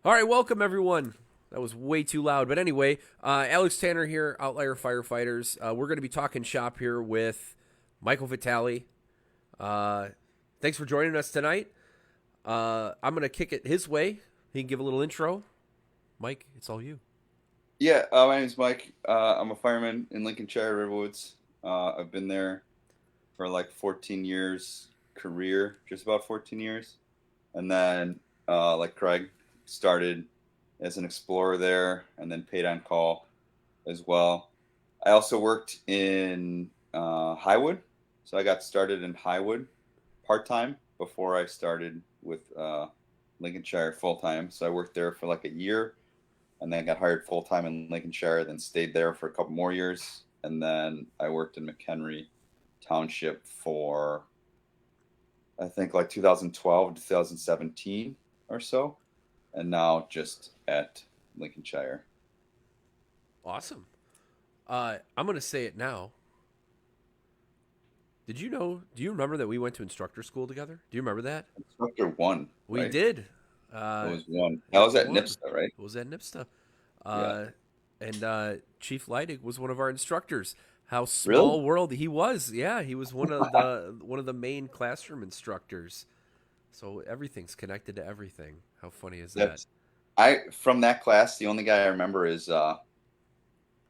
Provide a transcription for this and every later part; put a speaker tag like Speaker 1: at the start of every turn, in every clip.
Speaker 1: All right, welcome everyone. That was way too loud. But anyway, Alex Tanner here, Outlier Firefighters. We're going to be talking shop here with Michael Vitale. Uh, Thanks for joining us tonight. I'm going to kick it his way. He can give a little intro. Mike, it's all you.
Speaker 2: Yeah, my name's Mike. I'm a fireman in Lincolnshire, Riverwoods. I've been there for like 14 years, career, just about 14 years. And then, like Craig, started as an explorer there and then paid on call as well. I also worked in Highwood. So I got started in Highwood part time before I started with Lincolnshire full time. So I worked there for like a year and then got hired full time in Lincolnshire, then stayed there for a couple more years. And then I worked in McHenry Township for, I think, like 2012 to 2017 or so. And now just at Lincolnshire.
Speaker 1: Awesome. I'm going to say it now. Did you know? Do you remember that we went to instructor school together? Do you remember that?
Speaker 2: Instructor one,
Speaker 1: We
Speaker 2: right?
Speaker 1: did.
Speaker 2: It
Speaker 1: Uh,
Speaker 2: was one. That
Speaker 1: it
Speaker 2: was
Speaker 1: was
Speaker 2: at
Speaker 1: one.
Speaker 2: NIPSA, right?
Speaker 1: It was at NIPSTA.
Speaker 2: Yeah.
Speaker 1: Uh, and Chief Leidig was one of our instructors. How
Speaker 2: Really?
Speaker 1: small world he was! Yeah, he was one of the main classroom instructors. So everything's connected to everything. How funny is that?
Speaker 2: That's I from that class, the only guy I remember is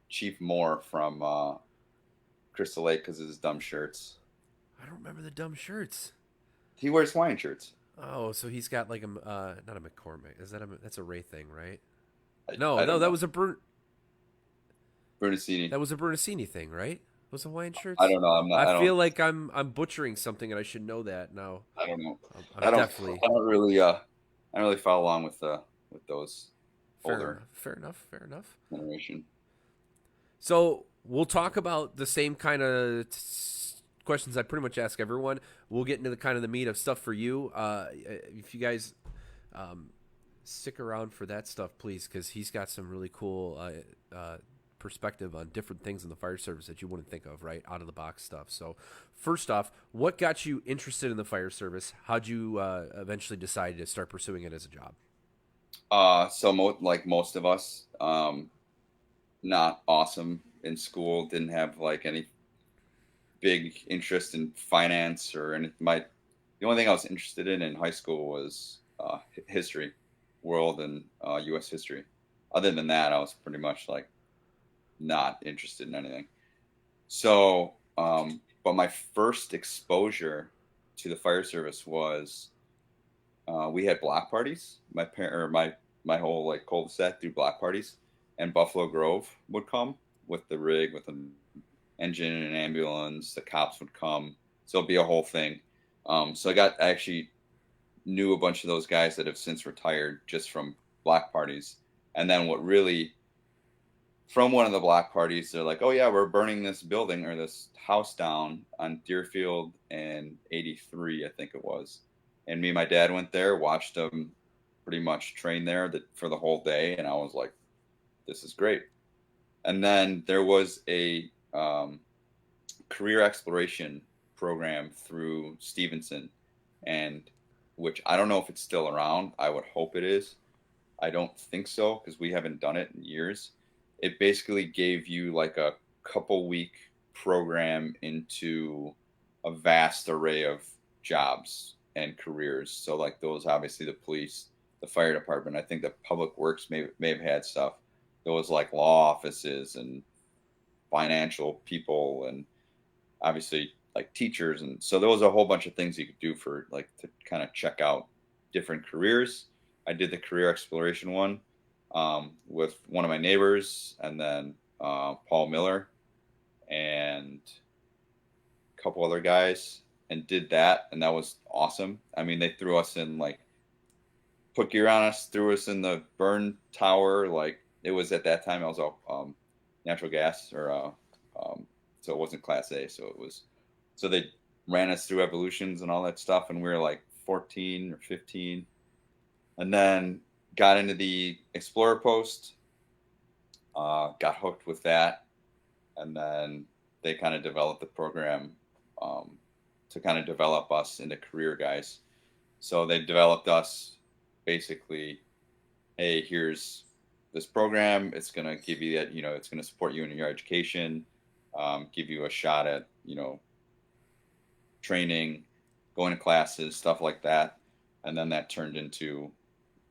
Speaker 2: Chief Moore from Crystal Lake because of his dumb shirts.
Speaker 1: I don't remember the dumb shirts.
Speaker 2: He wears Hawaiian shirts.
Speaker 1: Oh, so he's got like a not a McCormick. Is that that's a Ray thing, right?
Speaker 2: I
Speaker 1: No,
Speaker 2: don't
Speaker 1: that
Speaker 2: know.
Speaker 1: was a
Speaker 2: Bernasini.
Speaker 1: that was a Bernasini thing, right? Those Hawaiian
Speaker 2: I
Speaker 1: shirts.
Speaker 2: don't know. I'm not.
Speaker 1: I
Speaker 2: I don't.
Speaker 1: feel like I'm butchering something, and I should know that now.
Speaker 2: I don't know.
Speaker 1: I'm
Speaker 2: I don't.
Speaker 1: definitely
Speaker 2: I don't really. I don't really follow along with those
Speaker 1: fair
Speaker 2: older
Speaker 1: enough. Fair enough. Fair enough.
Speaker 2: generation.
Speaker 1: So we'll talk about the same kind of questions I pretty much ask everyone. We'll get into the kind of the meat of stuff for you. If you guys um, stick around for that stuff, please, because he's got some really cool perspective on different things in the fire service that you wouldn't think of, right? Out of the box stuff. So, first off, what got you interested in the fire service? How'd you eventually decide to start pursuing it as a job?
Speaker 2: Like most of us, not awesome in school. Didn't have like any big interest in finance or anything. The only thing I was interested in high school was history, world and U.S. history. Other than that, I was pretty much like not interested in anything. So, but my first exposure to the fire service was we had block parties. My whole like cul-de-sac through block parties, and Buffalo Grove would come with the rig with an engine and an ambulance. The cops would come, so it'd be a whole thing. I actually knew a bunch of those guys that have since retired just from block parties. And then what really from one of the block parties, they're like, "Oh yeah, we're burning this building or this house down on Deerfield and 83, I think it was." And me and my dad went there, watched them pretty much train there for the whole day, and I was like, "This is great." And then there was a career exploration program through Stevenson, and which I don't know if it's still around. I would hope it is. I don't think so because we haven't done it in years. It basically gave you like a couple week program into a vast array of jobs and careers. So like those, obviously the police, the fire department. I think the public works may have had stuff. There was like law offices and financial people and obviously like teachers, and so there was a whole bunch of things you could do for like to kind of check out different careers. I did the career exploration one with one of my neighbors, and then Paul Miller and a couple other guys, and did that, and that was awesome. I mean, they threw us in like put gear on us, threw us in the burn tower. Like it was at that time, I was all natural gas or so it wasn't class A. So it was, so they ran us through evolutions and all that stuff. And we were like 14 or 15, and then got into the Explorer post, got hooked with that. And then they kind of developed the program to kind of develop us into career guys. So they developed us basically hey, here's this program. It's going to give you that, it's going to support you in your education, give you a shot at, training, going to classes, stuff like that. And then that turned into,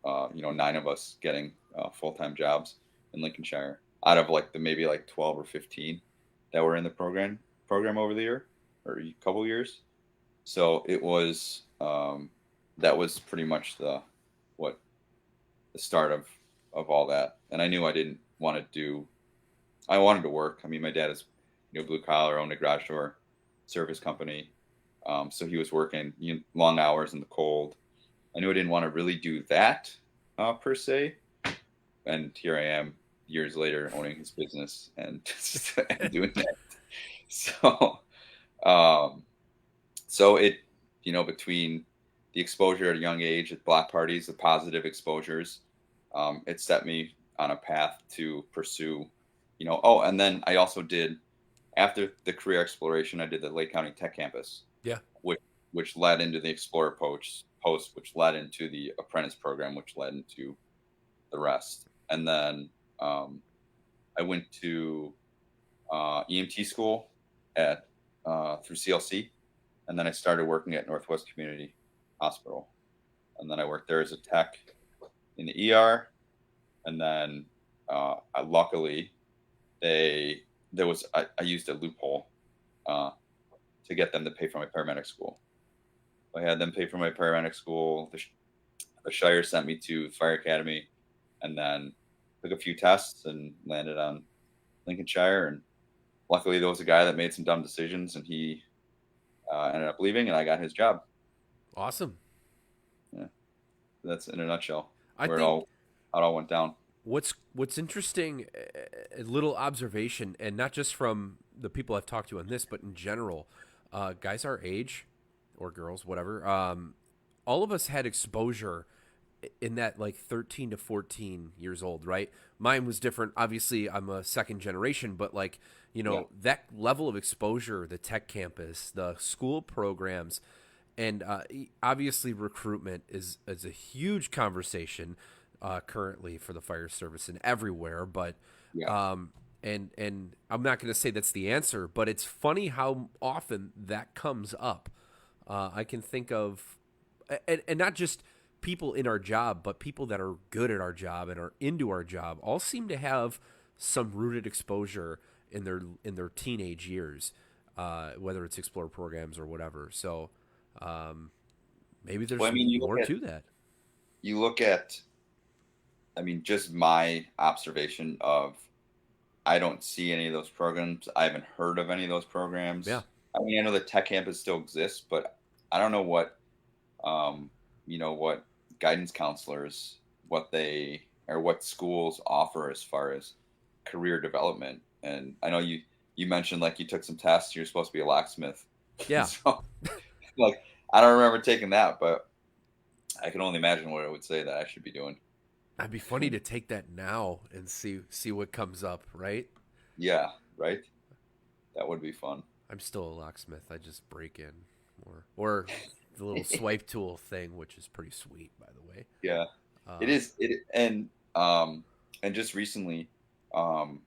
Speaker 2: 9 of us getting full-time jobs in Lincolnshire out of like the maybe like 12 or 15 that were in the program over the year or a couple years. So it was, that was pretty much what the start of all that. And I knew I didn't want to do. I wanted to work. I mean, my dad is, blue collar, owned a garage door service company, so he was working long hours in the cold. I knew I didn't want to really do that per se. And here I am years later owning his business and, and doing that. So, um, so it, between the exposure at a young age at block parties, the positive exposures, it set me on a path to pursue, oh, and then I also did, after the career exploration, I did the Lake County Tech Campus,
Speaker 1: Yeah.
Speaker 2: which led into the Explorer post, which led into the apprentice program, which led into the rest. And then I went to EMT school at through CLC, and then I started working at Northwest Community Hospital, and then I worked there as a tech in the ER, and then luckily I used a loophole to get them to pay for my paramedic school. I had them pay for my paramedic school. The Shire sent me to Fire Academy, and then took a few tests and landed on Lincolnshire. And luckily, there was a guy that made some dumb decisions, and he ended up leaving, and I got his job.
Speaker 1: Awesome.
Speaker 2: Yeah, that's in a nutshell
Speaker 1: I
Speaker 2: where
Speaker 1: think
Speaker 2: how it all went down.
Speaker 1: what's interesting, a little observation, and not just from the people I've talked to on this, but in general, guys our age or girls, whatever, all of us had exposure in that like 13 to 14 years old, right? Mine was different. Obviously, I'm a second generation, but like,
Speaker 2: Yeah.
Speaker 1: that level of exposure, the tech campus, the school programs, and obviously recruitment is a huge conversation currently for the fire service and everywhere. But
Speaker 2: Yeah.
Speaker 1: and I'm not going to say that's the answer, but it's funny how often that comes up. I can think of, and not just people in our job, but people that are good at our job and are into our job, all seem to have some rooted exposure in their teenage years, whether it's Explorer programs or whatever. So maybe
Speaker 2: Well,
Speaker 1: there's
Speaker 2: I mean,
Speaker 1: more to that.
Speaker 2: you look at, I mean, just my observation of, I don't see any of those programs. I haven't heard of any of those
Speaker 1: Yeah,
Speaker 2: programs. I mean, I know the tech campus still exists, but I don't know um, what guidance counselors, what schools offer as far as career development. And I know you mentioned like you took some tests. You're supposed to be a locksmith,
Speaker 1: yeah.
Speaker 2: so like I don't remember taking that, but I can only imagine what it would say that I should be doing.
Speaker 1: It'd be funny to take that now and see what comes up, right?
Speaker 2: Yeah, right. That would be fun.
Speaker 1: I'm still a locksmith. I just break in, or the little swipe tool thing, which is pretty sweet, by the way.
Speaker 2: Yeah, it
Speaker 1: Uh,
Speaker 2: is. And just recently, um,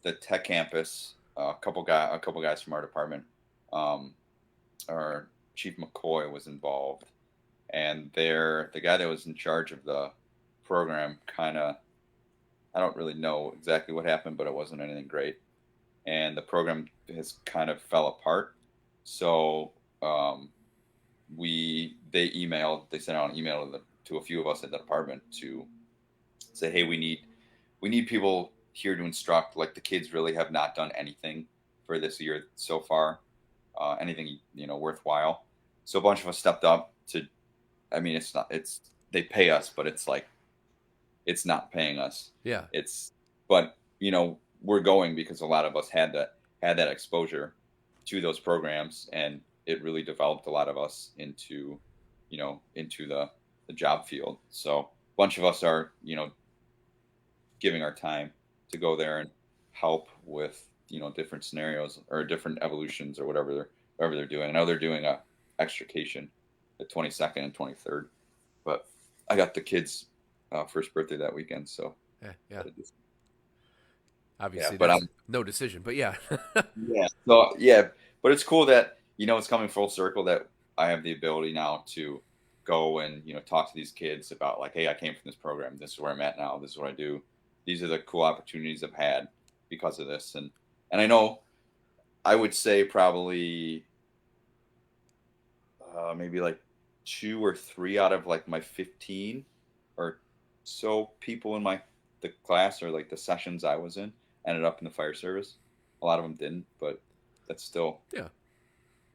Speaker 2: the tech campus, a couple guys from our department, um, our chief McCoy was involved, and the guy that was in charge of the program kind of, I don't really know exactly what happened, but it wasn't anything great, and the program has kind of fell apart. So um, they sent out an email to a few of us at the department to say, hey, we need people here to instruct. Like the kids really have not done anything for this year so far, anything worthwhile. So a bunch of us stepped up to. I mean, it's they pay us, but it's like it's not paying us.
Speaker 1: yeah,
Speaker 2: It's but we're going because a lot of us had that exposure to those programs, and it really developed a lot of us into into the job field. So a bunch of us are giving our time to go there and help with different scenarios or different evolutions or whatever they're doing. I know they're doing a extrication the 22nd and 23rd, but I got the kids first birthday that weekend. So
Speaker 1: Yeah.
Speaker 2: yeah,
Speaker 1: Obviously,
Speaker 2: but
Speaker 1: that's no decision, but yeah.
Speaker 2: yeah. So yeah, but it's cool that it's coming full circle that I have the ability now to go and talk to these kids about like, hey, I came from this program. This is where I'm at now. This is what I do. These are the cool opportunities I've had because of this, and I know I would say probably maybe like two or three out of like my 15 or so people in the class or like the sessions I was in ended up in the fire service. A lot of them didn't, but that's still
Speaker 1: Yeah.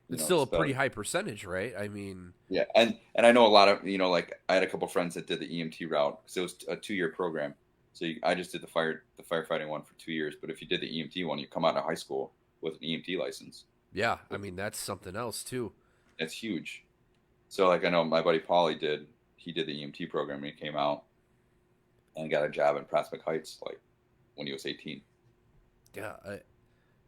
Speaker 1: It's still
Speaker 2: it's
Speaker 1: a
Speaker 2: better.
Speaker 1: pretty high percentage, right? I mean,
Speaker 2: Yeah, and I know a lot of like I had a couple friends that did the EMT route because it was a 2-year program. So I just did the firefighting one for 2 years. But if you did the EMT one, you come out of high school with an EMT license.
Speaker 1: yeah, I
Speaker 2: With
Speaker 1: mean that's something else too.
Speaker 2: That's huge. So like I know my buddy Paulie did. He did the EMT program and he came out and got a job in Prospect Heights like when he was 18.
Speaker 1: Yeah,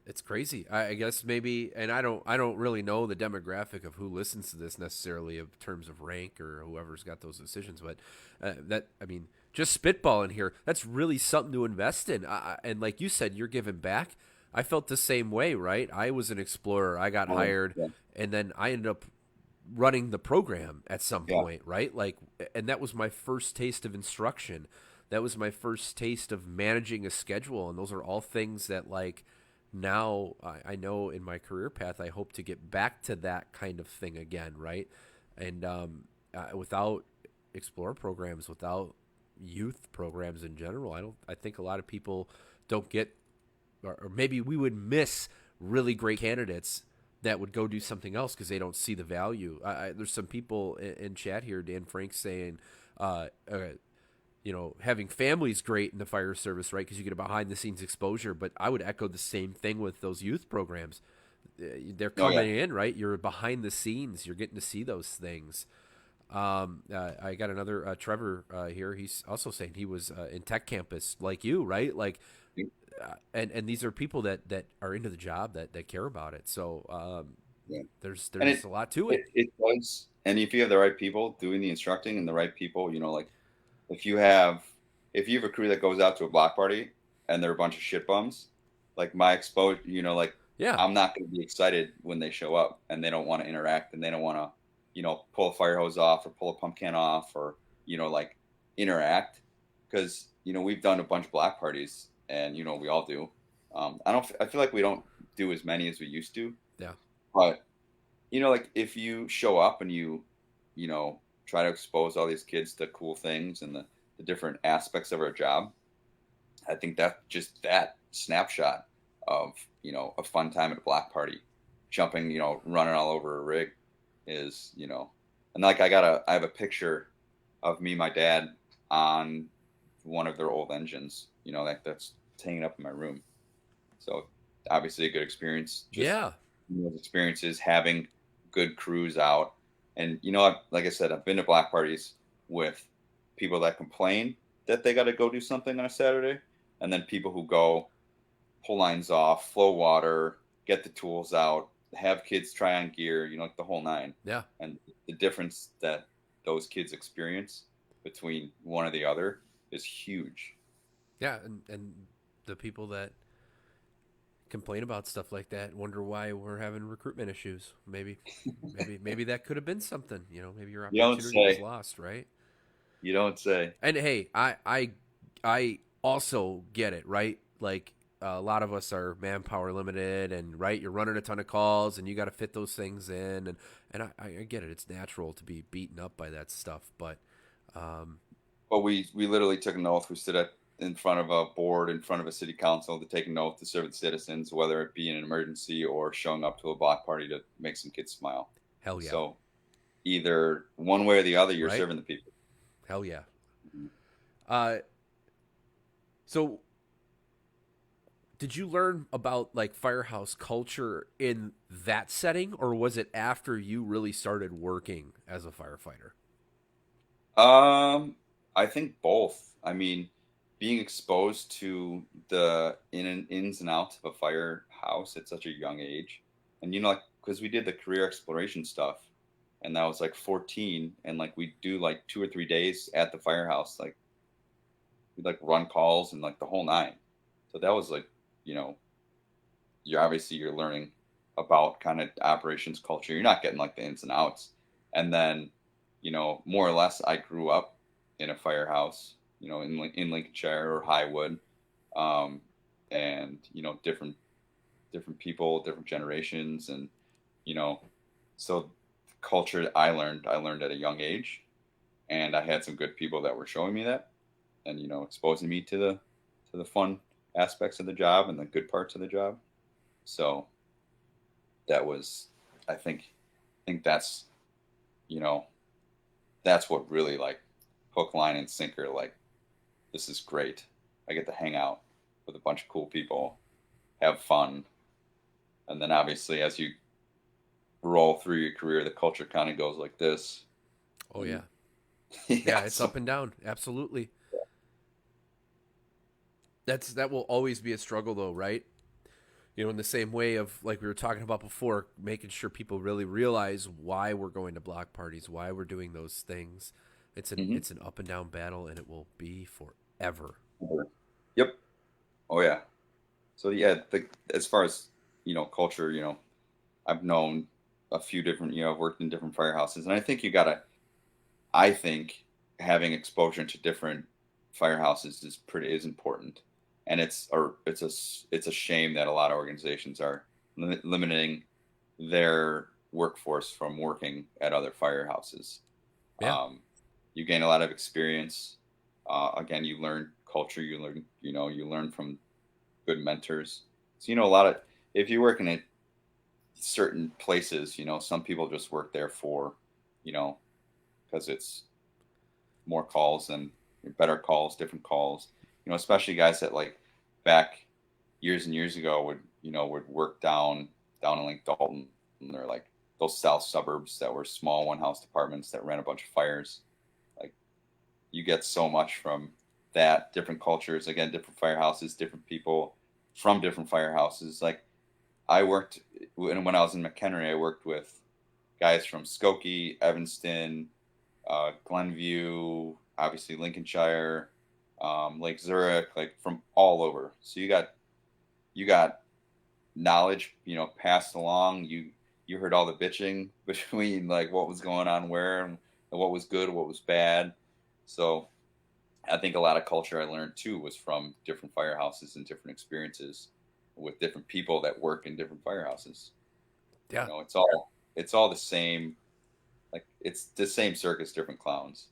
Speaker 1: it's crazy. I guess maybe, and I don't really know the demographic of who listens to this necessarily in terms of rank or whoever's got those decisions, but that I mean, just spitballing here, that's really something to invest in. And like you said, you're giving back. I felt the same way, right? I was an explorer. I got
Speaker 2: Oh
Speaker 1: hired,
Speaker 2: yeah,
Speaker 1: and then I ended up running the program at some
Speaker 2: yeah,
Speaker 1: point, right? Like, and that was my first taste of instruction. That was my first taste of managing a schedule, and those are all things that like now I know in my career path I hope to get back to that kind of thing again, right? And without explore programs, without youth programs in general, I think a lot of people don't get, or maybe we would miss really great candidates that would go do something else because they don't see the value. There's some people in chat here, Dan Frank, saying, uh, uh, having families great in the fire service, right? Because you get a behind the scenes exposure. But I would echo the same thing with those youth programs. They're
Speaker 2: oh yeah,
Speaker 1: coming in, right? You're behind the scenes. You're getting to see those things. I got another Trevor here. He's also saying he was in tech campus like you, right? Like, and these are people that are into the job that care about it. So
Speaker 2: yeah.
Speaker 1: there's
Speaker 2: And
Speaker 1: there's a lot to it.
Speaker 2: it does. And if you have the right people doing the instructing and the right people, like if you have a crew that goes out to a block party and they're a bunch of shit bums, like my exposure, like
Speaker 1: Yeah,
Speaker 2: I'm not going to be excited when they show up and they don't want to interact and they don't want to, pull a fire hose off or pull a pump can off or like interact because we've done a bunch of block parties and we all do. I feel like we don't do as many as we used to,
Speaker 1: yeah,
Speaker 2: but like if you show up and you try to expose all these kids to cool things and the different aspects of our job, I think that just that snapshot of, a fun time at a block party, jumping, running all over a rig is, and like I have a picture of me, and my dad on one of their old engines, that's hanging up in my room. So obviously a good experience. Just
Speaker 1: yeah,
Speaker 2: those experiences, having good crews out, and like I said, I've been to black parties with people that complain that they got to go do something on a Saturday, and then people who go pull lines off, flow water, get the tools out, have kids try on gear, like the whole nine.
Speaker 1: yeah,
Speaker 2: And the difference that those kids experience between one or the other is huge.
Speaker 1: yeah. And the people that complain about stuff like that wonder why we're having recruitment issues. Maybe that could have been something. Maybe your
Speaker 2: You don't
Speaker 1: opportunity was
Speaker 2: say.
Speaker 1: lost, right?
Speaker 2: You don't say.
Speaker 1: And hey, I also get it, right? Like a lot of us are manpower limited, and right, you're running a ton of calls, and you got to fit those things in, and I get it. It's natural to be beaten up by that stuff, but um,
Speaker 2: But we literally took an oath. We stood at in front of a board, in front of a city council, to take an oath to serve the citizens, whether it be in an emergency or showing up to a block party to make some kids smile.
Speaker 1: hell yeah,
Speaker 2: So either one way or the other, you're
Speaker 1: right?
Speaker 2: serving the people.
Speaker 1: Hell yeah. Uh, so did you learn about like firehouse culture in that setting, or was it after you really started working as a firefighter?
Speaker 2: Um, I think both. I mean, being exposed to the ins and outs of a firehouse at such a young age, and like because we did the career exploration stuff, and that was like 14, and like we do like 2 or 3 days at the firehouse, like we'd like run calls and like the whole nine. So that was like, you know, you're learning about kind of operations culture. You're not getting like the ins and outs. And then, more or less, I grew up in a firehouse, in Lincolnshire or Highwood, um, and different people, different generations, and you know, so the culture that I learned at a young age, and I had some good people that were showing me that, and exposing me to the fun aspects of the job and the good parts of the job. So that was, I think you know that's what really like hook, line, and sinker. Like, this is great. I get to hang out with a bunch of cool people, have fun, and then obviously as you roll through your career, the culture kind of goes like this.
Speaker 1: Oh
Speaker 2: And
Speaker 1: yeah. Yeah,
Speaker 2: yeah,
Speaker 1: it's up and down. Absolutely. That will always be a struggle though, right? In the same way of like we were talking about before, making sure people really realize why we're going to block parties, why we're doing those things. It's an
Speaker 2: hmm
Speaker 1: it's an up and down battle, and it will be forever.
Speaker 2: yep. Oh yeah. So yeah, as far as culture, I've known a few different, I've worked in different firehouses, and I think having exposure to different firehouses is important, and it's a shame that a lot of organizations are limiting their workforce from working at other firehouses.
Speaker 1: Yeah,
Speaker 2: Um, you gain a lot of experience. Again, you learn culture. You learn from good mentors. So a lot of if you work in certain places, some people just work there for, you know, because it's more calls and better calls, different calls. Especially guys that like back years and years ago would work down in like Dalton, and they're like those south suburbs that were small one house apartments that ran a bunch of fires. Like, you get so much from that, different cultures, again, different firehouses, different people from different firehouses. Like, I worked when I was in McHenry, I worked with guys from Skokie, Evanston, Glenview, obviously Lincolnshire, Lake Zurich, like from all over. So you got knowledge, passed along. You heard all the bitching between like what was going on where, and what was good, what was bad. So I think a lot of culture I learned too was from different firehouses and different experiences with different people that work in different firehouses.
Speaker 1: yeah.
Speaker 2: It's all the same. Like, it's the same circus, different clowns.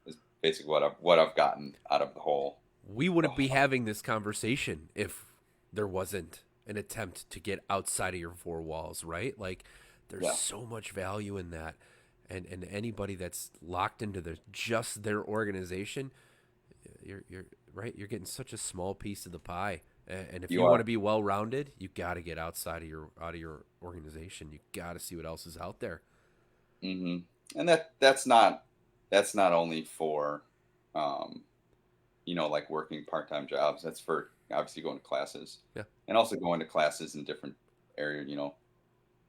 Speaker 2: Is basically what I've gotten out of the whole.
Speaker 1: We
Speaker 2: The
Speaker 1: wouldn't be
Speaker 2: whole
Speaker 1: having this conversation if there wasn't an attempt to get outside of your four walls, right? Like, there's
Speaker 2: yeah.
Speaker 1: so much value in that, and anybody that's locked into just their organization, you're right. You're getting such a small piece of the pie. And if
Speaker 2: You
Speaker 1: you want
Speaker 2: are.
Speaker 1: to be well rounded, you got to get outside of your organization. You got to see what else is out there.
Speaker 2: hmm And that's not only for, um, like working part-time jobs. That's for obviously going to classes,
Speaker 1: Yeah,
Speaker 2: and also going to classes in different area.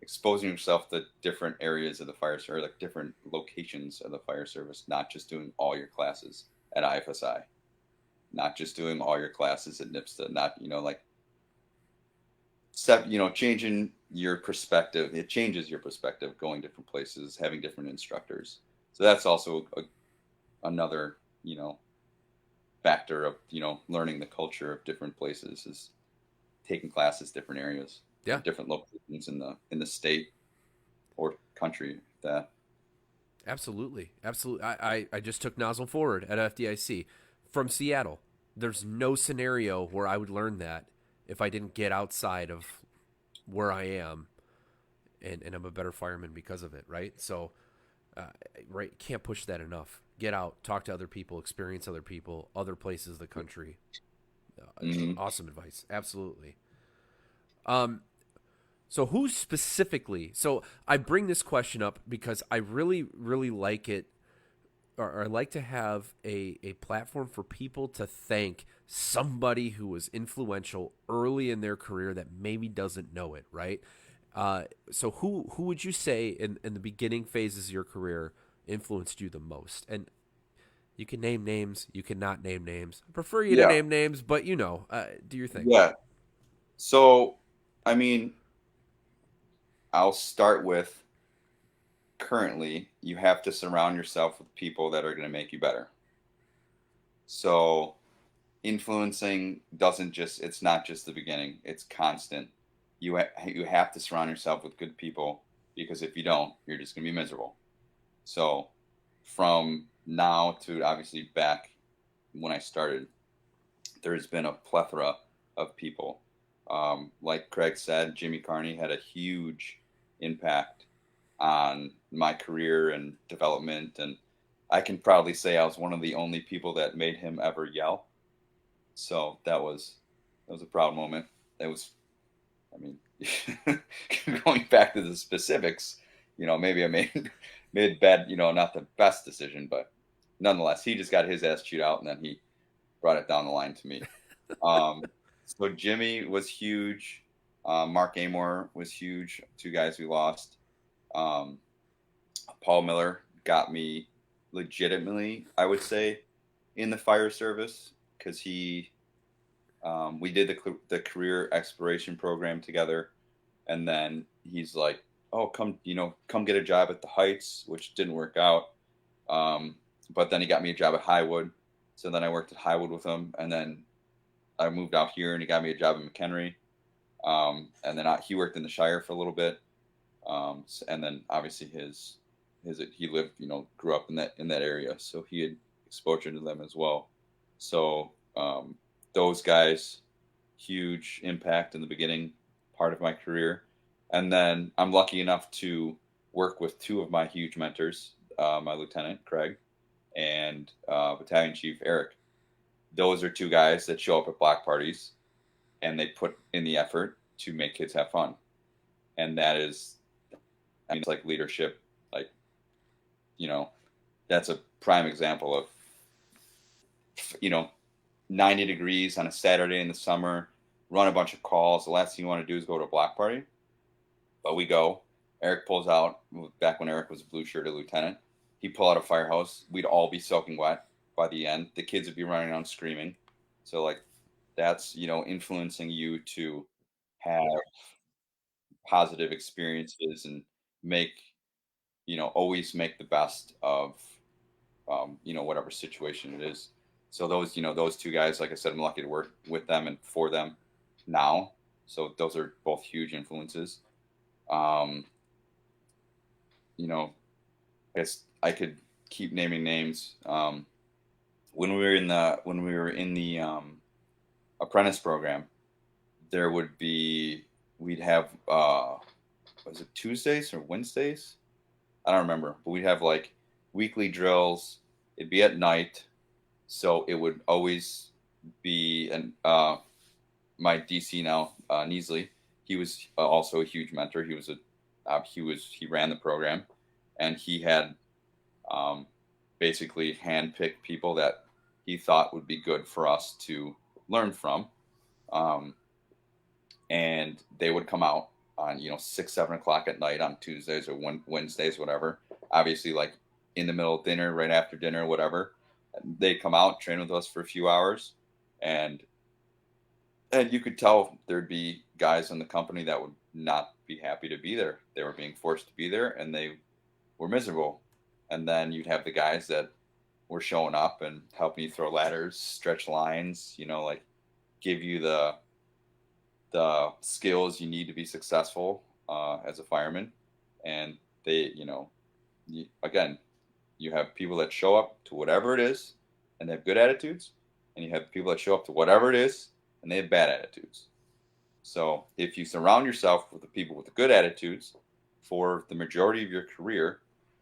Speaker 2: Exposing yourself to different areas of the fire service, like different locations of the fire service, not just doing all your classes at IFSI, not just doing all your classes at NIPSTA, not, like, changing your perspective. It changes your perspective going different places, having different instructors. So that's also another, factor of, learning the culture of different places is taking classes, different areas,
Speaker 1: yeah,
Speaker 2: different locations in the state or country. That
Speaker 1: absolutely, absolutely. I just took nozzle forward at FDIC from Seattle. There's no scenario where I would learn that if I didn't get outside of where I am, and I'm a better fireman because of it, right? So, uh, right, can't push that enough. Get out, talk to other people, experience other people, other places of the country.
Speaker 2: hmm
Speaker 1: Awesome advice, absolutely. Um, so who specifically? So I bring this question up because I really, really like it, or I like to have a platform for people to thank somebody who was influential early in their career that maybe doesn't know it, right? So who would you say in the beginning phases of your career influenced you the most? And You can name names. You cannot name names. I prefer you to
Speaker 2: Yeah.
Speaker 1: name names, but do your thing.
Speaker 2: Yeah. So, I mean, I'll start with currently, you have to surround yourself with people that are going to make you better. So, influencing doesn't just, it's not just the beginning, it's constant. You have to surround yourself with good people, because if you don't, you're just going to be miserable. So, from now to obviously back when I started, there's been a plethora of people. Like Craig said, Jimmy Carney had a huge impact on my career and development. And I can proudly say I was one of the only people that made him ever yell. So that was a proud moment. It was, I mean, going back to the specifics, maybe I made bad, not the best decision, but nonetheless, he just got his ass chewed out, and then he brought it down the line to me. Um, so Jimmy was huge. Mark Amor was huge. Two guys we lost. Um, Paul Miller got me legitimately, I would say, in the fire service, because we did the career exploration program together, and then he's like, "Oh, come get a job at the Heights," which didn't work out. Um, but then he got me a job at Highwood, so then I worked at Highwood with him, and then I moved out here, and he got me a job in McHenry. And then he worked in the Shire for a little bit. And then obviously he lived, grew up in that area, so he had exposure to them as well. So those guys, huge impact in the beginning part of my career. And then I'm lucky enough to work with two of my huge mentors, my lieutenant Craig and battalion chief Eric. Those are two guys that show up at block parties, and they put in the effort to make kids have fun. And that is, I mean, it's like leadership. Like, you know, that's a prime example of, you know, 90 degrees on a Saturday in the summer, run a bunch of calls. The last thing you want to do is go to a block party. But we go. Eric pulls out, back when Eric was a blue shirted lieutenant, he'd pull out a fire hose. We'd all be soaking wet by the end. The kids would be running around screaming. So, like, that's, influencing you to have positive experiences and make, always make the best of, whatever situation it is. So those two guys, like I said, I'm lucky to work with them and for them now. So those are both huge influences. Um, you know, I guess I could keep naming names. When we were in the apprentice program, we'd have was it Tuesdays or Wednesdays? I don't remember, but we'd have like weekly drills. It'd be at night, so it would always be and my DC now, Neasley. He was also a huge mentor. He ran the program, and he had basically handpicked people that he thought would be good for us to learn from. Um, and they would come out on 6, 7 o'clock at night on Tuesdays or Wednesdays, whatever. Obviously, like in the middle of dinner, right after dinner, whatever. They'd come out, train with us for a few hours, and you could tell there'd be guys in the company that would not be happy to be there. They were being forced to be there, and they were miserable. And then you'd have the guys that were showing up and helping you throw ladders, stretch lines, like give you the skills you need to be successful as a fireman. And they, again, you have people that show up to whatever it is and they have good attitudes, and you have people that show up to whatever it is and they have bad attitudes. So if you surround yourself with the people with the good attitudes for the majority of your career,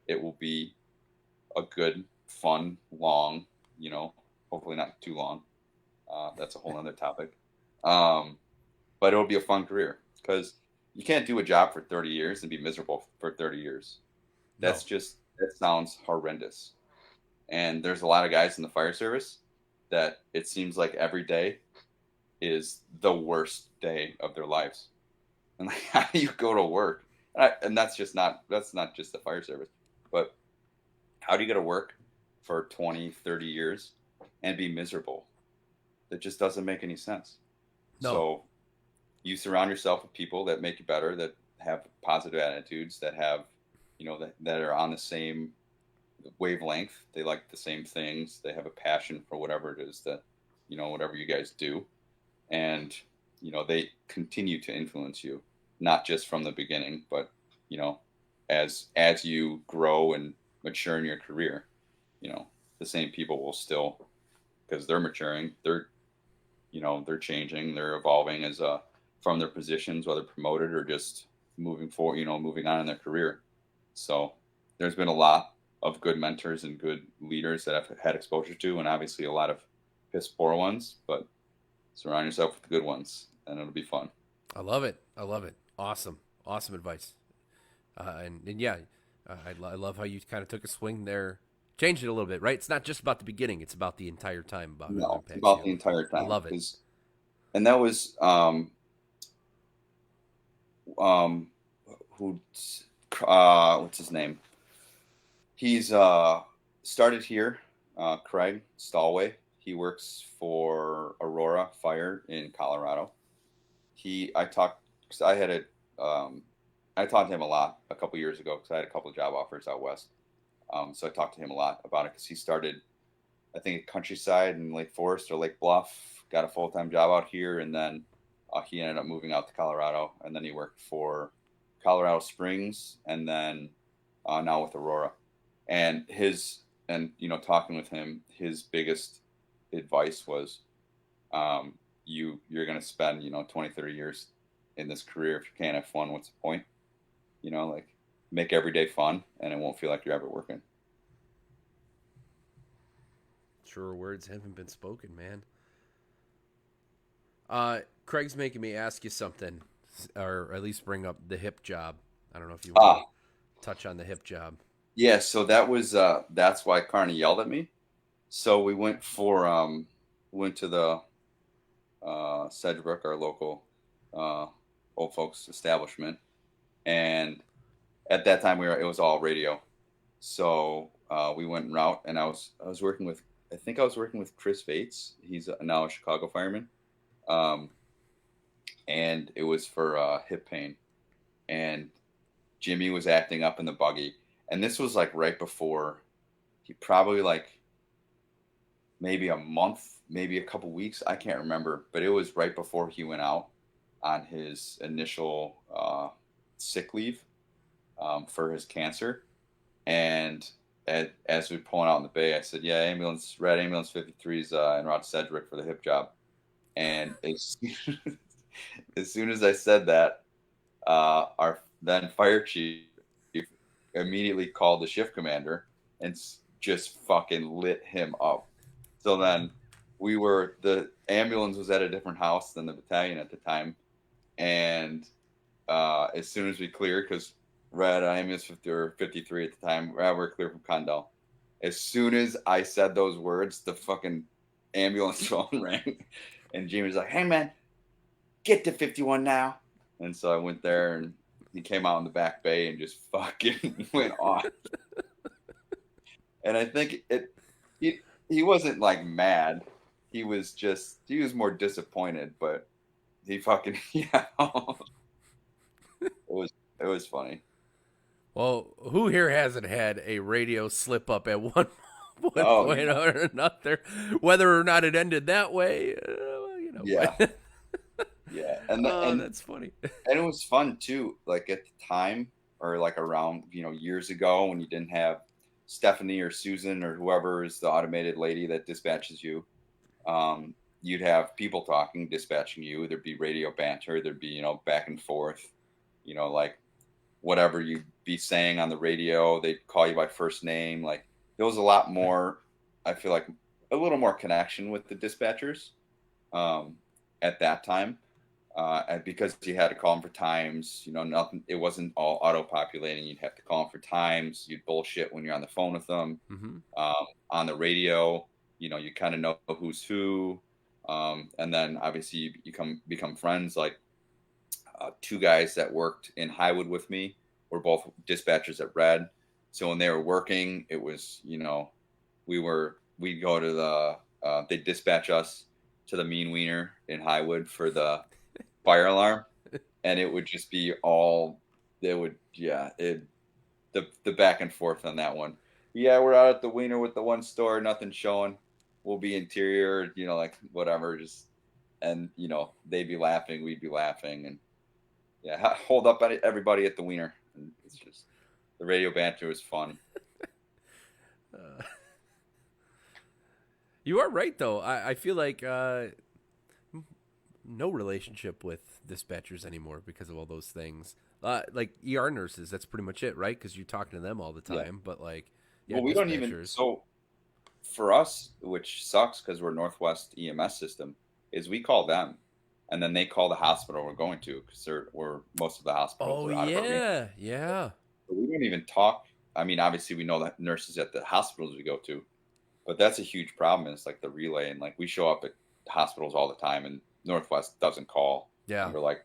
Speaker 2: it will be a good, fun, long, hopefully not too long. That's a whole other topic. But it'll be a fun career, because you can't do a job for 30 years and be miserable for 30 years.
Speaker 1: No.
Speaker 2: That sounds horrendous. And there's a lot of guys in the fire service that it seems like every day is the worst day of their lives. And like, how do you go to work? And that's not just the fire service, but how do you go to work for 20, 30 years and be miserable. That just doesn't make any sense.
Speaker 1: No.
Speaker 2: So you surround yourself with people that make you better, that have positive attitudes, that have, that are on the same wavelength. They like the same things. They have a passion for whatever it is that, whatever you guys do. And, they continue to influence you, not just from the beginning, but, you know, as you grow and mature in your career, the same people will still, because they're maturing, they're changing, they're evolving as from their positions, whether promoted or just moving forward, moving on in their career. So there's been a lot of good mentors and good leaders that I've had exposure to, and obviously a lot of piss poor ones, but surround yourself with the good ones and it'll be fun.
Speaker 1: I love it. I love it. Awesome. Awesome advice. And yeah, I love how you kind of took a swing there, changed it a little bit, right? It's not just about the beginning; it's about the entire time about how it
Speaker 2: No, it's
Speaker 1: impacts
Speaker 2: about
Speaker 1: you.
Speaker 2: the entire
Speaker 1: I
Speaker 2: time.
Speaker 1: love it.
Speaker 2: And that was um who what's his name? He's started here, Craig Stallway. He works for Aurora Fire in Colorado. I talked because I talked to him a lot a couple years ago because I had a couple of job offers out west. So I talked to him a lot about it because he started, I think, at Countryside in Lake Forest or Lake Bluff, got a full time job out here, and then he ended up moving out to Colorado, and then he worked for Colorado Springs, and then now with Aurora. And talking with him, his biggest advice was, you're going to spend 20, 30 years in this career. If you can't have fun, what's the point? Like, make every day fun, and it won't feel like you're ever working.
Speaker 1: Truer words haven't been spoken, man. Craig's making me ask you something, or at least bring up the hip job. I don't know if you want to touch on the hip job.
Speaker 2: Yeah, so that's why Carney yelled at me. So we went to the Sedgebrook, our local old folks establishment, and at that time it was all radio. So we went en route, and I was working with, I think I was working with Chris Vates. He's now a Chicago fireman, and it was for hip pain, and Jimmy was acting up in the buggy, and this was like right before, he probably like maybe a month, maybe a couple weeks, I can't remember, but it was right before he went out on his initial sick leave for his cancer. And as we were pulling out in the bay, I said, "Yeah, red ambulance 53 is en route to Sedgwick for the hip job." And as soon as I said that, our then fire chief immediately called the shift commander and just fucking lit him up. So then the ambulance was at a different house than the battalion at the time. And as soon as we cleared, because red ambulance 50 or 53 at the time, we're clear from Condell. As soon as I said those words, the fucking ambulance phone rang. And Jamie was like, "Hey, man, get to 51 now." And so I went there, and he came out in the back bay and just fucking went off. And I think he wasn't like mad. He was more disappointed, but he fucking, yeah. It was funny.
Speaker 1: Well, who here hasn't had a radio slip up at one
Speaker 2: Oh
Speaker 1: point
Speaker 2: yeah,
Speaker 1: or another? Whether or not it ended that way,
Speaker 2: yeah,
Speaker 1: but
Speaker 2: yeah.
Speaker 1: oh, that's funny.
Speaker 2: And it was fun too. Like at the time, or like around years ago, when you didn't have Stephanie or Susan or whoever is the automated lady that dispatches you, you'd have people talking, dispatching you. There'd be radio banter. There'd be back and forth. Like whatever you'd be saying on the radio, they'd call you by first name. Like there was a lot more. I feel like a little more connection with the dispatchers at that time. And because you had to call them for times, nothing. It wasn't all auto-populating. You'd have to call them for times. You'd bullshit when you're on the phone with them.
Speaker 1: Mm-hmm.
Speaker 2: On the radio, you kind of know who's who, and then obviously you become friends. Like two guys that worked in Highwood with me were both dispatchers at Red. So when they were working, it was we'd go to the they dispatch us to the Mean Wiener in Highwood for the fire alarm, and it would just be all it would yeah it the back and forth on that one. Yeah, we're out at the Wiener with the one store, nothing showing. We'll be interior, like whatever, just and they'd be laughing, we'd be laughing, and yeah, hold up everybody at the Wiener. And it's just the radio banter was fun.
Speaker 1: Uh, you are right though. I feel like no relationship with dispatchers anymore because of all those things. Like ER nurses, that's pretty much it, right? Because you're talking to them all the
Speaker 2: Yeah.
Speaker 1: time. But like, yeah,
Speaker 2: Well, we don't even
Speaker 1: dispatchers.
Speaker 2: so for us, which sucks because we're Northwest EMS system, is we call them, and then they call the hospital we're going to because we're most of the hospitals
Speaker 1: Oh
Speaker 2: are out of our region.
Speaker 1: yeah, yeah.
Speaker 2: So we don't even talk. I mean, obviously we know the nurses at the hospitals we go to, but that's a huge problem. It's like the relay, and like we show up at hospitals all the time, and Northwest doesn't call,
Speaker 1: Yeah.
Speaker 2: and we're like,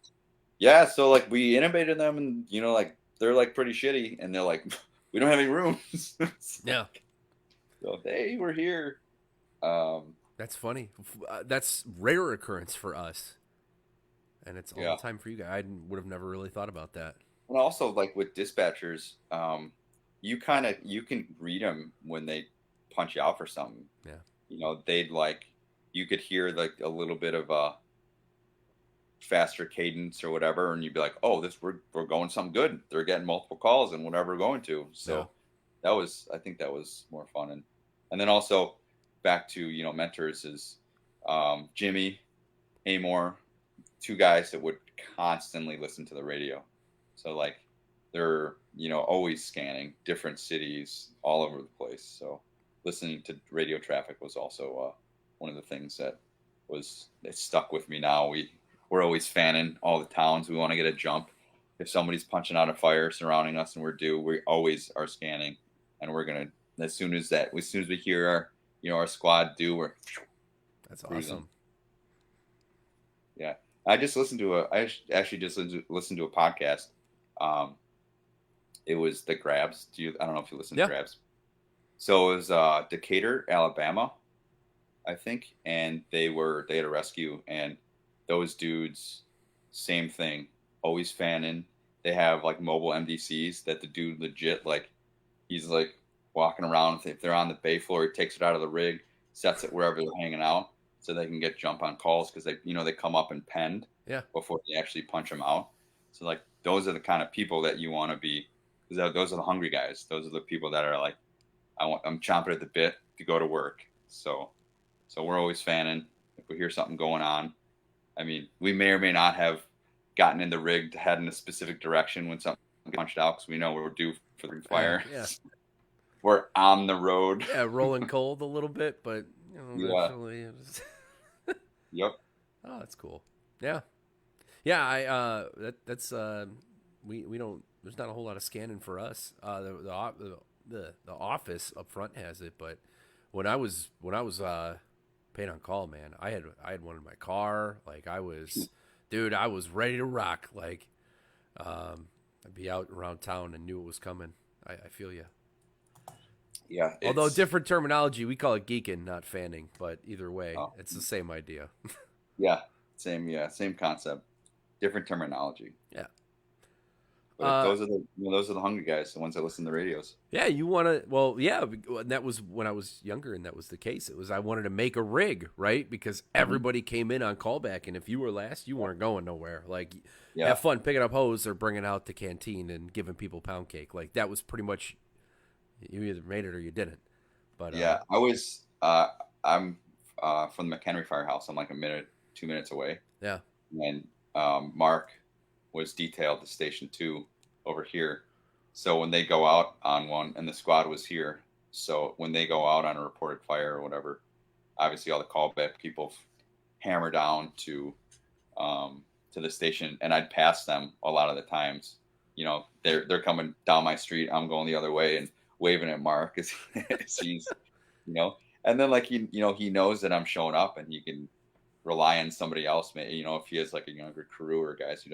Speaker 2: yeah, so like we intubated them, and like they're like pretty shitty, and they're like, we don't have any rooms.
Speaker 1: Yeah.
Speaker 2: So they were here. Um,
Speaker 1: That's funny. That's rare occurrence for us, and it's all
Speaker 2: yeah,
Speaker 1: the time for you guys. I would have never really thought about that.
Speaker 2: and also like with dispatchers, you can read them when they punch you out for something.
Speaker 1: Yeah.
Speaker 2: They'd like you could hear like a little bit of a faster cadence or whatever, and you'd be like, oh, we're going something good. They're getting multiple calls and whatever we're going to.
Speaker 1: Yeah.
Speaker 2: So I think that was more fun, and then also back to mentors is Jimmy Amor, two guys that would constantly listen to the radio. So like they're always scanning different cities all over the place. So listening to radio traffic was also one of the things that stuck with me. Now we're always fanning all the towns. We want to get a jump. If somebody's punching out a fire surrounding us and we're due, we always are scanning, and we're gonna as soon as we hear our squad due, we're
Speaker 1: That's
Speaker 2: cruising.
Speaker 1: awesome.
Speaker 2: Yeah, I actually just listened to a podcast. It was the Grabs. I don't know if you listen to Grabs. So it was Decatur, Alabama, I think, and they had a rescue, and those dudes, same thing, always fanning. They have like mobile MDCs that the dude legit like, he's like walking around. If they're on the bay floor, he takes it out of the rig, sets it wherever they're hanging out, so they can get jump on calls because they come up and penned before they actually punch them out. So like those are the kind of people that you want to be, because those are the hungry guys. Those are the people that are like, I'm chomping at the bit to go to work. So we're always fanning. If we hear something going on, I mean, we may or may not have gotten in the rig to head in a specific direction when something gets punched out because we know we're due for the fire.
Speaker 1: Yeah.
Speaker 2: We're on the road.
Speaker 1: Yeah, rolling cold a little bit, but eventually it was...
Speaker 2: Yep.
Speaker 1: Oh, that's cool. Yeah. Yeah, that's we don't, there's not a whole lot of scanning for us. The office up front has it, but when I was paid on call, man, I had one in my car. Like I was ready to rock. Like I'd be out around town and knew it was coming. I feel you.
Speaker 2: Yeah.
Speaker 1: Although different terminology, we call it geeking, not fanning, but either way, it's the same idea.
Speaker 2: Yeah, same concept, different terminology.
Speaker 1: Yeah.
Speaker 2: But those are the hungry guys, the ones that listen to the radios.
Speaker 1: Yeah, you want to. Well, yeah, that was when I was younger, and that was the case. It was I wanted to make a rig, right? Because everybody came in on callback, and if you were last, you weren't going nowhere. Like, have fun picking up hose or bringing out the canteen and giving people pound cake. Like that was pretty much, you either made it or you didn't. But
Speaker 2: yeah, I'm from the McHenry Firehouse. I'm like 2 minutes away.
Speaker 1: Yeah,
Speaker 2: and Mark was detailed to Station 2 over here. So when they go out on one, and the squad was here, so when they go out on a reported fire or whatever, obviously all the callback people hammer down to the station, and I'd pass them a lot of the times. They're coming down my street, I'm going the other way and waving at Mark as he's, and then like he knows that I'm showing up, and he can rely on somebody else. If he has like a younger crew or guys who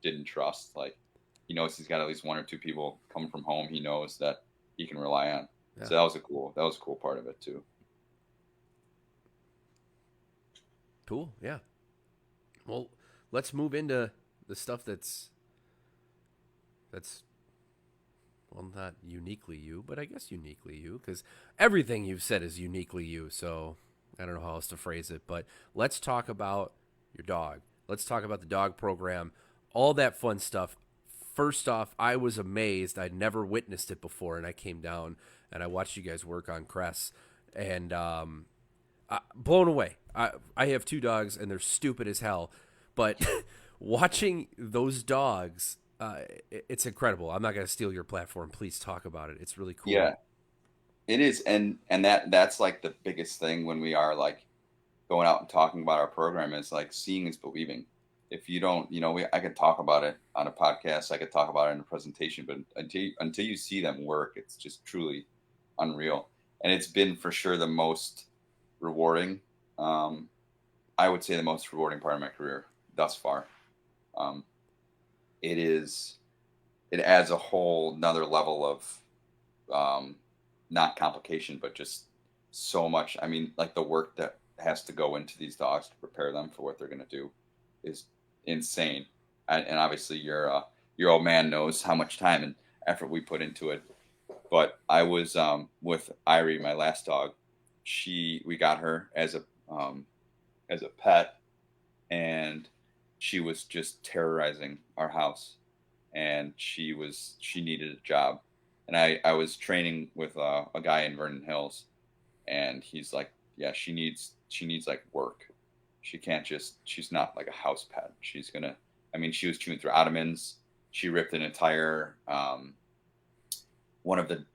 Speaker 2: didn't trust, like he knows he's got at least one or two people coming from home, he knows that he can rely on.
Speaker 1: Yeah.
Speaker 2: So that was a cool part of it too.
Speaker 1: Cool. Yeah. Well, let's move into the stuff that's well, not uniquely you, but I guess uniquely you, because everything you've said is uniquely you. So I don't know how else to phrase it, but let's talk about your dog. Let's talk about the dog program, all that fun stuff. First off, I was amazed. I'd never witnessed it before, and I came down and I watched you guys work on Cress, and blown away. I have two dogs, and they're stupid as hell, but watching those dogs, it's incredible. I'm not going to steal your platform. Please talk about it. It's really cool.
Speaker 2: Yeah, it is, and that's like the biggest thing when we are like going out and talking about our program is like seeing is believing. If you don't, I could talk about it on a podcast, I could talk about it in a presentation, but until you see them work, it's just truly unreal. And it's been for sure the most rewarding. Um, I would say the most rewarding part of my career thus far. Um, it is. It adds a whole another level of um, not complication, but just so much. I mean, like the work that has to go into these dogs to prepare them for what they're going to do is insane. And obviously, your old man knows how much time and effort we put into it. But I was with Irie, my last dog. We got her as a pet, and she was just terrorizing our house, and she needed a job, and I was training with a guy in Vernon Hills, and he's like, yeah, she needs like work. She's not like a house pet. She's gonna. I mean, she was chewing through ottomans. She ripped an entire one of the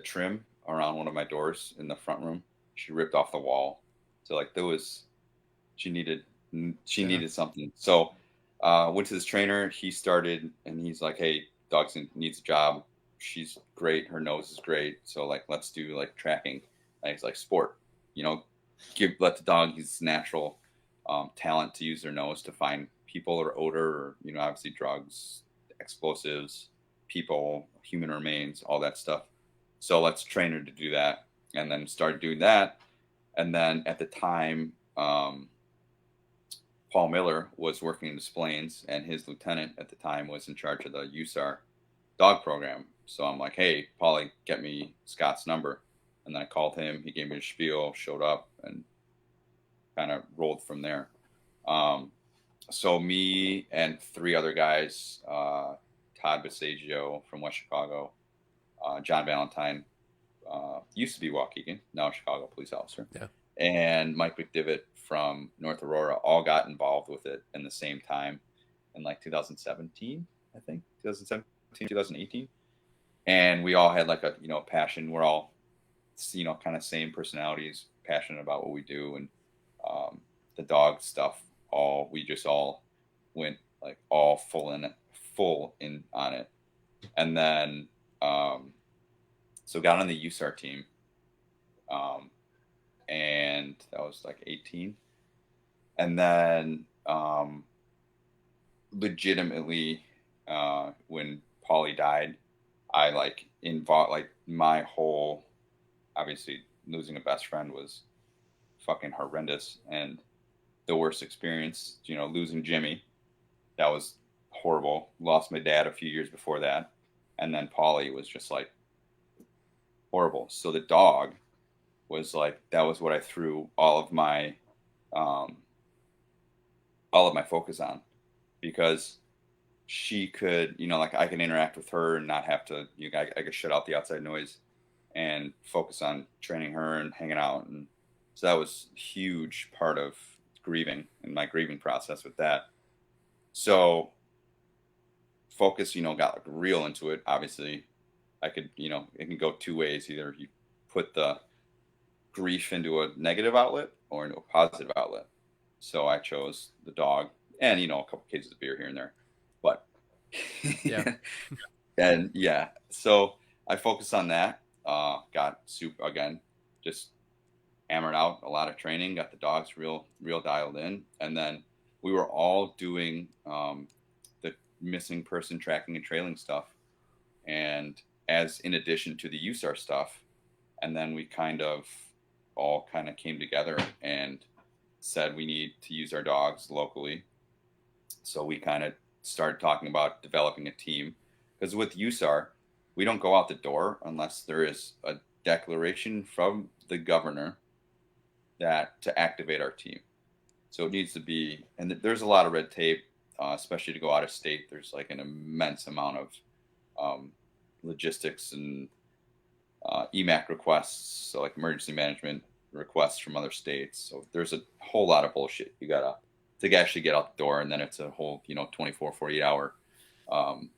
Speaker 2: trim around one of my doors in the front room. She ripped off the wall. So like there was she needed she
Speaker 1: Yeah.
Speaker 2: needed something. So went to this trainer. He started and he's like, hey, needs a job. She's great. Her nose is great. So like let's do like tracking. And he's like sport. You know, let the dog use natural talent to use their nose to find people or odor or obviously drugs, explosives, people, human remains, all that stuff. So let's train her to do that, and then start doing that. And then at the time, Paul Miller was working in Des Plaines, and his lieutenant at the time was in charge of the USAR dog program. So I'm like, hey, Paulie, get me Scott's number. And then I called him. He gave me a spiel, showed up, and kind of rolled from there. Um, so me and three other guys, Todd Basagio from West Chicago, John Valentine, used to be Waukegan, now a Chicago police officer,
Speaker 1: Yeah.
Speaker 2: and Mike McDivitt from North Aurora all got involved with it in the same time in like 2017, I think 2017, 2018. And we all had like a, passion. We're all, kind of same personalities, passionate about what we do. And the dog stuff, we just all went like all full in on it. And then, so got on the USAR team. Um, and that was like 18. And then legitimately, when Polly died, I like involved like my whole, obviously losing a best friend was fucking horrendous and the worst experience. Losing Jimmy, that was horrible. Lost my dad a few years before that, and then Polly was just like horrible. So the dog was like that was what I threw um, all of my focus on, because she could, like I can interact with her and not have to, I could shut out the outside noise and focus on training her and hanging out. And so that was a huge part of grieving and my grieving process with that. So focus, got like real into it. Obviously I could, it can go two ways. Either you put the grief into a negative outlet or into a positive outlet. So I chose the dog and, a couple cases of beer here and there, but
Speaker 1: Yeah.
Speaker 2: and yeah, so I focused on that. Got super again, just hammered out a lot of training. Got the dogs real dialed in, and then we were all doing the missing person tracking and trailing stuff. And as in addition to the USAR stuff, And then we kind of all kind of came together and said we need to use our dogs locally. So we kind of started talking about developing a team, because with USAR, we don't go out the door unless there is a declaration from the governor that to activate our team. So it needs to be, and there's a lot of red tape, especially to go out of state. There's like an immense amount of um, logistics and EMAC requests, so like emergency management requests from other states. So there's a whole lot of bullshit you gotta to actually get out the door, and then it's a whole 24, 48 hour um,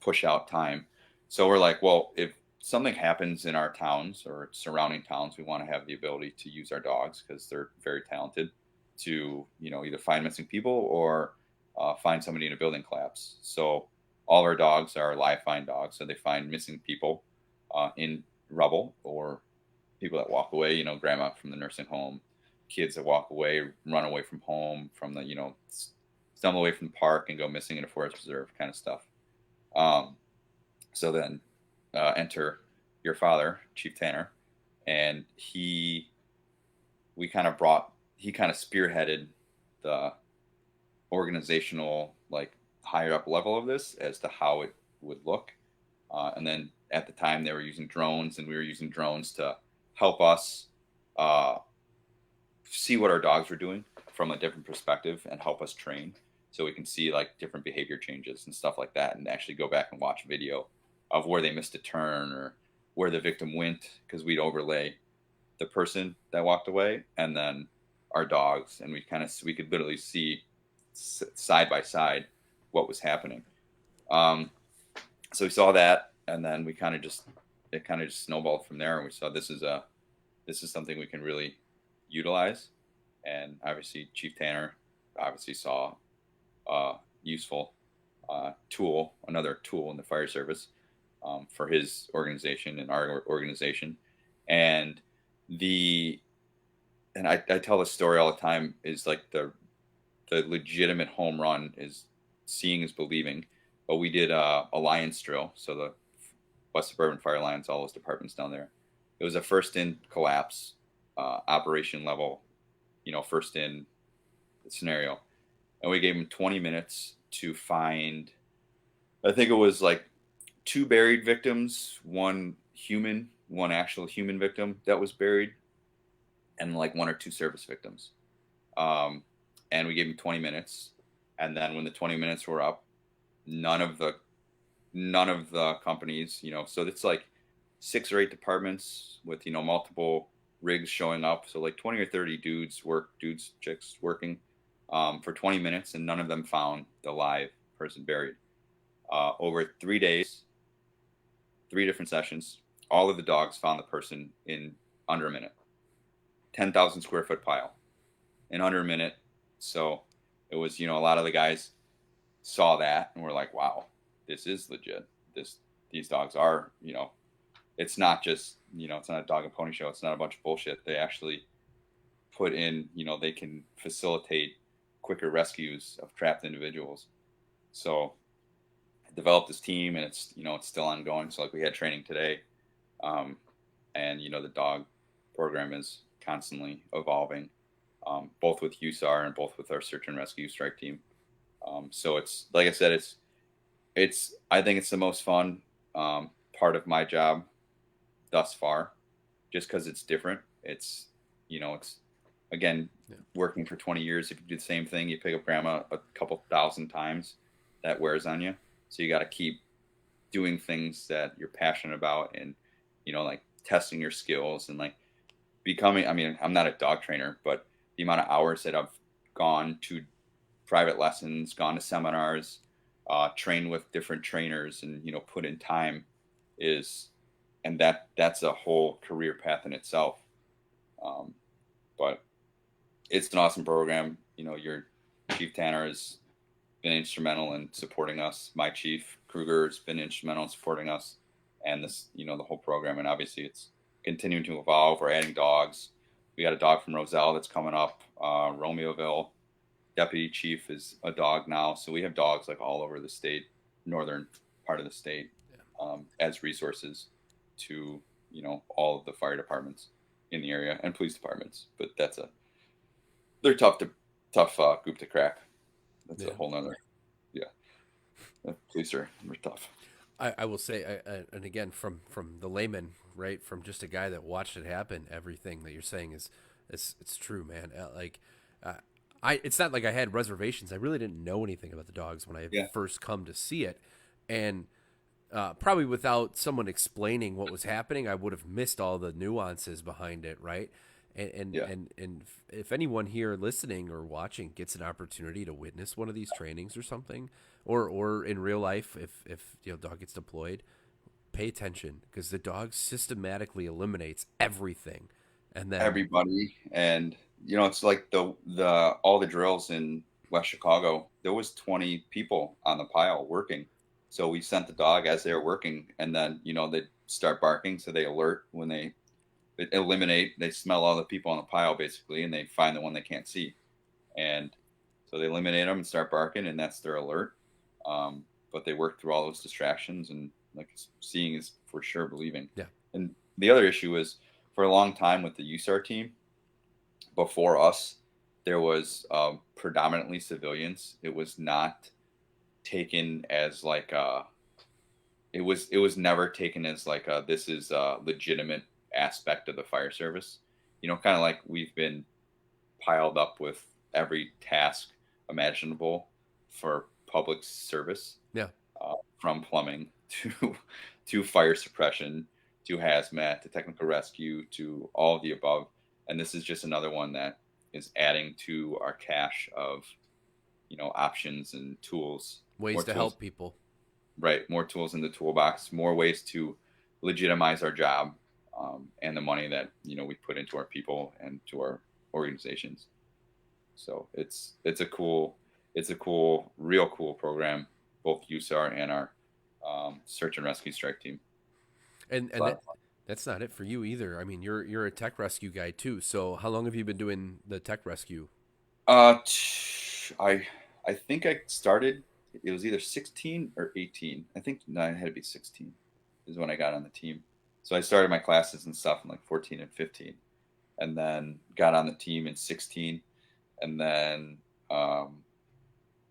Speaker 2: push out time. So we're like, well, if something happens in our towns or surrounding towns, we want to have the ability to use our dogs because they're very talented to either find missing people or find somebody in a building collapse. So all our dogs are live find dogs, so they find missing people in rubble or people that walk away, grandma from the nursing home, kids that walk away, run away from home, from the, stumble away from the park and go missing in a forest reserve kind of stuff. Um, so then enter your father, Chief Tanner, and he kind of spearheaded the organizational, like higher up level of this as to how it would look. And then at the time they were using drones, and we were using drones to help us uh, see what our dogs were doing from a different perspective and help us train, so we can see like different behavior changes and stuff like that, and actually go back and watch video of where they missed a turn or where the victim went, because we'd overlay the person that walked away and then our dogs, and we could literally see side by side what was happening. um, so we saw that, and then we kind of just it kind of just snowballed from there, and we saw this is something we can really utilize. And obviously Chief Tanner obviously saw a useful another tool in the fire service for his organization and our organization. And the I tell this story all the time, is like the legitimate home run is seeing is believing. But we did a alliance drill, so the West Suburban Fire Alliance, all those departments down there. It was a first in collapse operation level, first in scenario, and we gave them 20 minutes to find. I think it was like two buried victims, one actual human victim that was buried, and like one or two service victims. Um, and we gave them 20 minutes, and then when the 20 minutes were up, none of the companies, so it's like 6 or 8 departments with multiple rigs showing up, so like 20 or 30 chicks working for 20 minutes, and none of them found the live person buried. Over 3 days, 3 different sessions, all of the dogs found the person in under a minute. 10,000 square foot pile in under a minute. So it was, a lot of the guys saw that and were like, wow, this is legit. These dogs are, it's not just, it's not a dog and pony show. It's not a bunch of bullshit. They actually put in, they can facilitate quicker rescues of trapped individuals. So I developed this team, and it's, it's still ongoing. So like we had training today, and, the dog program is constantly evolving, both with USAR and both with our search and rescue strike team. So it's, like I said, I think it's the most fun part of my job thus far, just because it's different. It's, it's again, working for 20 years. If you do the same thing, you pick up grandma a couple thousand times, that wears on you. So you got to keep doing things that you're passionate about, and, like testing your skills and like becoming, I mean, I'm not a dog trainer, but the amount of hours that I've gone to private lessons, gone to seminars, trained with different trainers, and, put in time and that's a whole career path in itself. But it's an awesome program. Your Chief Tanner has been instrumental in supporting us. My chief Kruger has been instrumental in supporting us, and this, the whole program. And obviously it's continuing to evolve. We're adding dogs. We got a dog from Roselle that's coming up. Romeoville deputy chief is a dog now. So we have dogs like all over the state, northern part of the state, as resources to all of the fire departments in the area and police departments. But they're tough group to crack. That's a
Speaker 1: Yeah.
Speaker 2: whole nother, yeah. The police are tough.
Speaker 1: I will say, and again, from the layman, right, from just a guy that watched it happen, everything that you're saying is it's true, man. Uh, it's not like I had reservations. I really didn't know anything about the dogs when I
Speaker 2: Yeah,
Speaker 1: first come to see it, and probably without someone explaining what was happening, I would have missed all the nuances behind it, right?
Speaker 2: yeah.
Speaker 1: And if anyone here listening or watching gets an opportunity to witness one of these trainings or something, or in real life, if dog gets deployed, pay attention because the dog systematically eliminates everything, and then
Speaker 2: Everybody, and it's like the all the drills in West Chicago. There was 20 people on the pile working, so we sent the dog as they were working, and then they start barking, so they alert when they eliminate. They smell all the people on the pile basically, and they find the one they can't see, and so they eliminate them and start barking, and that's their alert. But they work through all those distractions, and like seeing is for sure believing.
Speaker 1: yeah,
Speaker 2: And the other issue is for a long time with the USAR team before us, there was predominantly civilians. It was not taken as like it was never taken as like this is a legitimate aspect of the fire service. Kind of like we've been piled up with every task imaginable for public service,
Speaker 1: yeah.
Speaker 2: from plumbing to fire suppression to hazmat to technical rescue to all of the above. And this is just another one that is adding to our cache of options and tools.
Speaker 1: Ways
Speaker 2: More
Speaker 1: to
Speaker 2: tools,
Speaker 1: help people.
Speaker 2: right? More tools in the toolbox. More ways to legitimize our job, and the money that we put into our people and to our organizations. So it's a cool, real cool program, both USAR and our search and rescue strike team.
Speaker 1: And
Speaker 2: It's a lot of
Speaker 1: that's not it for you either. I mean, you're a tech rescue guy too. So how long have you been doing the tech rescue?
Speaker 2: I think I started. It was either 16 or 18. I think no, it had to be 16 is when I got on the team. So I started my classes and stuff in like 14 and 15, and then got on the team in 16, and then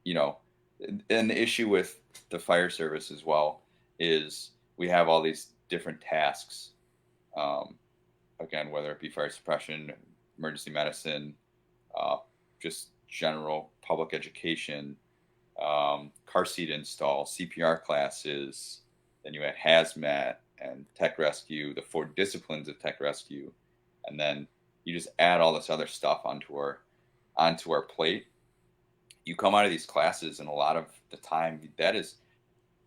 Speaker 2: you know, and the issue with the fire service as well is we have all these different tasks. Um, Again, whether it be fire suppression, emergency medicine, uh, just general public education, car seat install, CPR classes. Then you had hazmat and tech rescue, the four disciplines of tech rescue, and then you just add all this other stuff onto our plate. You come out of these classes, and a lot of the time, that is,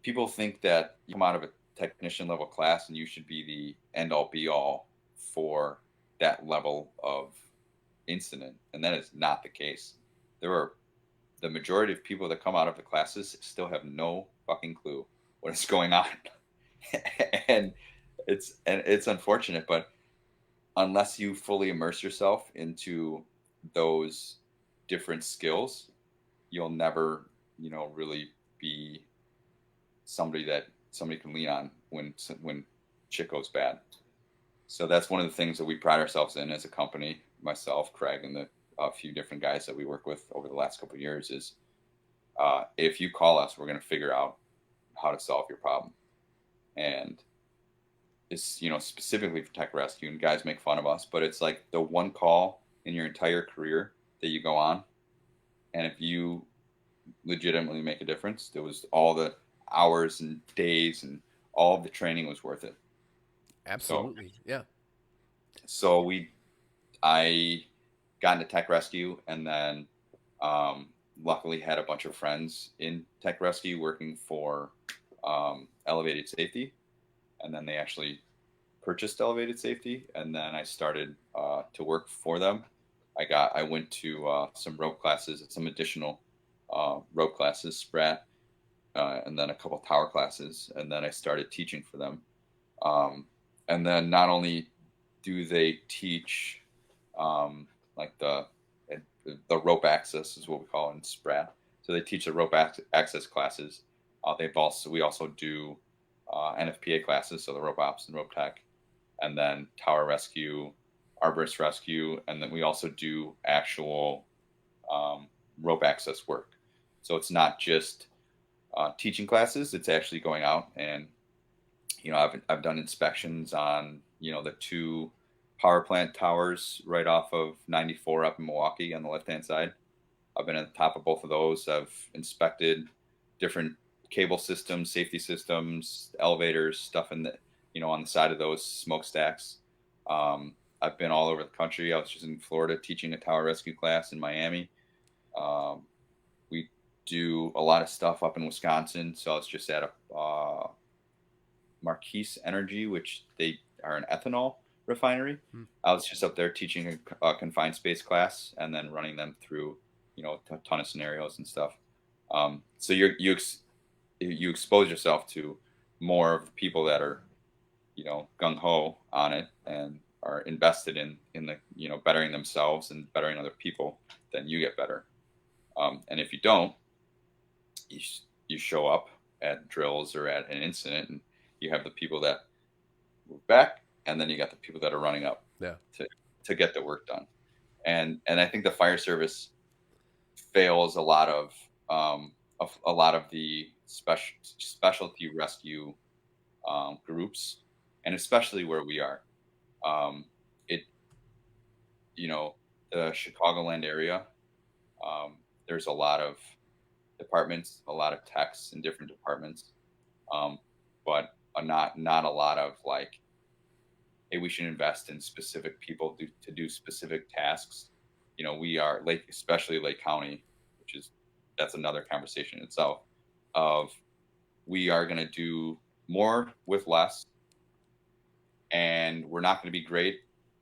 Speaker 2: people think that you come out of a technician level class and you should be the end all be all for that level of incident, and that is not the case. There are the majority of people that come out of the classes still have no fucking clue what is going on. and it's unfortunate, but unless you fully immerse yourself into those different skills, you'll never really be somebody can lean on when shit goes bad. So that's one of the things that we pride ourselves in as a company, myself, Craig, and the a few different guys that we work with over the last couple of years is, if you call us, we're going to figure out how to solve your problem. And it's, specifically for tech rescue, and guys make fun of us, but it's like the one call in your entire career that you go on. And if you legitimately make a difference, there was all the hours and days and all of the training was worth it. So,
Speaker 1: Absolutely. Yeah.
Speaker 2: so I got into tech rescue, and then luckily had a bunch of friends in tech rescue working for elevated safety, and then they actually purchased elevated safety, and then I started to work for them. I went to some rope classes, some additional rope classes, Sprat, and then a couple tower classes, and then I started teaching for them. And then not only do they teach like the rope access is what we call it in Sprat. So they teach the rope access classes. We also do NFPA classes, so the rope ops and rope tech. and then tower rescue, arborist rescue, and then we also do actual um, rope access work. So it's not just teaching classes; it's actually going out and I've done inspections on the two power plant towers right off of 94 up in Milwaukee on the left hand side. I've been at the top of both of those. I've inspected different cable systems, safety systems, elevators, stuff in the on the side of those smokestacks. I've been all over the country. I was just in Florida teaching a tower rescue class in Miami. Um, we do a lot of stuff up in Wisconsin. So I was just at a Marquise Energy, which they are an ethanol refinery.
Speaker 1: Hmm.
Speaker 2: I was just up there teaching a confined space class and then running them through, a ton of scenarios and stuff. So you expose yourself to more of the people that are, gung ho on it and are invested in the bettering themselves and bettering other people. Then you get better. And if you don't, you show up at drills or at an incident and you have the people that move back and then you got the people that are running up
Speaker 1: Yeah.
Speaker 2: to get the work done. And I think the fire service fails a lot of the specialty rescue groups, and especially where we are. It you know the Chicagoland area. There's a lot of departments, a lot of techs in different departments, but not a lot of like, hey, we should invest in specific people to do specific tasks. We are Lake, especially Lake County, which is that's another conversation in itself. Of we are going to do more with less, and we're not going to be great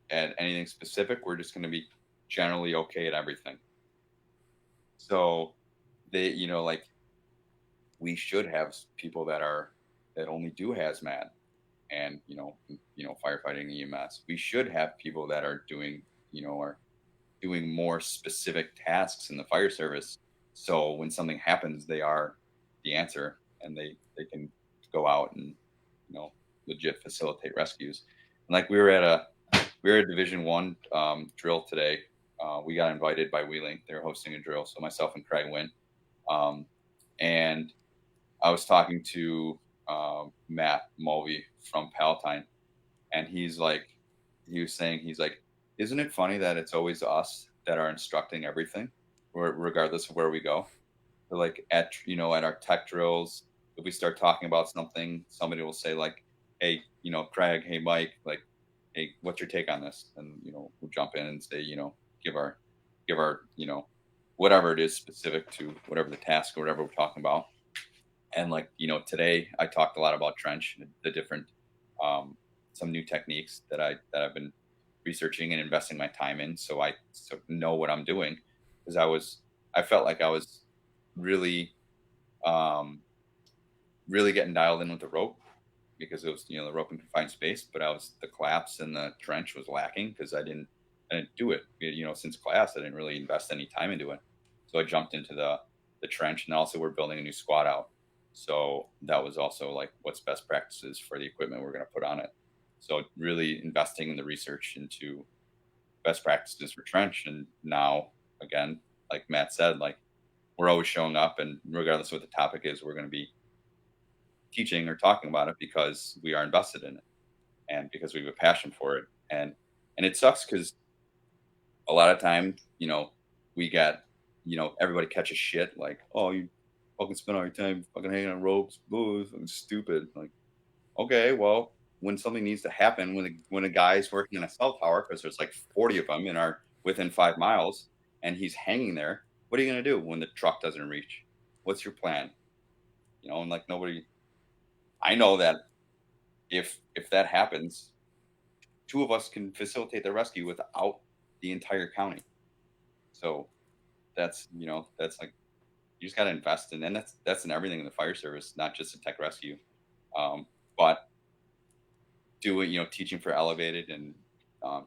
Speaker 2: at anything specific. We're just going to be generally okay at everything. So like we should have people that only do hazmat and firefighting EMS. We should have people that are doing more specific tasks in the fire service. So when something happens, they are the answer and they can go out and legit facilitate rescues. And like we were at Division 1 drill today. We got invited by Wheeling. They were hosting a drill, so myself and Craig went. Um, and I was talking to Matt Mulvey from Palatine, and he was saying, he's like, isn't it funny that it's always us that are instructing everything, regardless of where we go? So like at our tech drills, if we start talking about something, somebody will say like, hey, Craig, hey Mike, like, hey, what's your take on this? And we'll jump in and say, give our whatever it is specific to whatever the task or whatever we're talking about. And like today I talked a lot about trench, the different some new techniques that I've been researching and investing my time in, so I know what I'm doing, because I felt like I was really really getting dialed in with the rope, because it was the rope in confined space, but the collapse and the trench was lacking because I didn't do it. Since class I didn't really invest any time into it, so I jumped into the trench. And also we're building a new squad out, so that was also like, what's best practices for the equipment we're going to put on it. So really investing in the research into best practices for trench. And now, again, like Matt said, like we're always showing up, and regardless of what the topic is, we're going to be teaching or talking about it because we are invested in it and because we have a passion for it. And it sucks because a lot of time, we get, everybody catches shit like, oh, you fucking spend all your time fucking hanging on ropes, booze, and stupid. Like, okay, well, when something needs to happen, when a guy's working in a cell tower, because there's like 40 of them and are within 5 miles, and he's hanging there, what are you gonna do when the truck doesn't reach? What's your plan? And like nobody, I know that if that happens, two of us can facilitate the rescue without the entire county. So that's like, you just got to invest in, and that's in everything in the fire service, not just in tech rescue, but doing teaching for elevated and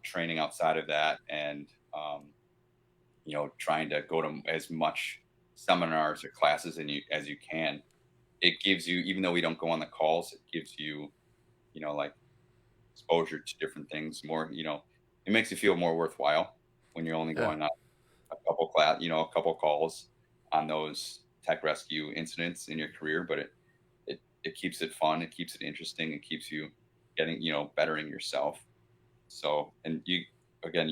Speaker 2: training outside of that, and trying to go to as much seminars or classes as you can. It gives you, even though we don't go on the calls, it gives you like exposure to different things more. It makes you feel more worthwhile when you're only
Speaker 1: Yeah.
Speaker 2: going on a couple a couple calls on those tech rescue incidents in your career, but it keeps it fun, it keeps it interesting, it keeps you getting, bettering yourself. So, and you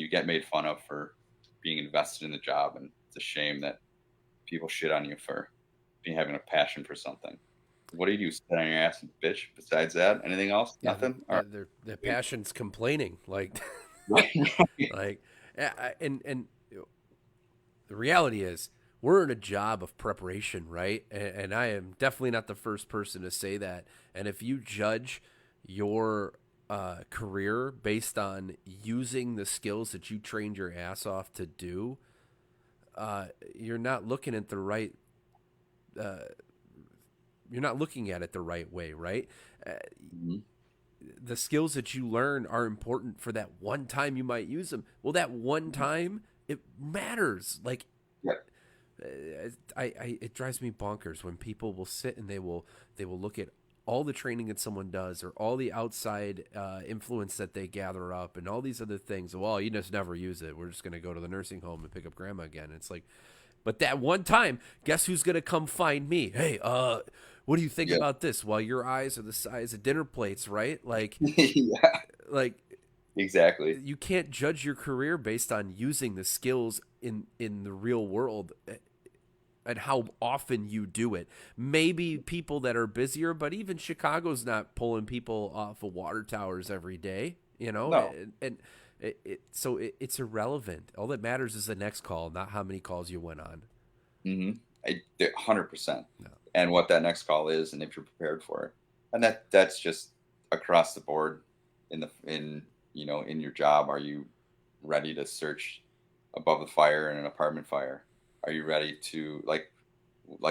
Speaker 2: get made fun of for being invested in the job, and it's a shame that people shit on you for being having a passion for something. What do you do? Sit on your ass and bitch? Besides that, anything else?
Speaker 1: Yeah,
Speaker 2: Nothing. All
Speaker 1: their
Speaker 2: right.
Speaker 1: passion's complaining, like,
Speaker 2: Right.
Speaker 1: like, and the reality is we're in a job of preparation, right? And I am definitely not the first person to say that. And if you judge your career based on using the skills that you trained your ass off to do, you're not looking at the right. You're not looking at it the right way, right? Uh,
Speaker 2: Mhm.
Speaker 1: the skills that you learn are important for that one time you might use them. Well, that one time it matters. Like
Speaker 2: Yeah.
Speaker 1: it drives me bonkers when people will sit and they will look at all the training that someone does or all the outside influence that they gather up and all these other things. Well, you just never use it. We're just going to go to the nursing home and pick up grandma again. It's like, but that one time, guess who's going to come find me? Hey, what do you think
Speaker 2: Yeah.
Speaker 1: about this? Well, your eyes are the size of dinner plates, right?
Speaker 2: Yeah.
Speaker 1: Like
Speaker 2: Exactly.
Speaker 1: you can't judge your career based on using the skills in the real world and how often you do it. Maybe people that are busier, but even Chicago's not pulling people off of water towers every day,
Speaker 2: No.
Speaker 1: and it's irrelevant. All that matters is the next call, not how many calls you went on.
Speaker 2: 100%.
Speaker 1: No.
Speaker 2: And what that next call is, and if you're prepared for it, and that's just across the board in your job. Are you ready to search above the fire in an apartment fire? Are you ready to like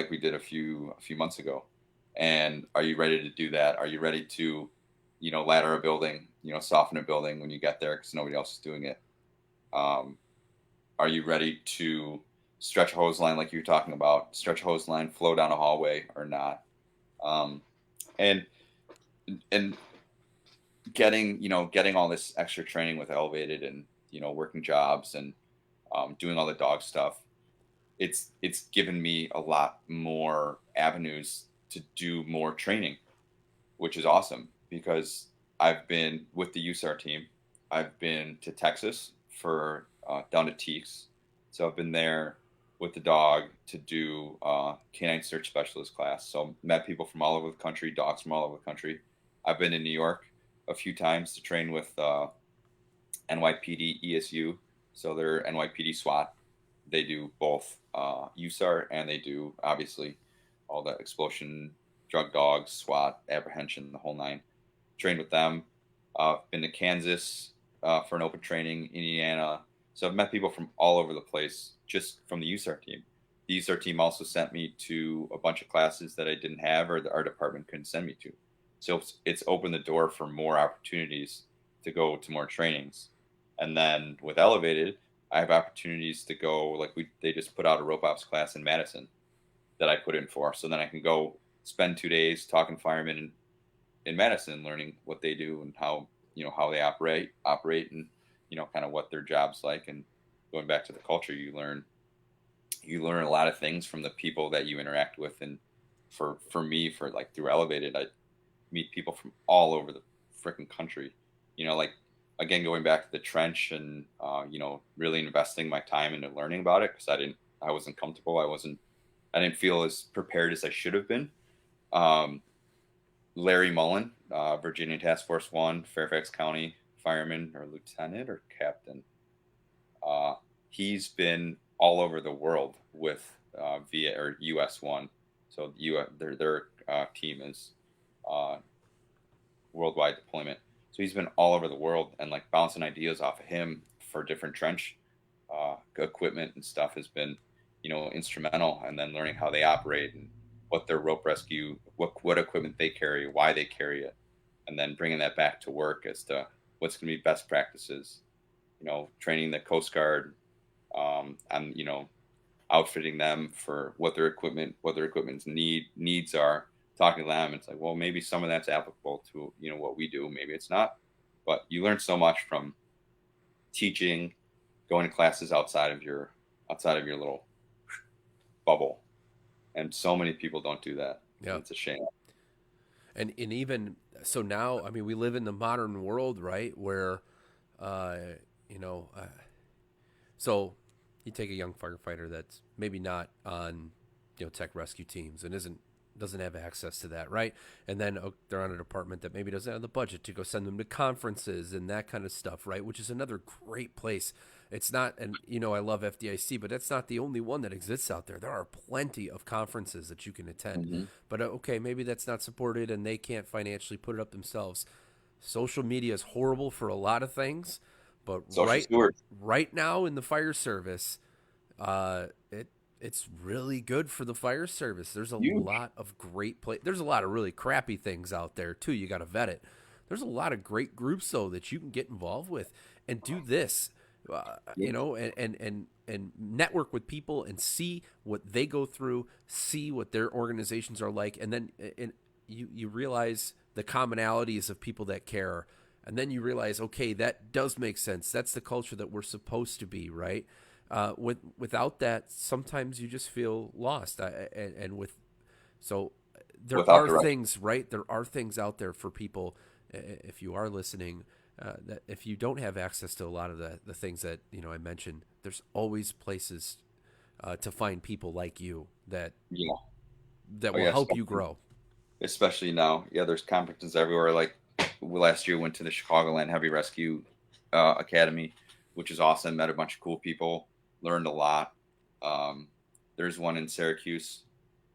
Speaker 2: we did a few months ago? And are you ready to do that? Are you ready to ladder a building, soften a building when you get there because nobody else is doing it? Um, are you ready to stretch a hose line like you were talking about? Stretch a hose line, flow down a hallway or not? Um, and and getting all this extra training with elevated and working jobs and doing all the dog stuff. It's given me a lot more avenues to do more training, which is awesome because I've been with the USAR team. I've been to Texas for down to Teeks. So I've been there with the dog to do canine search specialist class. So met people from all over the country, dogs from all over the country. I've been in New York a few times to train with NYPD ESU. So they're NYPD SWAT. They do both USAR and they do obviously all the explosion, drug dogs, SWAT, apprehension, the whole nine. Trained with them. Been to Kansas for an open training, Indiana. So I've met people from all over the place just from the USAR team. The USAR team also sent me to a bunch of classes that I didn't have or our department couldn't send me to. So it's opened the door for more opportunities to go to more trainings. And then with Elevated, I have opportunities to go like they just put out a rope ops class in Madison that I put in for. So then I can go spend 2 days talking firemen in Madison, learning what they do and how they operate, and kind of what their job's like. And going back to the culture, you learn a lot of things from the people that you interact with. And for me, for like through Elevated, I meet people from all over the freaking country. Like again, going back to the trench and really investing my time into learning about it because I wasn't comfortable. I didn't feel as prepared as I should have been. Um, Larry Mullen, Virginia Task Force One, Fairfax County fireman or lieutenant or captain. Uh, he's been all over the world with via or US One. So their team is uh, worldwide deployment. So he's been all over the world and like bouncing ideas off of him for different trench equipment and stuff has been, instrumental. And then learning how they operate and what their rope rescue, what equipment they carry, why they carry it, and then bringing that back to work as to what's going to be best practices. Training the Coast Guard, and outfitting them for what their equipment's needs are, talking to them. It's like, well, maybe some of that's applicable to what we do, maybe it's not. but you learn so much from teaching, going to classes outside of your little bubble. And so many people don't do that.
Speaker 1: Yeah.
Speaker 2: It's a shame.
Speaker 1: And even so now, I mean, we live in the modern world, right? Where, uh, you know, so you take a young firefighter that's maybe not on, tech rescue teams and doesn't have access to that, right? And then they're on a department that maybe doesn't have the budget to go send them to conferences and that kind of stuff, right? Which is another great place. It's not, and I love FDIC, but that's not the only one that exists out there. There are plenty of conferences that you can attend,
Speaker 2: Hmm.
Speaker 1: but okay, maybe that's not supported and they can't financially put it up themselves. Social media is horrible for a lot of things, but
Speaker 2: Social stewards.
Speaker 1: right now in the fire service, it's really good for the fire service. There's a
Speaker 2: Huge.
Speaker 1: lot of great There's a lot of really crappy things out there too. You got to vet it. There's a lot of great groups though that you can get involved with and do this,
Speaker 2: Yeah.
Speaker 1: and network with people and see what they go through, see what their organizations are like, and then you realize the commonalities of people that care, and then you realize, okay, that does make sense. That's the culture that we're supposed to be, right? Without that, sometimes you just feel lost. So there
Speaker 2: Without
Speaker 1: are
Speaker 2: direction.
Speaker 1: things, right? There are things out there for people. If you are listening, that if you don't have access to a lot of the things that I mentioned, there's always places to find people like you
Speaker 2: Yeah.
Speaker 1: that
Speaker 2: Oh
Speaker 1: will
Speaker 2: yeah.
Speaker 1: help you grow.
Speaker 2: Especially now. Yeah, there's conferences everywhere. Like last year, went to the Chicagoland Heavy Rescue Academy, which is awesome. Met a bunch of cool people, learned a lot. Um, there's one in Syracuse,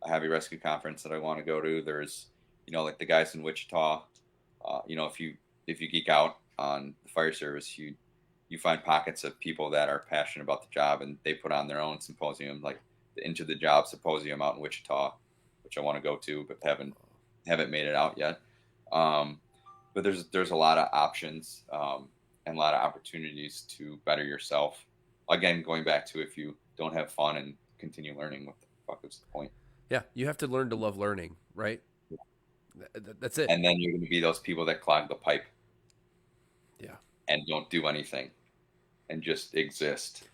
Speaker 2: a heavy rescue conference that I want to go to. There's, like the guys in Wichita. If you geek out on the fire service, you find pockets of people that are passionate about the job, and they put on their own symposium, like the Into the Job symposium out in Wichita, which I want to go to, but haven't made it out yet. Um, but there's a lot of options, and a lot of opportunities to better yourself. Again, going back to, if you don't have fun and continue learning, what the fuck is the point?
Speaker 1: Yeah, you have to learn to love learning, right? That's it.
Speaker 2: And then you're going to be those people that clog the pipe
Speaker 1: Yeah.
Speaker 2: and don't do anything and just exist.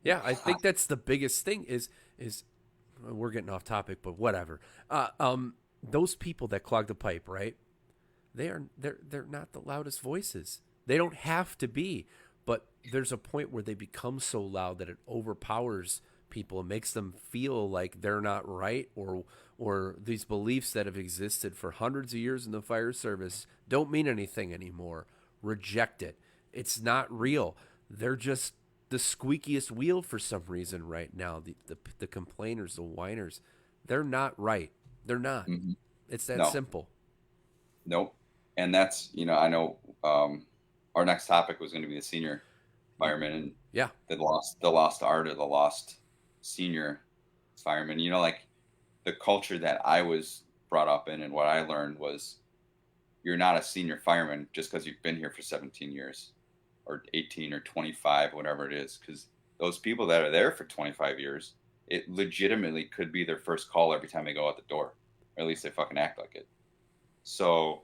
Speaker 1: Yeah, I think that's the biggest thing is we're getting off topic, but whatever. Those people that clog the pipe, right? They're not the loudest voices. They don't have to be, but there's a point where they become so loud that it overpowers people and makes them feel like they're not right, or these beliefs that have existed for hundreds of years in the fire service don't mean anything anymore. Reject it. It's not real. They're just the squeakiest wheel for some reason right now. The complainers, the whiners, they're not right. They're not.
Speaker 2: Mhm.
Speaker 1: It's that
Speaker 2: No,
Speaker 1: simple.
Speaker 2: nope. And that's, I know, our next topic was going to be the senior firemen and
Speaker 1: Yeah.
Speaker 2: the lost art of the lost senior firemen. Like the culture that I was brought up in, and what I learned was, you're not a senior fireman just because you've been here for 17 years or 18 or 25, whatever it is. Because those people that are there for 25 years, it legitimately could be their first call every time they go out the door, or at least they fucking act like it. So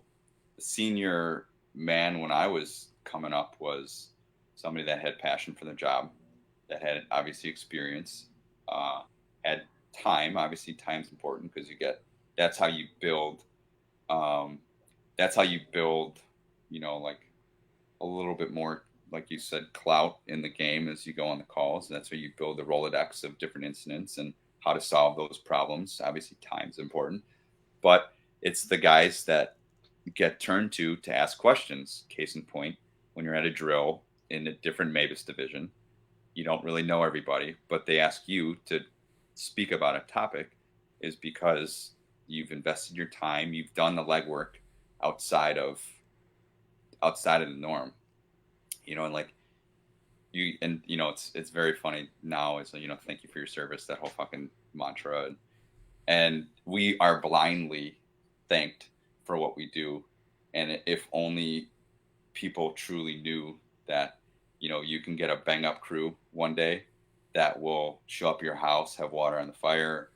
Speaker 2: the senior man when I was coming up was somebody that had passion for the job, that had obviously experience, had time. Obviously, time's important because that's how you build. Um, that's how you build, like a little bit more, like you said, clout in the game as you go on the calls. That's where you build the Rolodex of different incidents and how to solve those problems. Obviously, time's important, but it's the guys that get turned to ask questions. Case in point, when you're at a drill in a different Mavis division, you don't really know everybody, but they ask you to speak about a topic, is because you've invested your time, you've done the legwork outside of the norm, and like it's very funny now, is, thank you for your service, that whole fucking mantra, and we are blindly thanked for what we do. And if only people truly knew that, you can get a bang up crew one day that will show up at your house, have water on the fire,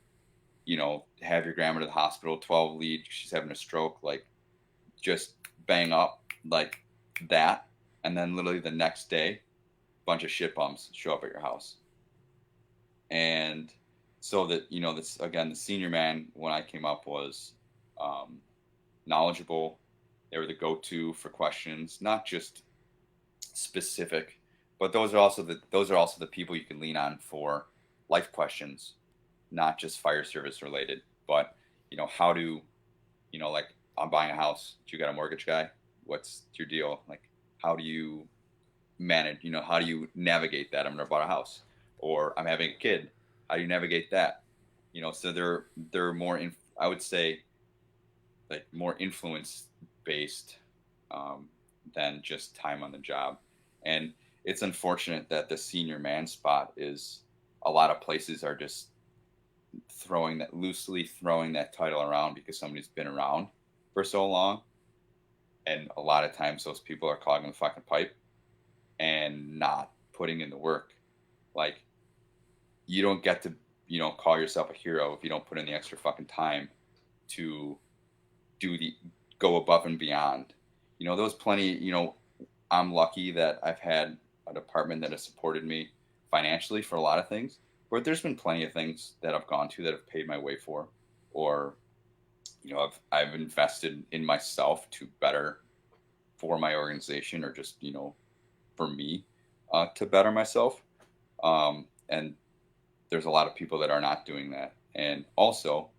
Speaker 2: have your grandma to the hospital, 12 lead, she's having a stroke, like just bang up, like that, and then literally the next day, a bunch of shit bums show up at your house. And so that, this again, the senior man when I came up was um, knowledgeable. They were the go-to for questions, not just specific, but those are also the people you can lean on for life questions, not just fire service related, but how do like, I'm buying a house. Do you got a mortgage guy? What's your deal? Like, how do you manage? How do you navigate that? I'm gonna buy a house, or I'm having a kid. How do you navigate that? So they're more I would say, like, more influence based, um, than just time on the job. And it's unfortunate that the senior man spot is, a lot of places are just loosely throwing that title around because somebody's been around for so long. And a lot of times those people are clogging the fucking pipe and not putting in the work. Like, you don't get to, call yourself a hero if you don't put in the extra fucking time to do the go above and beyond. There was plenty, I'm lucky that I've had a department that has supported me financially for a lot of things, but there's been plenty of things that I've gone to that have paid my way for, or, I've invested in myself to better for my organization, or just, for me, to better myself. And there's a lot of people that are not doing that. And also,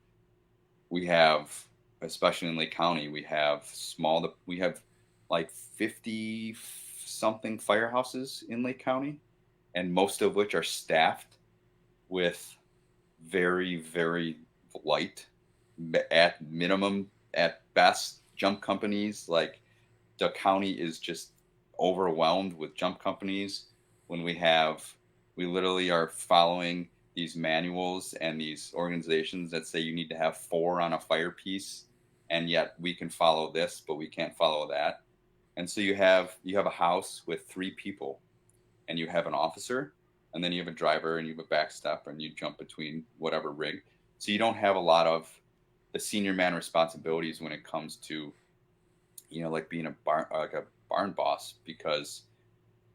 Speaker 2: we have, especially in Lake County, we have like 50 something firehouses in Lake County, and most of which are staffed with very, very light, at minimum, at best, jump companies. Like, the county is just overwhelmed with jump companies. When we literally are following these manuals and these organizations that say you need to have 4 on a fire piece, and yet we can follow this, but we can't follow that. And so you have a house with 3 people, and you have an officer, and then you have a driver, and you have a backstep, and you jump between whatever rig. So you don't have a lot of the senior man responsibilities when it comes to, like being a barn boss, because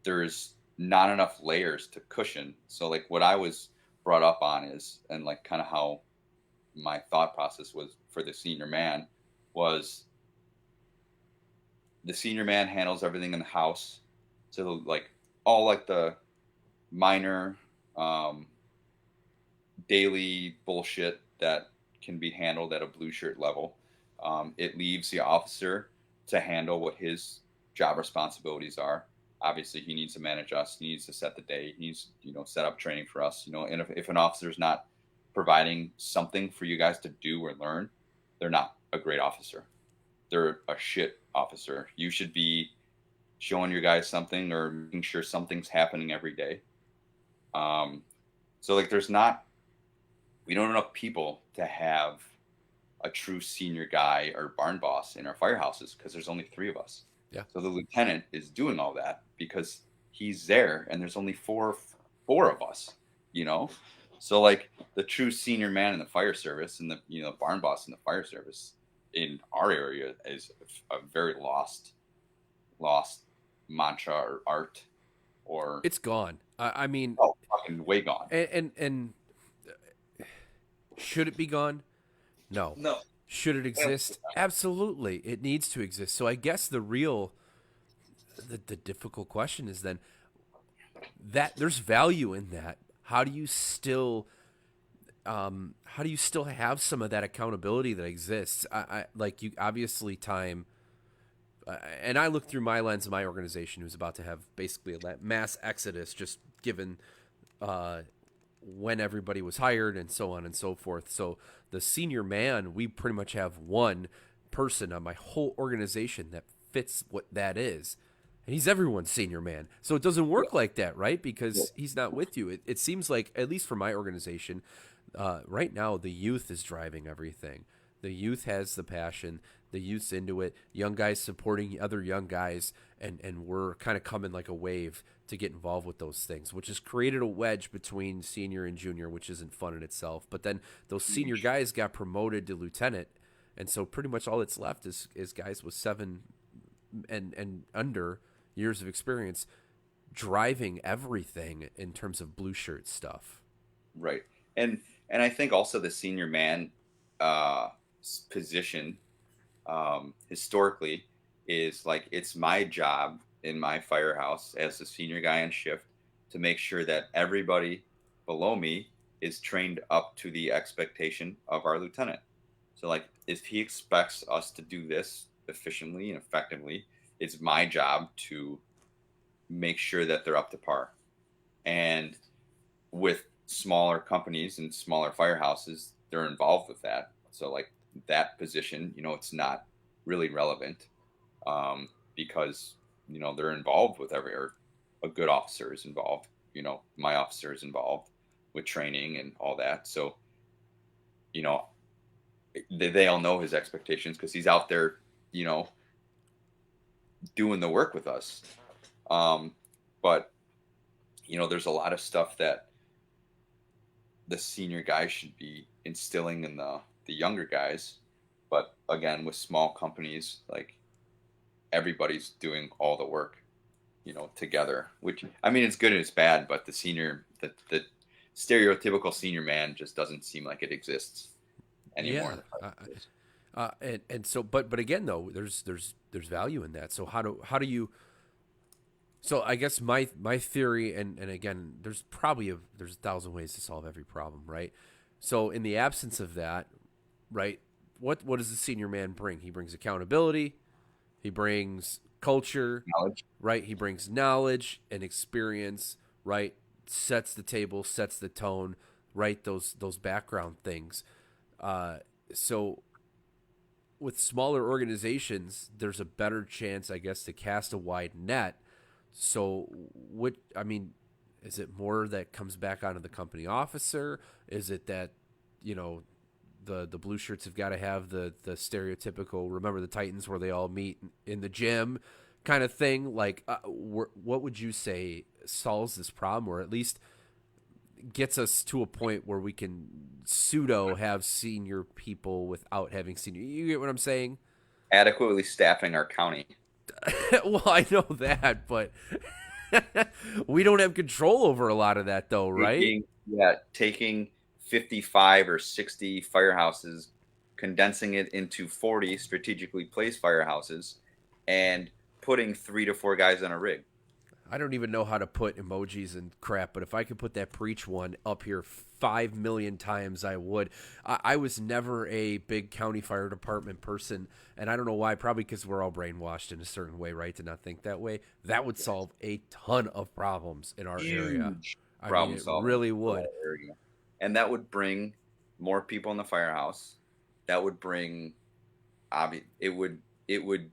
Speaker 2: there's not enough layers to cushion. So, like, what I was brought up on is, and like kind of how my thought process was for the senior man, was the senior man handles everything in the house. So, like, all like the minor, um, daily bullshit that can be handled at a blue shirt level. It leaves the officer to handle what his job responsibilities are. Obviously, he needs to manage us. He needs to set the day. He needs, set up training for us. And if an officer is not providing something for you guys to do or learn, they're not a great officer. They're a shit officer. You should be showing your guys something, or making sure something's happening every day. So, like, we don't have enough people to have a true senior guy or barn boss in our firehouses, because there's only 3 of us.
Speaker 1: Yeah.
Speaker 2: So the lieutenant is doing all that because he's there, and there's only four of us. So, like, the true senior man in the fire service, and the barn boss in the fire service in our area, is a very lost mantra or art, or,
Speaker 1: It's gone. I mean,
Speaker 2: oh, fucking way gone.
Speaker 1: and should it be gone? No.
Speaker 2: No.
Speaker 1: Should it exist? Absolutely. It needs to exist. So I guess the difficult question is then, that there's value in that. How do you still have some of that accountability that exists? I like, you obviously time, and I look through my lens of my organization, who's about to have basically a mass exodus, just given when everybody was hired and so on and so forth. So the senior man, we pretty much have one person on my whole organization that fits what that is. And he's everyone's senior man. So it doesn't work like that, right? Because he's not with you. It seems like, at least for my organization, right now, the youth is driving everything. The youth has the passion. The youth's into it. Young guys supporting other young guys. And we're kind of coming like a wave to get involved with those things, which has created a wedge between senior and junior, which isn't fun in itself. But then those senior guys got promoted to lieutenant. And so pretty much all that's left is guys with 7 and under years of experience driving everything in terms of blue shirt stuff.
Speaker 2: Right. And I think also the senior man uh, position historically is like it's my job in my firehouse as the senior guy on shift to make sure that everybody below me is trained up to the expectation of our lieutenant. So like if he expects us to do this efficiently and effectively, it's my job to make sure that they're up to par. And with smaller companies and smaller firehouses, they're involved with that. So like that position, it's not really relevant because they're involved with or a good officer is involved. My officer is involved with training and all that. So you know they all know his expectations because he's out there, you know, doing the work with us. Um, but there's a lot of stuff that the senior guys should be instilling in the younger guys. But again, with small companies, like everybody's doing all the work, together. Which I mean, it's good and it's bad, but the stereotypical senior man just doesn't seem like it exists
Speaker 1: Yeah,
Speaker 2: anymore.
Speaker 1: and so, but again, though, there's value in that. So how do you? So I guess my theory, and again, there's a thousand ways to solve every problem, right? So in the absence of that, right, what does the senior man bring? He brings accountability, he brings culture,
Speaker 2: Knowledge.
Speaker 1: right? He brings knowledge and experience, right? Sets the table, sets the tone, right? Those background things. Uh, so with smaller organizations, there's a better chance, I guess, to cast a wide net. So what I mean, is it more that comes back onto the company officer? Is it that you know the blue shirts have got to have the stereotypical remember the Titans where they all meet in the gym kind of thing? Like, what would you say solves this problem, or at least gets us to a point where we can pseudo have senior people without having senior? You get what I'm saying?
Speaker 2: Adequately staffing our county.
Speaker 1: Well, I know that, but we don't have control over a lot of that, though, right?
Speaker 2: Taking 55 or 60 firehouses, condensing it into 40 strategically placed firehouses, and putting 3 to 4 guys on a rig.
Speaker 1: I don't even know how to put emojis and crap, but if I could put that preach one up here 5 million times, I would. I was never a big county fire department person, and I don't know why. Probably because we're all brainwashed in a certain way, right, to not think that way. That would solve a ton of problems in our area.
Speaker 2: Huge
Speaker 1: I mean,
Speaker 2: problem
Speaker 1: it
Speaker 2: solving
Speaker 1: really
Speaker 2: for
Speaker 1: would.
Speaker 2: that area. And that would bring more people in the firehouse. That would bring it would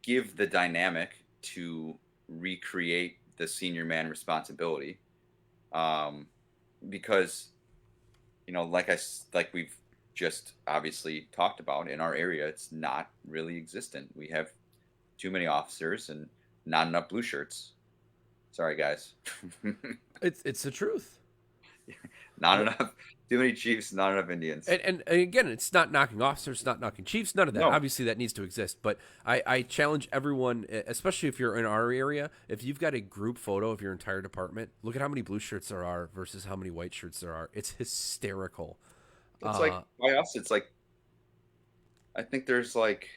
Speaker 2: give the dynamic to recreate the senior man responsibility. Because like we've just obviously talked about, in our area it's not really existent. We have too many officers and not enough blue shirts. Sorry guys.
Speaker 1: It's the truth.
Speaker 2: Not enough. Too many chiefs, not enough Indians.
Speaker 1: And again, it's not knocking officers, it's not knocking chiefs, none of that.
Speaker 2: No.
Speaker 1: Obviously, that needs to exist. But I challenge everyone, especially if you're in our area, if you've got a group photo of your entire department, look at how many blue shirts there are versus how many white shirts there are. It's hysterical.
Speaker 2: It's like
Speaker 1: Uh,
Speaker 2: by us, it's like I think there's like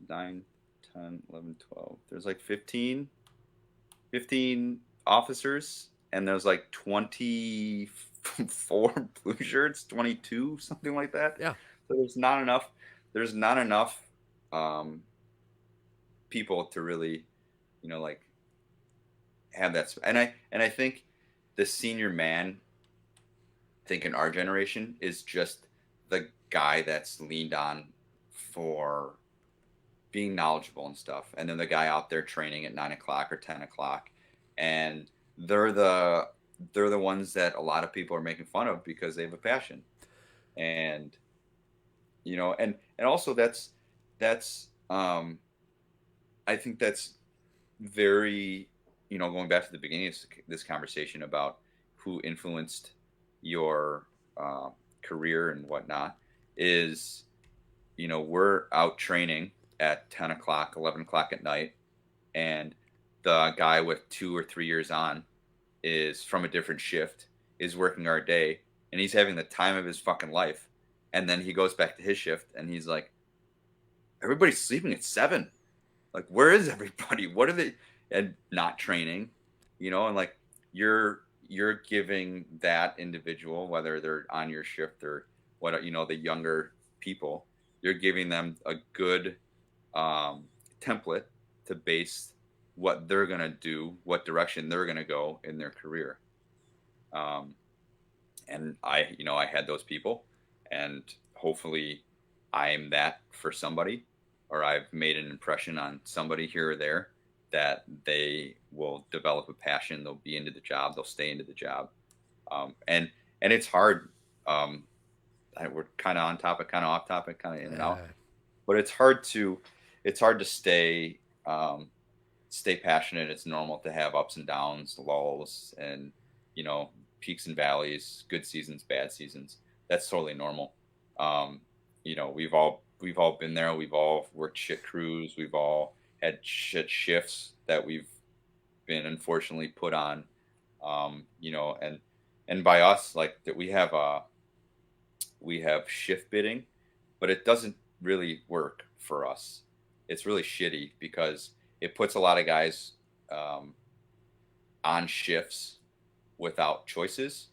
Speaker 2: 9, 10, 11, 12. There's like 15 officers, and there's like 24 blue shirts, 22, something like that.
Speaker 1: yeah.
Speaker 2: So there's not enough um, people to really, like have that. And I think the senior man, I think in our generation, is just the guy that's leaned on for being knowledgeable and stuff, and then the guy out there training at 9 o'clock or 10 o'clock, and they're the they're the ones that a lot of people are making fun of because they have a passion. And and also that's I think that's very, going back to the beginning of this conversation about who influenced your career and whatnot, is we're out training at 10 o'clock, 11 o'clock at night, and the guy with 2 or 3 years on is from a different shift, is working our day, and he's having the time of his fucking life. And then he goes back to his shift, and he's like, everybody's sleeping at 7. Like, where is everybody? What are they? And not training, and like you're giving that individual, whether they're on your shift or what, the younger people, you're giving them a good template to base what they're gonna do, what direction they're gonna go in their career. Um, and I had those people, and hopefully I'm that for somebody, or I've made an impression on somebody here or there that they will develop a passion. They'll be into the job. They'll stay into the job. And it's hard. We're kind of on topic, kind of off topic, kind of in and out, but it's hard to stay passionate. It's normal to have ups and downs, lulls, and peaks and valleys, good seasons, bad seasons. That's totally normal. We've all been there. We've all worked shit crews. We've all had shit shifts that we've been unfortunately put on. And by us, like that, we have shift bidding, but it doesn't really work for us. It's really shitty because it puts a lot of guys on shifts without choices,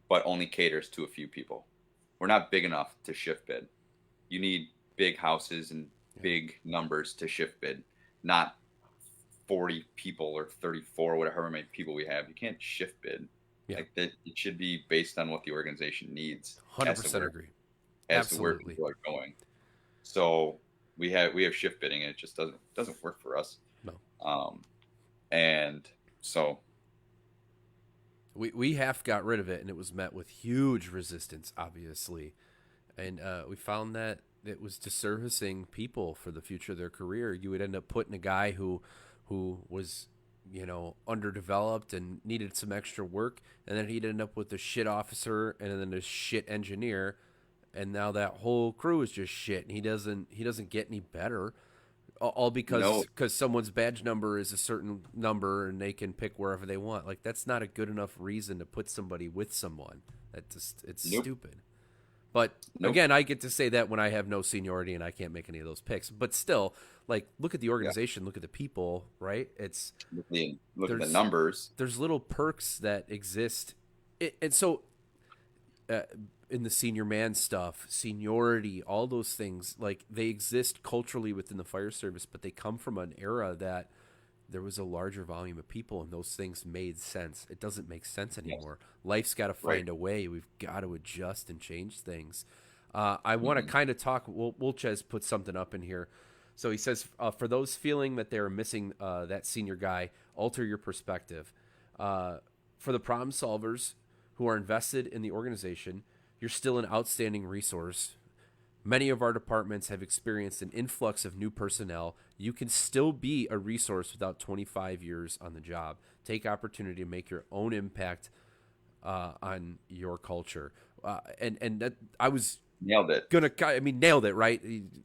Speaker 2: but only caters to a few people. We're not big enough to shift bid. You need big houses and big numbers to shift bid, not 40 people or 34, whatever many people we have. You can't shift bid.
Speaker 1: Yeah.
Speaker 2: Like that, it should be based on what the organization needs.
Speaker 1: 100% agree.
Speaker 2: As to where people are going. So we have shift bidding, and it just doesn't work for us.
Speaker 1: No.
Speaker 2: And so
Speaker 1: we half got rid of it, and it was met with huge resistance, obviously. And we found that it was disservicing people for the future of their career. You would end up putting a guy who was, underdeveloped and needed some extra work, and then he'd end up with a shit officer and then a shit engineer, and now that whole crew is just shit, and he doesn't get any better. All because someone's badge number is a certain number and they can pick wherever they want. Like, that's not a good enough reason to put somebody with someone. It's stupid. But again, I get to say that when I have no seniority and I can't make any of those picks. But still, like, look at the organization, look at the people, right? It's
Speaker 2: look at the numbers.
Speaker 1: There's little perks that exist, and so in the senior man stuff, seniority, all those things, like, they exist culturally within the fire service, but they come from an era that there was a larger volume of people and those things made sense. It doesn't make sense anymore. Yes. Life's got to find a way. We've got to adjust and change things. I want to kind of talk. Wilches put something up in here. So he says, for those feeling that they're missing that senior guy, alter your perspective. For the problem solvers who are invested in the organization, you're still an outstanding resource. Many of our departments have experienced an influx of new personnel. You can still be a resource without 25 years on the job. Take opportunity to make your own impact on your culture. And that, I was
Speaker 2: nailed it.
Speaker 1: Nailed it, right?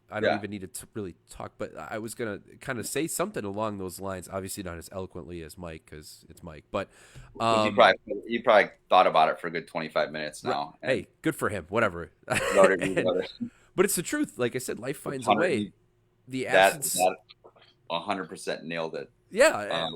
Speaker 1: I don't even need to really talk, but I was gonna kind of say something along those lines. Obviously, not as eloquently as Mike, because it's Mike. But
Speaker 2: he probably thought about it for a good 25 minutes now.
Speaker 1: Hey, good for him. Whatever. But it's the truth. Like I said, life finds a way. The absence.
Speaker 2: That 100% nailed it.
Speaker 1: Yeah.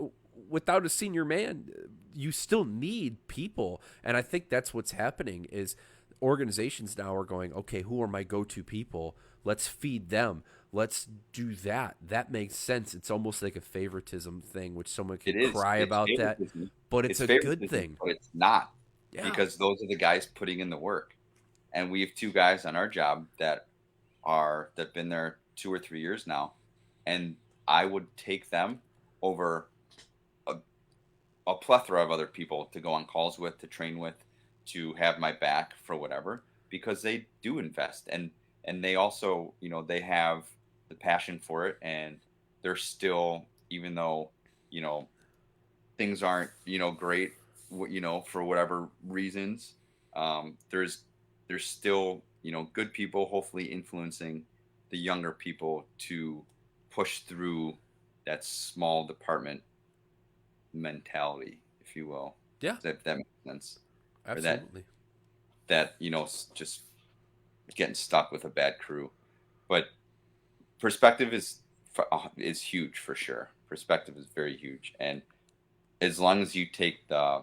Speaker 1: Without a senior man, you still need people. And I think that's what's happening is organizations now are going, okay, who are my go-to people? Let's feed them. Let's do that. That makes sense. It's almost like a favoritism thing, which someone can cry about that. But it's a good thing.
Speaker 2: But it's not. Yeah. Because those are the guys putting in the work. And we have 2 guys on our job that been there 2 or 3 years now, and I would take them over a plethora of other people to go on calls with, to train with, to have my back for whatever, because they do invest, and they also, they have the passion for it, and they're still, even though things aren't great, for whatever reasons, there's still good people hopefully influencing the younger people to push through that small department mentality, if you will,
Speaker 1: Yeah,
Speaker 2: if that makes sense, or
Speaker 1: absolutely.
Speaker 2: that just getting stuck with a bad crew. But perspective is huge for sure. Perspective is very huge, and as long as you take the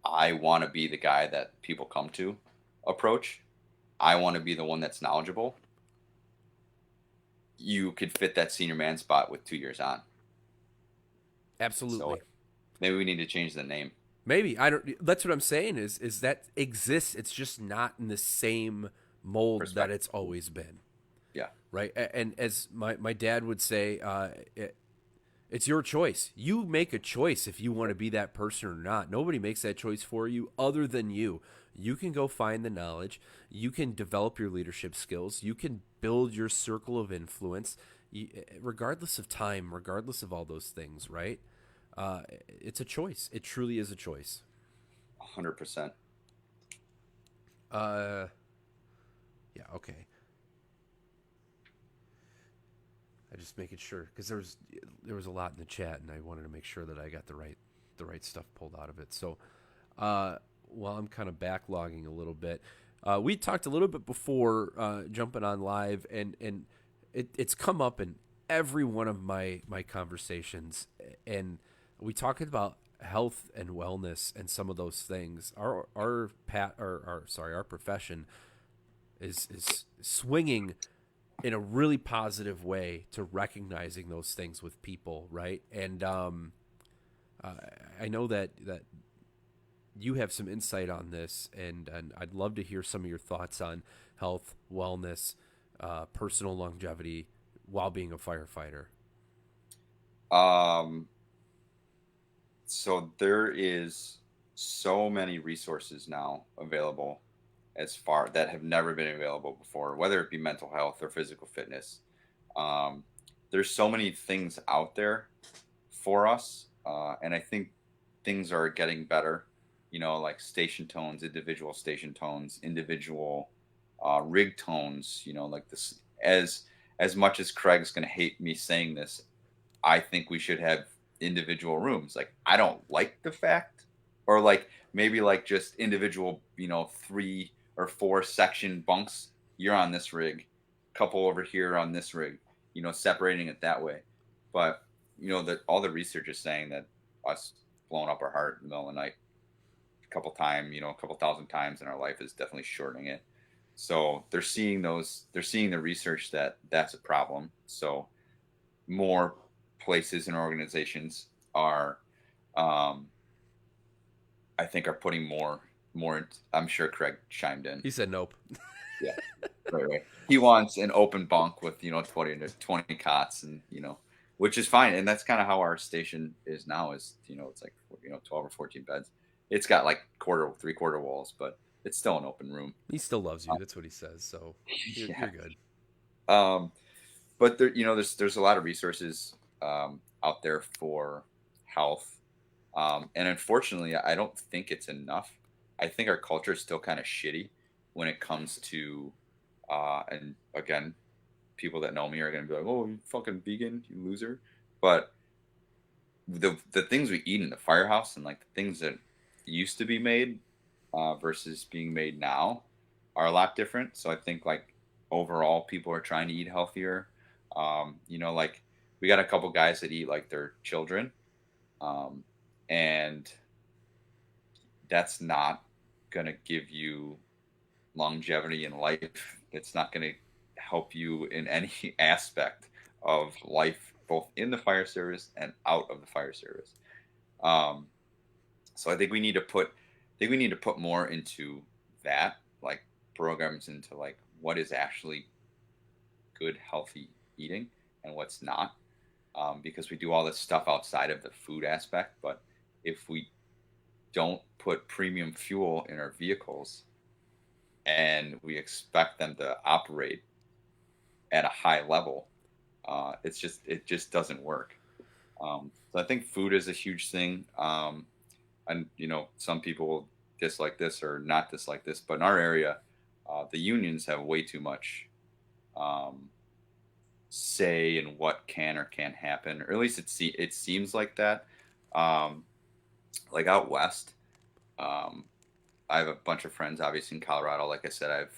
Speaker 2: I want to be the guy that people come to approach, I want to be the one that's knowledgeable. You could fit that senior man spot with 2 years on. So
Speaker 1: Absolutely.
Speaker 2: maybe we need to change the name.
Speaker 1: Maybe I don't. That's what I'm saying. Is that exists? It's just not in the same mold that
Speaker 2: Perspective.
Speaker 1: it's always been,
Speaker 2: Yeah.
Speaker 1: right? And as my dad would say, it's your choice. You make a choice if you want to be that person or not. Nobody makes that choice for you other than you. You can go find the knowledge. You can develop your leadership skills. You can build your circle of influence, regardless of time, regardless of all those things, right? It's a choice. It truly is a choice.
Speaker 2: 100%.
Speaker 1: Uh, yeah, okay. I just making sure because there was a lot in the chat, and I wanted to make sure that I got the right stuff pulled out of it. So, uh, while I'm kind of backlogging a little bit, we talked a little bit before jumping on live, and it's come up in every one of my conversations, and we talked about health and wellness and some of those things. Our profession is swinging in a really positive way to recognizing those things with people, right? And uh, I know that you have some insight on this, and I'd love to hear some of your thoughts on health, wellness, personal longevity while being a firefighter.
Speaker 2: Um, so there is so many resources now available as far that have never been available before, whether it be mental health or physical fitness. Um, there's so many things out there for us, and I think things are getting better. Like station tones, individual station tones, individual rig tones. Like this. As much as Craig's going to hate me saying this, I think we should have individual rooms. Like I don't like the fact, or like maybe like just individual, 3 or 4 section bunks. You're on this rig, couple over here on this rig. Separating it that way. But that all the research is saying that us blowing up our heart in the middle of the night a couple thousand times in our life is definitely shortening it. So they're seeing the research that that's a problem. So more places and organizations are um I think are putting more. I'm sure Craig chimed in.
Speaker 1: He said nope.
Speaker 2: Yeah, right. He wants an open bunk with 20 cots, and which is fine, and that's kind of how our station is now. Is it's like 12 or 14 beds. It's got like 3/4 walls, but it's still an open room.
Speaker 1: He still loves you. That's what he says. So you're,
Speaker 2: Yeah.
Speaker 1: you're good.
Speaker 2: um but there, there's a lot of resources out there for health. And unfortunately, I don't think it's enough. I think our culture is still kind of shitty when it comes to, and again, people that know me are going to be like, "Oh, you fucking vegan, you loser." But the things we eat in the firehouse and like the things that used to be made versus being made now are a lot different. So I think like overall, people are trying to eat healthier. Like we got a couple guys that eat like their children, um, and that's not going to give you longevity in life. It's not going to help you in any aspect of life, both in the fire service and out of the fire service. Um, so I think we need to put more into that, like programs into like what is actually good, healthy eating and what's not, because we do all this stuff outside of the food aspect. But if we don't put premium fuel in our vehicles and we expect them to operate at a high level, it just doesn't work. So I think food is a huge thing. And some people will dislike this or not dislike this, but in our area, the unions have way too much um, say and what can or can't happen, or at least it seems like that. Um, like out west, um, I have a bunch of friends, obviously in Colorado. Like I said,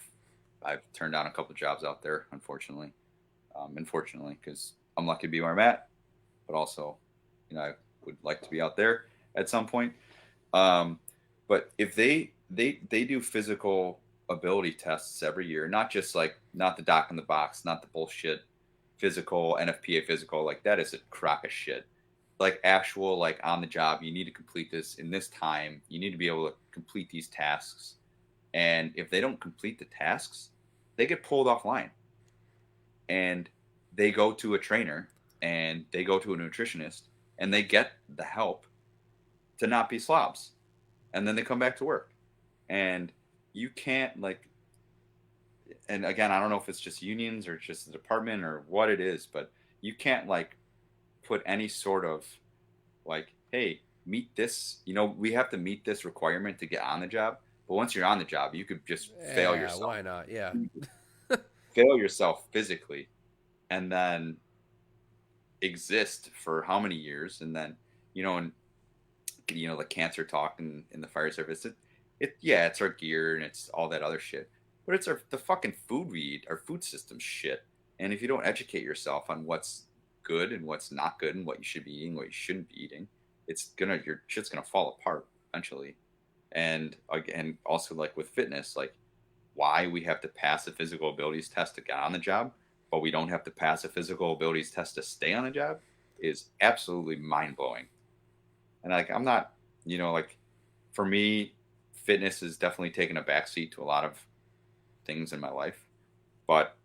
Speaker 2: I've turned down a couple jobs out there, unfortunately, because I'm lucky to be where I'm at, but also, I would like to be out there at some point. Um, but if they do physical ability tests every year, not just like not the doc in the box, not the bullshit physical NFPA physical, like that is a crock of shit. Like actual like on the job, you need to complete this in this time. You need to be able to complete these tasks. And if they don't complete the tasks, they get pulled offline and they go to a trainer and they go to a nutritionist and they get the help to not be slobs. And then they come back to work. And you can't like, and again, I don't know if it's just unions or just the department or what it is, but you can't like put any sort of like, hey, meet this, we have to meet this requirement to get on the job. But once you're on the job, you could just fail
Speaker 1: Yeah,
Speaker 2: yourself,
Speaker 1: why not? Yeah.
Speaker 2: fail yourself physically, and then exist for how many years, and then and the cancer talk in the fire service. Yeah, it's our gear and it's all that other shit, but it's the fucking food we eat, our food system shit. And if you don't educate yourself on what's good and what's not good and what you should be eating, what you shouldn't be eating, your shit's gonna fall apart eventually. And again, also like with fitness, like why we have to pass a physical abilities test to get on the job, but we don't have to pass a physical abilities test to stay on the job is absolutely mind blowing. And like I'm not, like for me, fitness has definitely taken a backseat to a lot of things in my life, but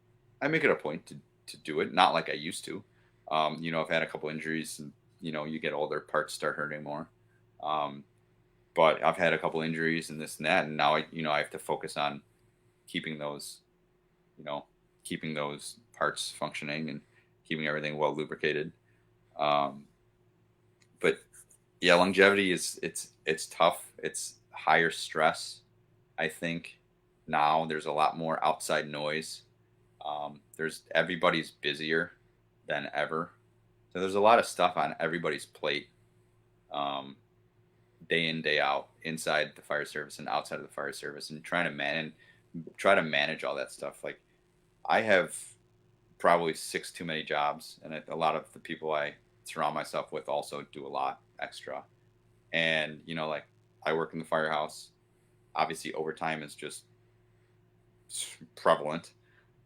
Speaker 2: I make it a point to do it. Not like I used to. I've had a couple injuries, and you get older, parts start hurting more. Um, but I've had a couple injuries and this and that, and now I have to focus on keeping those, you know, keeping those parts functioning and keeping everything well lubricated. Um, but yeah, longevity it's tough. It's higher stress. I think now there's a lot more outside noise. There's everybody's busier than ever, so there's a lot of stuff on everybody's plate, um, day in day out, inside the fire service and outside of the fire service, and try to manage all that stuff. Like I have probably six too many jobs, and a lot of the people I surround myself with also do a lot extra. And like I work in the firehouse. Obviously, overtime is just prevalent.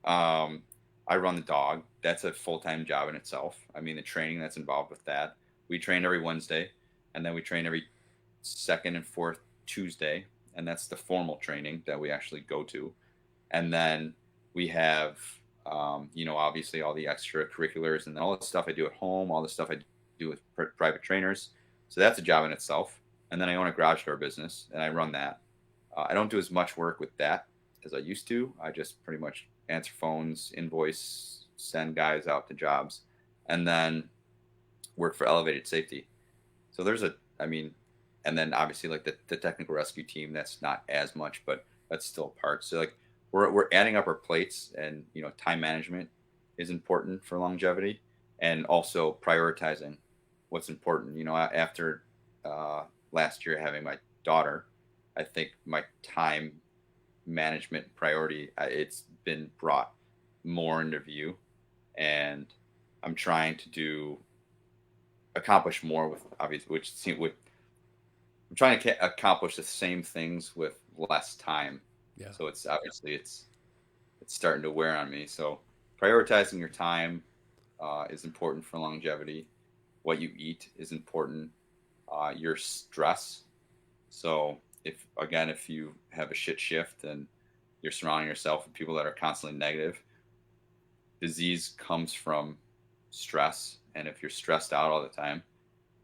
Speaker 2: Um, I run the dog. That's a full time job in itself. I mean, the training that's involved with that. We train every Wednesday, and then we train every second and fourth Tuesday, and that's the formal training that we actually go to. And then we have, obviously all the extracurriculars and all the stuff I do at home, all the stuff I do with private trainers. So that's a job in itself. And then I own a garage door business, and I run that. I don't do as much work with that as I used to. I just pretty much answer phones, invoice, send guys out to jobs, and then work for elevated safety. So I mean, and then obviously like the technical rescue team, that's not as much, but that's still a part. So like we're adding up our plates, and time management is important for longevity, and also prioritizing what's important. After last year having my daughter, I think my time management priority, it's been brought more into view, and I'm trying to accomplish more with obviously which seem with I'm trying to accomplish the same things with less time.
Speaker 1: Yeah.
Speaker 2: So it's obviously it's starting to wear on me. So prioritizing your time is important for longevity. What you eat is important. Your stress. So if you have a shit shift and you're surrounding yourself with people that are constantly negative, disease comes from stress. And if you're stressed out all the time,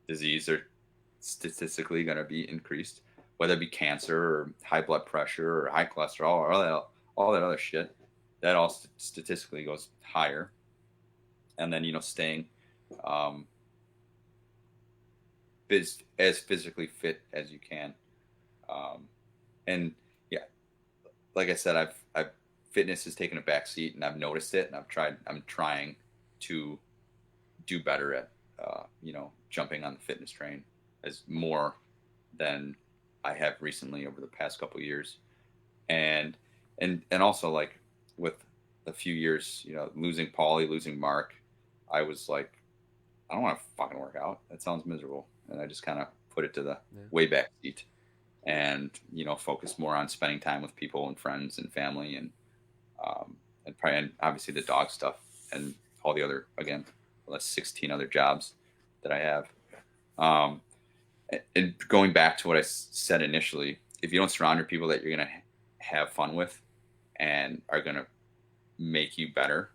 Speaker 2: disease are statistically going to be increased, whether it be cancer or high blood pressure or high cholesterol or all that other shit. That all statistically goes higher. And then staying um, as physically fit as you can. Um, and yeah, like I said, I've fitness has taken a back seat, and I've noticed it, and I'm trying. to do better at, jumping on the fitness train as more than I have recently over the past couple of years. And and also like with a few years, losing Paulie, losing Mark, I was like, I don't want to fucking work out. That sounds miserable. And I just kind of put it to the
Speaker 1: Yeah.
Speaker 2: way back seat and, focus more on spending time with people and friends and family and obviously the dog stuff and all the other, again, less 16 other jobs that I have. Um, and going back to what I said initially, if you don't surround your people that you're going to have fun with and are going to make you better,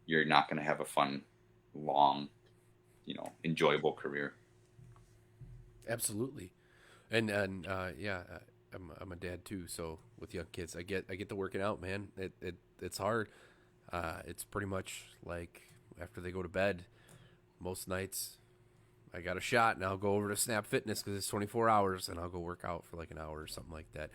Speaker 2: you're not going to have a fun, long, enjoyable career.
Speaker 1: Absolutely. And yeah, I'm a dad too. So with young kids, I get the working out, man. It's hard. It's pretty much like after they go to bed, most nights I got a shot and I'll go over to Snap Fitness because it's 24 hours and I'll go work out for like an hour or something like that.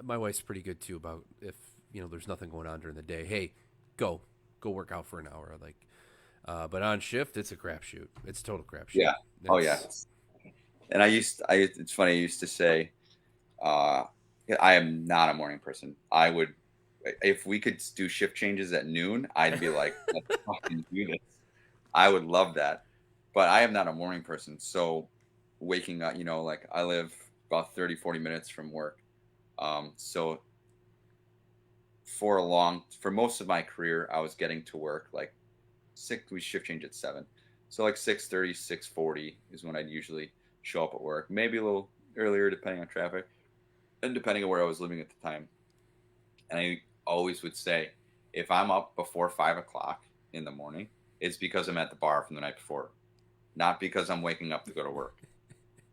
Speaker 1: My wife's pretty good too about if there's nothing going on during the day. Hey, go work out for an hour. Like, but on shift it's a crapshoot. It's a total crapshoot.
Speaker 2: Yeah. Oh yeah. And it's funny. I used to say, uh, I am not a morning person. I would, if we could do shift changes at noon, I'd be like, let's fucking do this. I would love that. But I am not a morning person. So waking up, like I live about 30, 40 minutes from work. So for most of my career, I was getting to work like we shift change at 7. So like 6:30, 6:40 is when I'd usually show up at work. Maybe a little earlier depending on traffic and depending on where I was living at the time. And I always would say, if I'm up before 5 o'clock in the morning, it's because I'm at the bar from the night before, not because I'm waking up to go to work.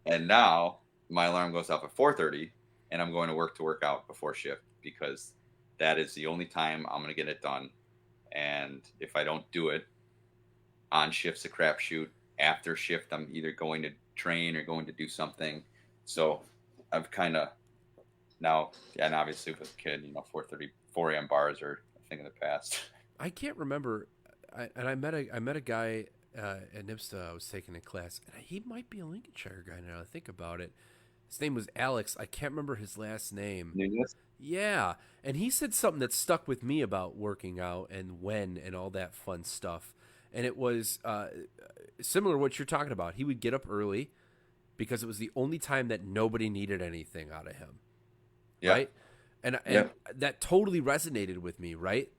Speaker 2: And now my alarm goes off at 4:30 and I'm going to work out before shift because that is the only time I'm going to get it done. And if I don't do it, on shift's a crapshoot. After shift, I'm either going to train or going to do something. So I've kind of now, yeah, and obviously with a kid, 4:30, 4 a.m. bars are a thing of the past.
Speaker 1: I can't remember. I met a guy at NIPSA I was taking a class, and he might be a Lincolnshire guy now. I think about it. His name was Alex. I can't remember his last name.
Speaker 2: Nunez?
Speaker 1: Yeah, and he said something that stuck with me about working out and when and all that fun stuff. And it was similar to what you're talking about. He would get up early because it was the only time that nobody needed anything out of him,
Speaker 2: Yeah.
Speaker 1: right? And
Speaker 2: Yeah.
Speaker 1: that totally resonated with me, right?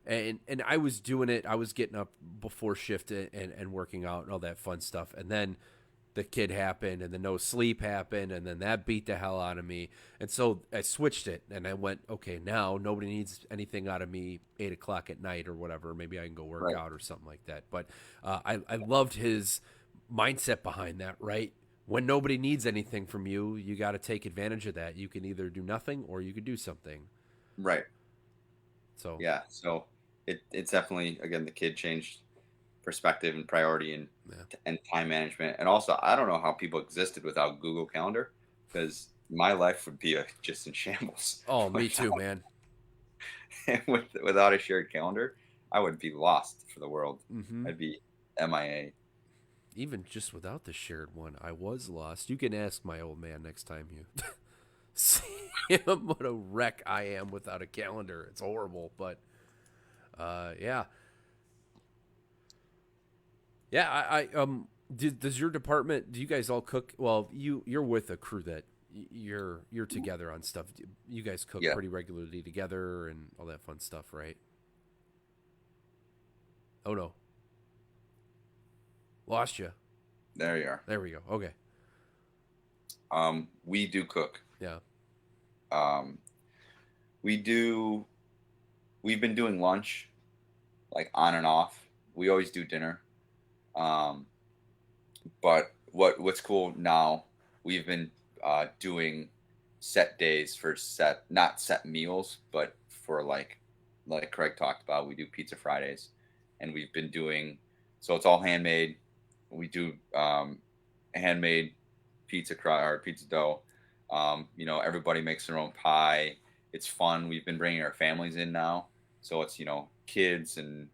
Speaker 1: And I was doing it. I was getting up before shift and working out and all that fun stuff. And then the kid happened, and the no sleep happened, and then that beat the hell out of me. And so I switched it, and I went, okay, now nobody needs anything out of me 8 o'clock at night or whatever. Maybe I can go work
Speaker 2: Right.
Speaker 1: out or something like that. But I loved his mindset behind that, right? When nobody needs anything from you, you got to take advantage of that. You can either do nothing or you could do something.
Speaker 2: Right.
Speaker 1: So
Speaker 2: Yeah. So it's definitely, again, the kid changed perspective and priority
Speaker 1: yeah.
Speaker 2: and time management. And also, I don't know how people existed without Google Calendar because my life would be just in shambles.
Speaker 1: Oh, me too, man.
Speaker 2: Without a shared calendar, I would be lost for the world.
Speaker 1: Mm-hmm.
Speaker 2: I'd be MIA.
Speaker 1: Even just without the shared one, I was lost. You can ask my old man next time you see him what a wreck I am without a calendar. It's horrible, but yeah. Yeah, does your department, do you guys all cook? Well, you're with a crew that you're together on stuff. You guys cook
Speaker 2: Yeah.
Speaker 1: pretty regularly together and all that fun stuff, right? Oh no. Lost you.
Speaker 2: There you are.
Speaker 1: There we go. Okay.
Speaker 2: We do cook.
Speaker 1: Yeah.
Speaker 2: Um, we do. We've been doing lunch, like on and off. We always do dinner. Um, but what's cool now? We've been doing set days for not set meals, but for like Craig talked about, we do pizza Fridays, and we've been doing, so it's all handmade. We do handmade or pizza dough. Everybody makes their own pie. It's fun. We've been bringing our families in now, so it's kids and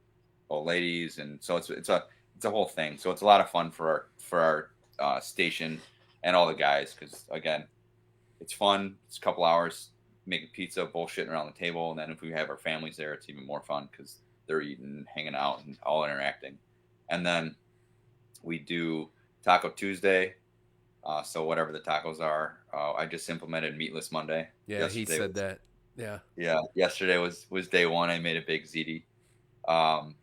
Speaker 2: old ladies, and so it's a whole thing. So it's a lot of fun for our station and all the guys because again, it's fun. It's a couple hours making pizza, bullshitting around the table, and then if we have our families there, it's even more fun because they're eating, hanging out, and all interacting. And then we do Taco Tuesday. So whatever the tacos are, I just implemented Meatless Monday.
Speaker 1: Yeah, he
Speaker 2: Yesterday
Speaker 1: said
Speaker 2: was
Speaker 1: that. Yeah.
Speaker 2: yeah. Yesterday was day one. I made a big ziti um,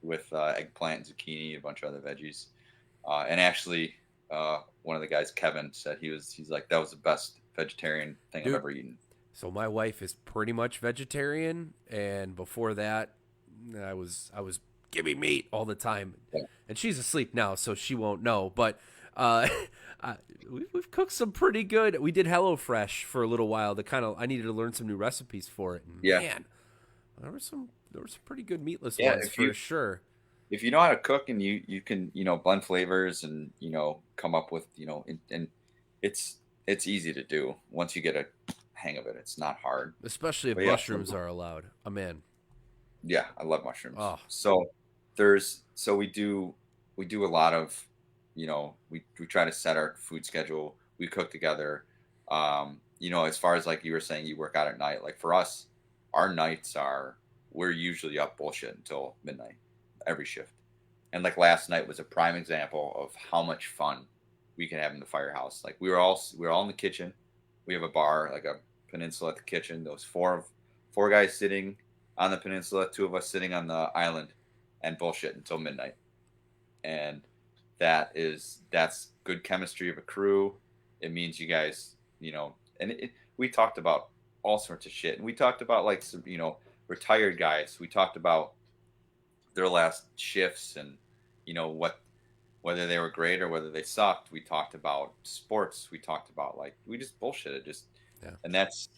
Speaker 2: with eggplant, zucchini, a bunch of other veggies, and actually, one of the guys, Kevin, said he's like that was the best vegetarian thing I've
Speaker 1: Dude,
Speaker 2: ever eaten.
Speaker 1: so my wife is pretty much vegetarian, and before that, I was giving meat all the time,
Speaker 2: Yeah.
Speaker 1: and she's asleep now, so she won't know. But uh, we've cooked some pretty good. We did HelloFresh for a little while. I needed to learn some new recipes for it, and
Speaker 2: Yeah.
Speaker 1: man, there were some pretty good meatless
Speaker 2: Yeah,
Speaker 1: ones for sure.
Speaker 2: if you know how to cook and you can blend flavors and come up with and it's it's easy to do once you get a hang of it. It's not hard.
Speaker 1: Especially if
Speaker 2: But yeah,
Speaker 1: mushrooms are allowed. I'm in.
Speaker 2: yeah, I love mushrooms.
Speaker 1: Oh,
Speaker 2: So we do a lot of we try to set our food schedule. We cook together. As far as like you were saying, you work out at night. Like for us, our nights are we're usually up bullshit until midnight every shift. And like last night was a prime example of how much fun we can have in the firehouse. Like we were all in the kitchen. We have a bar, like a peninsula at the kitchen. Those four guys sitting on the peninsula, two of us sitting on the island, and bullshit until midnight. And that's good chemistry of a crew. It means you guys, we talked about all sorts of shit, and we talked about like some, retired guys. We talked about their last shifts and what whether they were great or whether they sucked. We talked about sports. We talked about like we just bullshitted just
Speaker 1: yeah.
Speaker 2: and that's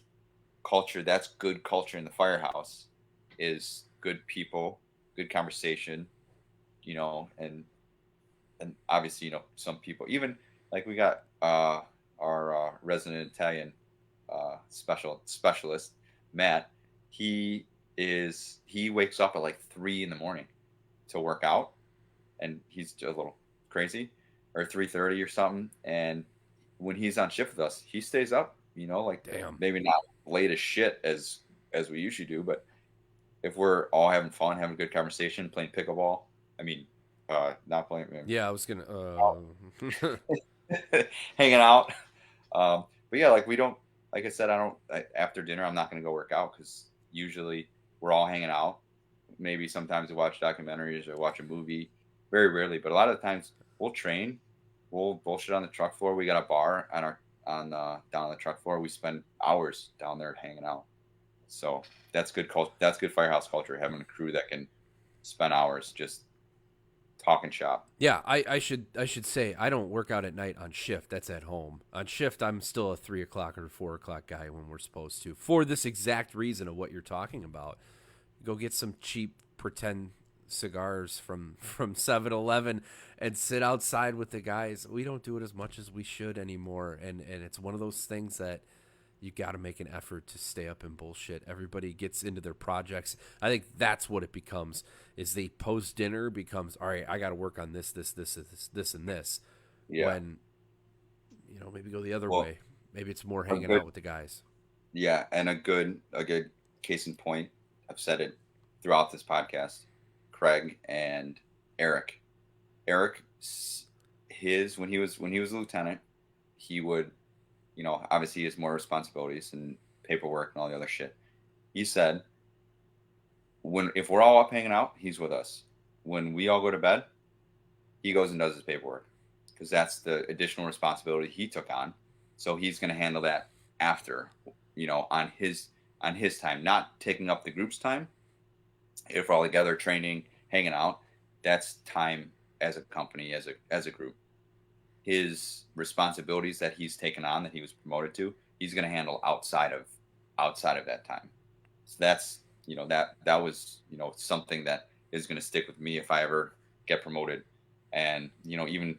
Speaker 2: culture. That's good culture in the firehouse is good people, good conversation, and obviously, some people even like we got our resident Italian specialist, Matt. He wakes up at like 3 in the morning to work out, and he's a little crazy, or 3:30 or something. And when he's on shift with us, he stays up. Like
Speaker 1: Damn.
Speaker 2: maybe not late as shit as we usually do, but if we're all having fun, having a good conversation, playing pickleball. I mean, not playing.
Speaker 1: Yeah, I was gonna.
Speaker 2: Hanging out. But yeah, like we don't. Like I said, after dinner, I'm not going to go work out because usually we're all hanging out. Maybe sometimes we watch documentaries or watch a movie. Very rarely, but a lot of the times we'll train. We'll bullshit on the truck floor. We got a bar down on the truck floor. We spend hours down there hanging out. So that's good. That's good firehouse culture. Having a crew that can spend hours just talking shop.
Speaker 1: Yeah, I should say I don't work out at night on shift. That's at home. On shift, I'm still a 3 o'clock or 4 o'clock guy when we're supposed to. For this exact reason of what you're talking about, go get some cheap pretend cigars from 7-Eleven and sit outside with the guys. We don't do it as much as we should anymore, and it's one of those things that you got to make an effort to stay up and bullshit. Everybody gets into their projects. I think that's what it becomes. Is the post dinner becomes all right. I got to work on this, and this.
Speaker 2: Yeah.
Speaker 1: When maybe go the other
Speaker 2: Well,
Speaker 1: way. Maybe it's more hanging
Speaker 2: good,
Speaker 1: out with the guys.
Speaker 2: yeah, and a good case in point. I've said it throughout this podcast. Craig and Eric. Eric, when he was a lieutenant, he would, obviously he has more responsibilities and paperwork and all the other shit. He said, if we're all up hanging out, he's with us. When we all go to bed, he goes and does his paperwork because that's the additional responsibility he took on. So he's going to handle that after, on his time, not taking up the group's time. If we're all together training, hanging out, that's time as a company, as a group. His responsibilities that he's taken on, that he was promoted to, he's going to handle outside of that time. So that's that was something that is going to stick with me if I ever get promoted. And even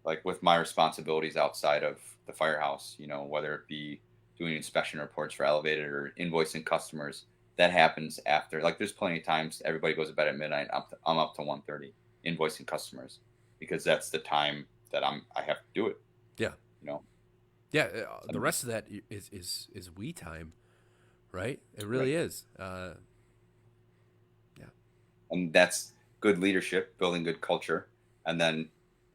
Speaker 2: like with my responsibilities outside of the firehouse, whether it be doing inspection reports for elevated or invoicing customers, that happens after. Like, there's plenty of times everybody goes to bed at midnight. I'm up to 1:30 invoicing customers because that's the time that I have to do it.
Speaker 1: Yeah.
Speaker 2: You know,
Speaker 1: Yeah. The
Speaker 2: and,
Speaker 1: rest of that is we time, right? It
Speaker 2: right.
Speaker 1: really is. Yeah.
Speaker 2: And that's good leadership, building good culture, and then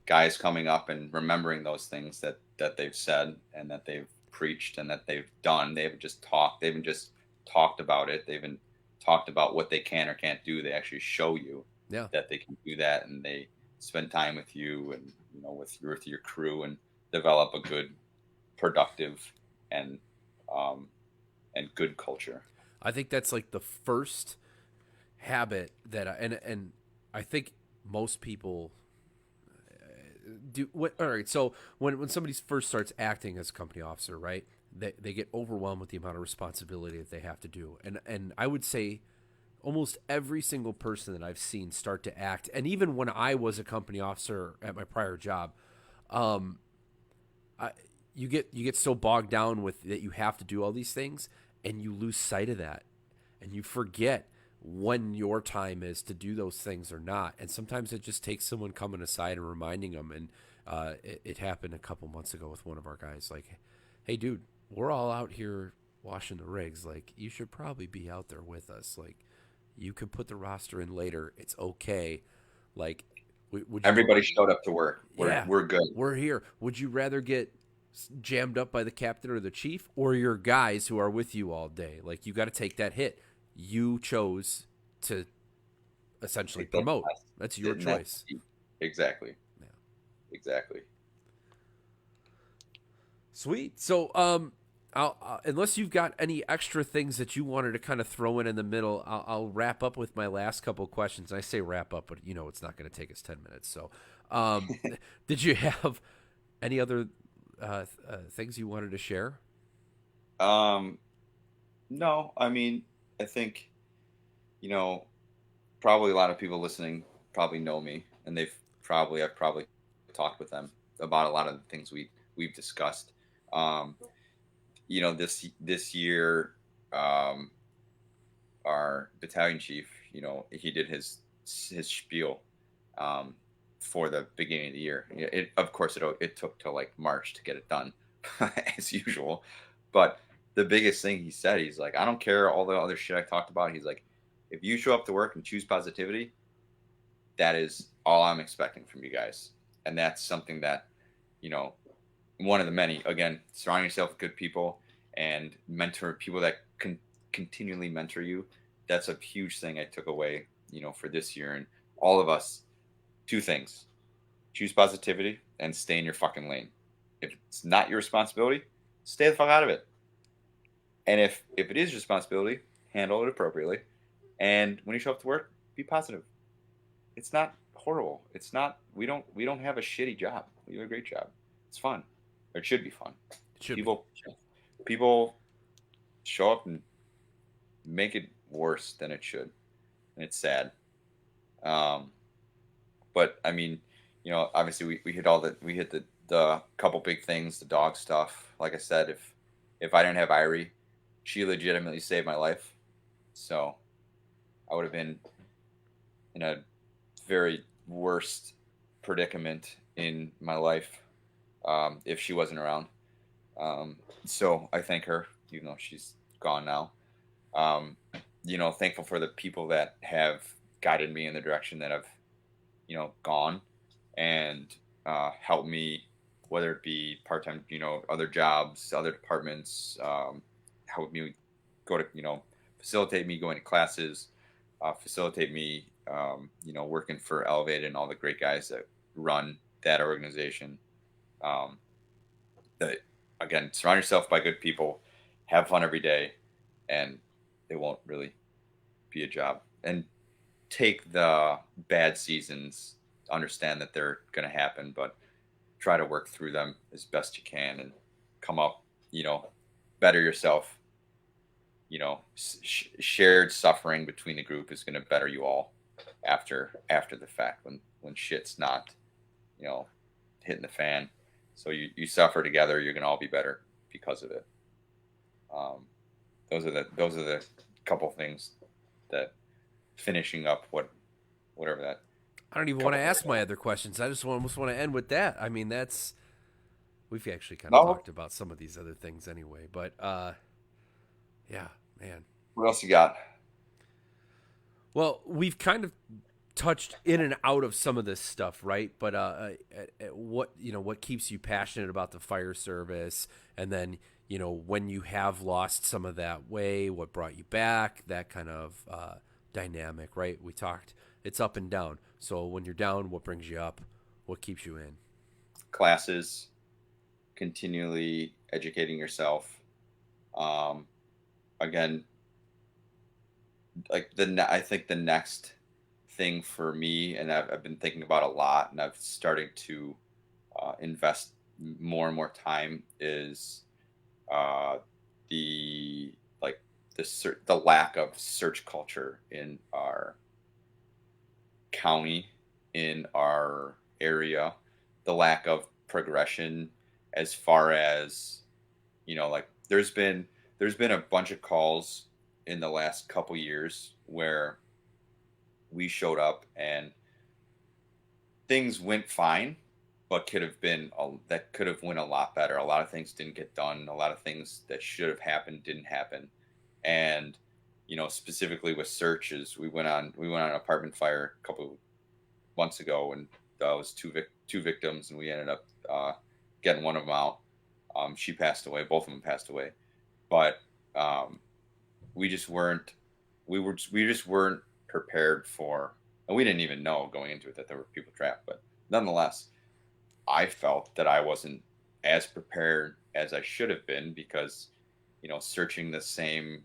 Speaker 2: guys coming up and remembering those things that they've said and that they've preached and that they've done. They haven't just talked. They haven't just talked about it. They haven't talked about what they can or can't do. They actually show you
Speaker 1: Yeah.
Speaker 2: that they can do that, and they spend time with you and with your crew and develop a good, productive, and um, and good culture.
Speaker 1: I think that's like the first habit that and I think most people do what. All right, so when somebody first starts acting as a company officer, right, they get overwhelmed with the amount of responsibility that they have to do, and I would say almost every single person that I've seen start to act, and even when I was a company officer at my prior job, um, I, you get so bogged down with that you have to do all these things, and you lose sight of that, and you forget when your time is to do those things or not. And sometimes it just takes someone coming aside and reminding them. And it happened a couple months ago with one of our guys. Like, hey, dude, we're all out here washing the rigs. Like, you should probably be out there with us. Like, you can put the roster in later. It's okay. Like, would you?
Speaker 2: Everybody showed up to work. We're
Speaker 1: Yeah,
Speaker 2: we're good.
Speaker 1: we're here. Would you rather get jammed up by the captain or the chief or your guys who are with you all day? Like, you got to take that hit. You chose to essentially
Speaker 2: Take that
Speaker 1: promote.
Speaker 2: test,
Speaker 1: That's your
Speaker 2: sit in that
Speaker 1: choice.
Speaker 2: seat. Exactly.
Speaker 1: Yeah.
Speaker 2: Exactly.
Speaker 1: Sweet. So, unless you've got any extra things that you wanted to kind of throw in the middle, I'll wrap up with my last couple of questions. I say wrap up, but it's not going to take us 10 minutes. So, um, did you have any other things you wanted to share?
Speaker 2: Um, no, I mean, I think, you know, probably a lot of people listening probably know me, and I've probably talked with them about a lot of the things we've discussed. Um, this year, um, our battalion chief, he did his spiel, um, for the beginning of the year. Of course, it took till like March to get it done, as usual. But the biggest thing he said, he's like, I don't care all the other shit I talked about. He's like, if you show up to work and choose positivity, that is all I'm expecting from you guys. And that's something that, you know, one of the many, again, surround yourself with good people and mentor people that can continually mentor you. That's a huge thing I took away, for this year. And all of us, two things: choose positivity and stay in your fucking lane. If it's not your responsibility, stay the fuck out of it. And if it is your responsibility, handle it appropriately. And when you show up to work, be positive. It's not horrible. It's not. We don't have a shitty job. We have a great job. It's fun. Or it should be fun.
Speaker 1: It should be.
Speaker 2: People show up and make it worse than it should, and it's sad. Um, but I mean, obviously we hit the couple big things, the dog stuff. Like I said, if I didn't have Irie, she legitimately saved my life. So I would have been in a very worst predicament in my life, if she wasn't around. So I thank her, even though she's gone now. Um, Thankful for the people that have guided me in the direction that I've, gone, and helped me, whether it be part time, other jobs, other departments, help me go to, facilitate me going to classes, facilitate me, working for Elevated and all the great guys that run that organization. Um, that Again, surround yourself by good people, have fun every day, and it won't really be a job. And take the bad seasons, understand that they're going to happen, but try to work through them as best you can and come up, better yourself. Shared suffering between the group is going to better you all after the fact, when shit's not, you know, hitting the fan. So you suffer together. You're going to all be better because of it. Um, those are the couple things that finishing up whatever that
Speaker 1: I don't even want to
Speaker 2: couple.
Speaker 1: ask my other questions. I just almost want to end with that. I mean, that's we've actually kind of
Speaker 2: No,
Speaker 1: talked about some of these other things anyway, but yeah, man.
Speaker 2: what else you got?
Speaker 1: Well, we've kind of touched in and out of some of this stuff, right? But what what keeps you passionate about the fire service, and then when you have lost some of that way, what brought you back? That kind of dynamic, right? We talked. It's up and down. So when you're down, what brings you up? What keeps you in?
Speaker 2: Classes, continually educating yourself. Um, Again, like I think the next thing for me, and I've been thinking about a lot, and I've started to invest more and more time is uh, the like the lack of search culture in our county, in our area, the lack of progression as far as like there's been a bunch of calls in the last couple years where we showed up and things went fine, but that could have went a lot better. A lot of things didn't get done. A lot of things that should have happened didn't happen. And specifically with searches, we went on an apartment fire a couple months ago, and that was two victims, and we ended up getting one of them out. She passed away. Both of them passed away, but um, we just weren't we just weren't prepared for, and we didn't even know going into it that there were people trapped. But nonetheless, I felt that I wasn't as prepared as I should have been because searching the same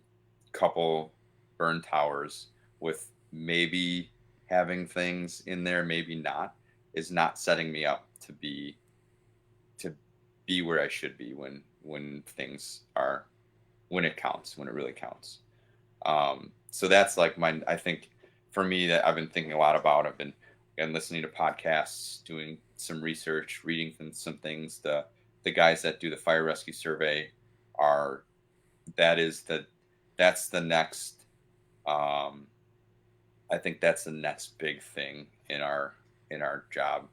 Speaker 2: couple burn towers with maybe having things in there, maybe not, is not setting me up to be where I should be when things are, when it counts, when it really counts. So that's like I think for me that I've been thinking a lot about. I've been again listening to podcasts, doing some research, reading some things. The guys that do the fire rescue survey are that is the that's the next. Um, I think that's the next big thing in our job.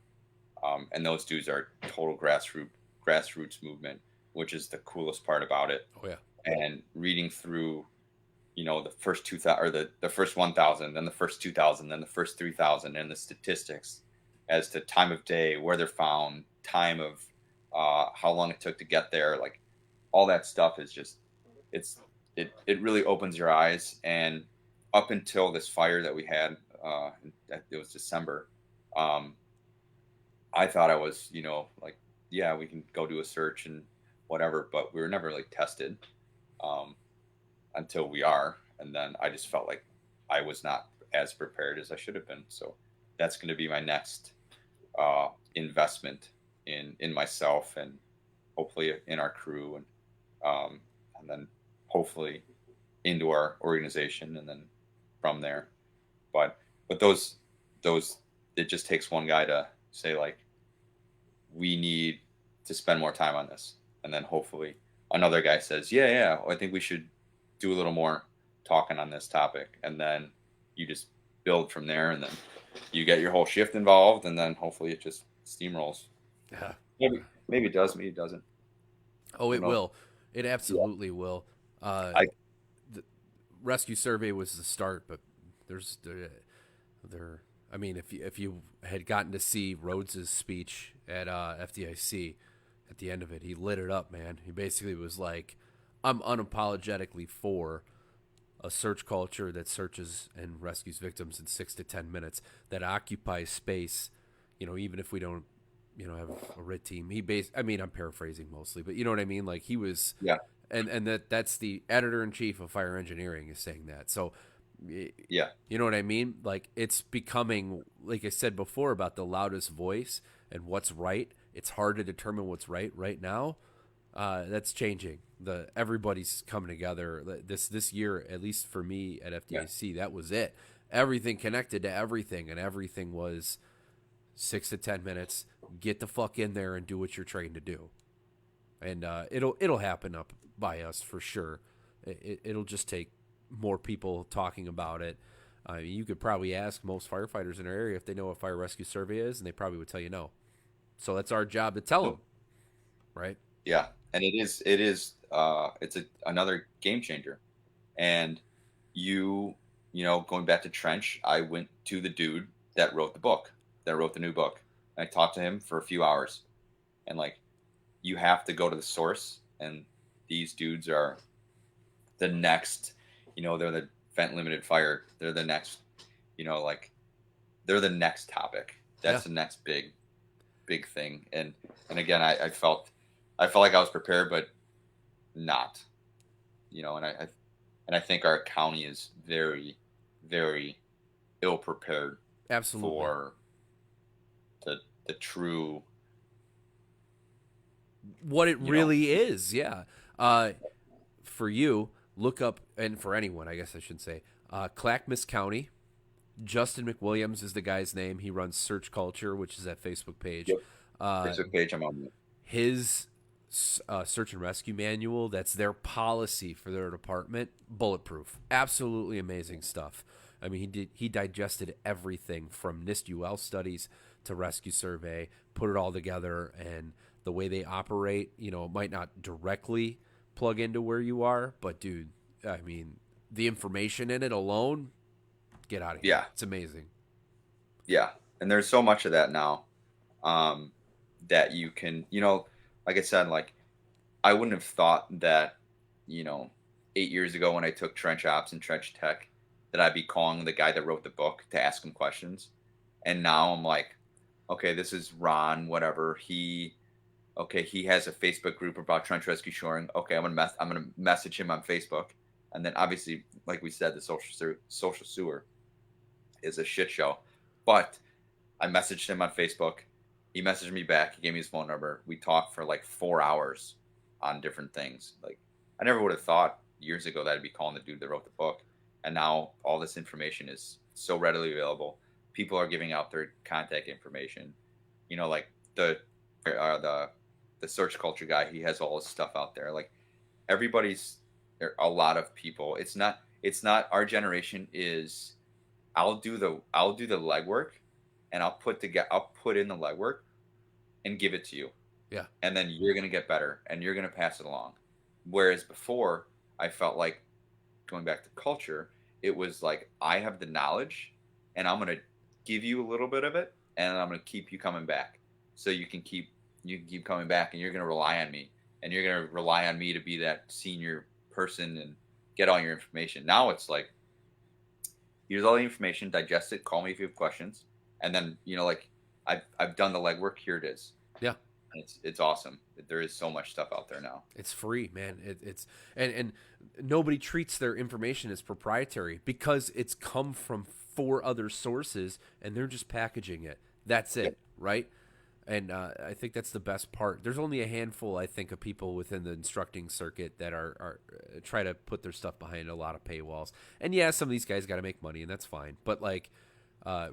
Speaker 2: And those dudes are total grassroots movement, which is the coolest part about it.
Speaker 1: Oh yeah.
Speaker 2: And reading through the first 2000 or the first 1000, then the first 2000, then the first 3000, and the statistics as to time of day, where they're found, time of how long it took to get there, like all that stuff is just it's it really opens your eyes. And up until this fire that we had, it was December. um I thought I was like, yeah, we can go do a search and whatever, but we were never like tested. um until we are. And then I just felt like I was not as prepared as I should have been. So that's going to be my next investment in myself, and hopefully in our crew, and then hopefully into our organization, and then from there. But those it just takes one guy to say like, we need to spend more time on this, and then hopefully another guy says, yeah, I think we should do a little more talking on this topic, and then you just build from there, and then you get your whole shift involved, and then hopefully it just steamrolls.
Speaker 1: Yeah.
Speaker 2: Maybe it does, maybe it doesn't.
Speaker 1: Oh,
Speaker 2: Who
Speaker 1: it
Speaker 2: knows?
Speaker 1: will. It
Speaker 2: Yeah.
Speaker 1: absolutely will. Uh,
Speaker 2: I
Speaker 1: the rescue survey was the start, but there. I mean, if you had gotten to see Rhodes's speech at FDIC, at the end of it, he lit it up, man. He basically was like, "I'm unapologetically for a search culture that searches and rescues victims in 6 to 10 minutes, that occupies space. Even if we don't, have a red team." I mean, I'm paraphrasing mostly, but you know what I mean. Like he was,
Speaker 2: Yeah,
Speaker 1: and that's the editor in chief of fire engineering is saying that. So,
Speaker 2: yeah,
Speaker 1: you know what I mean? Like it's becoming, like I said before, about the loudest voice and what's right. It's hard to determine what's right now. That's changing. Everybody's coming together. This year, at least for me at
Speaker 2: yeah,
Speaker 1: FDIC, that was it. Everything connected to everything, and everything was 6 to 10 minutes. Get the fuck in there and do what you're trained to do, and it'll happen up by us for sure. It'll just take more people talking about it. I mean, you could probably ask most firefighters in our area if they know what fire rescue survey is, and they probably would tell you no. So that's our job to tell them,
Speaker 2: Nope.
Speaker 1: right?
Speaker 2: Yeah, and it's another game changer. And you you know, going back to Trench, I went to the dude that wrote the book, that wrote the new book. I talked to him for a few hours, and like, you have to go to the source, and these dudes are the next, you know, they're the vent limited fire, they're the next, you know, like, they're the next topic,
Speaker 1: Yeah,
Speaker 2: that's the next big thing. And again, I felt like I was prepared, but not, you know. And I think our county is very, very ill prepared
Speaker 1: absolutely.
Speaker 2: for the true,
Speaker 1: What it
Speaker 2: you know.
Speaker 1: really is, yeah. Uh, for you, look up, and for anyone, I guess I should say, Clackamas County. Justin McWilliams is the guy's name. He runs Search Culture, which is that Facebook page.
Speaker 2: Yep.
Speaker 1: Uh,
Speaker 2: Facebook page I'm on.
Speaker 1: his search and rescue manual, that's their policy for their department, bulletproof. Absolutely amazing stuff. I mean, he digested everything from NIST-UL studies to rescue survey, put it all together, and the way they operate, you know, it might not directly plug into where you are, but dude, I mean, the information in it alone, get out of here.
Speaker 2: Yeah,
Speaker 1: It's amazing.
Speaker 2: yeah. And there's so much of that now, um that you can, you know, like I said, like, I wouldn't have thought that, you know, 8 years ago when I took trench ops and trench tech, that I'd be calling the guy that wrote the book to ask him questions. And now I'm like, okay, this is Ron, whatever. Okay, he has a Facebook group about trench rescue shoring. Okay, I'm gonna message him on Facebook. And then obviously, like we said, the social sewer is a shit show. But I messaged him on Facebook. He messaged me back. He gave me his phone number. We talked for like 4 hours on different things. Like, I never would have thought years ago that I'd be calling the dude that wrote the book. And now all this information is so readily available. People are giving out their contact information. You know, like the the search culture guy. He has all his stuff out there. Like, everybody's there. A lot of people. It's not our generation is. I'll do the legwork, and I'll put in the legwork and give it to you,
Speaker 1: Yeah.
Speaker 2: and then you're gonna get better and you're gonna pass it along. Whereas before, I felt like, going back to culture, it was like, I have the knowledge, and I'm gonna give you a little bit of it, and I'm gonna keep you coming back, so you can keep coming back, and you're gonna rely on me, and you're gonna rely on me to be that senior person and get all your information. Now it's like, here's all the information, digest it, call me if you have questions, and then, you know, like, I've done the legwork. Here it is.
Speaker 1: Yeah.
Speaker 2: And it's awesome. There is so much stuff out there now.
Speaker 1: It's free, man. It's and nobody treats their information as proprietary because it's come from four other sources and they're just packaging it. That's
Speaker 2: Yep.
Speaker 1: it, right? And I think that's the best part. There's only a handful, I think, of people within the instructing circuit that are try to put their stuff behind a lot of paywalls. And yeah, some of these guys got to make money, and that's fine. But like,